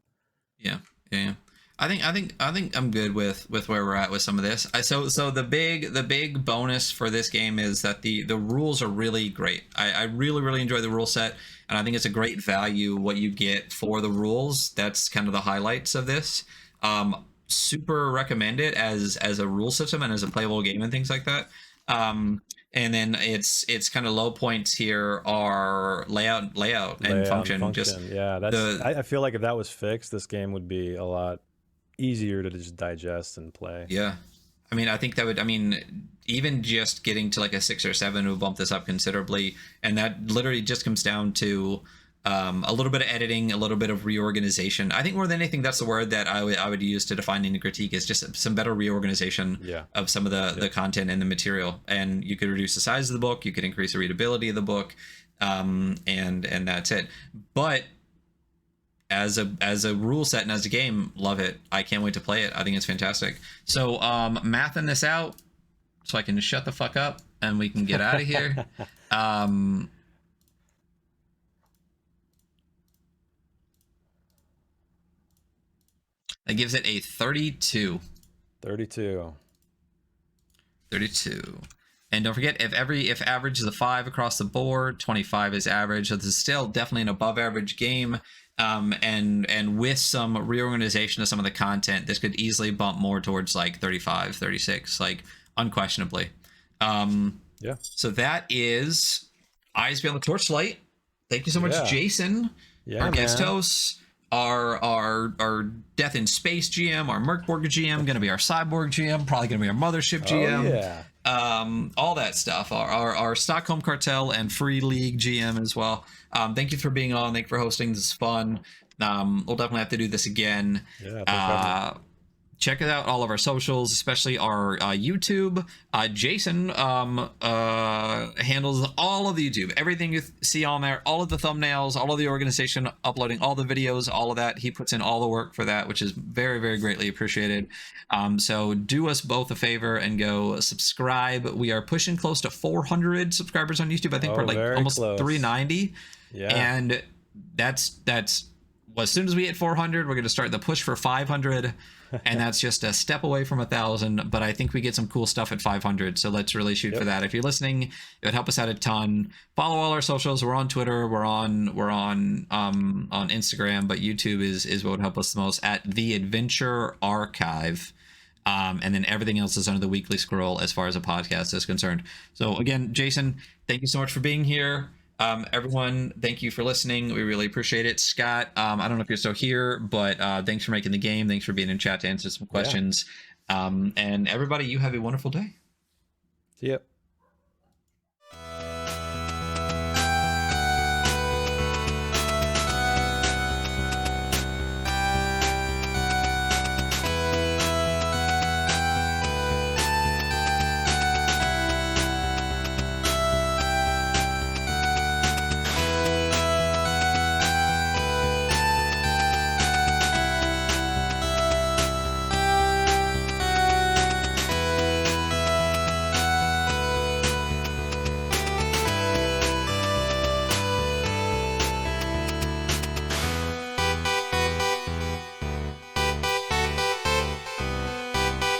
I think I'm good with where we're at with some of this. So the big bonus for this game is that the rules are really great. I really enjoy the rule set, and I think it's a great value what you get for the rules. That's kind of the highlights of this. Super recommend it as a rule system and as a playable game and things like that. And then it's kind of low points here are layout and function. Just I feel like if that was fixed, this game would be a lot easier to just digest and play. Yeah, I mean, I think that would. I mean, even just getting to like a 6 or 7 would bump this up considerably, and that literally just comes down to a little bit of editing, a little bit of reorganization. I think more than anything, that's the word that I would use to define any critique, is just some better reorganization of some of the content and the material. And you could reduce the size of the book, you could increase the readability of the book, and that's it. But as a rule set and as a game, love it. I can't wait to play it. I think it's fantastic. So mathing this out so I can shut the fuck up and we can get out of here. That gives it a 32. 32. And don't forget, if average is a 5 across the board, 25 is average. So this is still definitely an above average game. And with some reorganization of some of the content, this could easily bump more towards like 35, 36, like unquestionably. So that is Eyes Beyond the Torchlight. Thank you so much, Jason, our guest host. Our Death in Space GM, our Merkborg GM, going to be our Cyborg GM, probably going to be our Mothership GM. All that stuff. Our Stockholm Cartel and Free League GM as well. Thank you for being on. Thank you for hosting. This is fun. We'll definitely have to do this again. Check it out, all of our socials, especially our YouTube. Jason handles all of the YouTube. Everything you see on there, all of the thumbnails, all of the organization, uploading all the videos, all of that. He puts in all the work for that, which is very, very greatly appreciated. So do us both a favor and go subscribe. We are pushing close to 400 subscribers on YouTube. I think we're like almost close. 390. And that's as soon as we hit 400, we're going to start the push for 500. And that's just a step away from 1,000, but I think we get some cool stuff at 500, so let's really shoot for that. If you're listening, it would help us out a ton. Follow all our socials. We're on Twitter, we're on Instagram, but YouTube is what would help us the most, at The Adventure Archive. And then everything else is under the weekly scroll as far as a podcast is concerned. So again, Jason, thank you so much for being here. Everyone, thank you for listening. We really appreciate it. Scott, I don't know if you're still here, but thanks for making the game. Thanks for being in chat to answer some questions. And everybody, you have a wonderful day. Yep.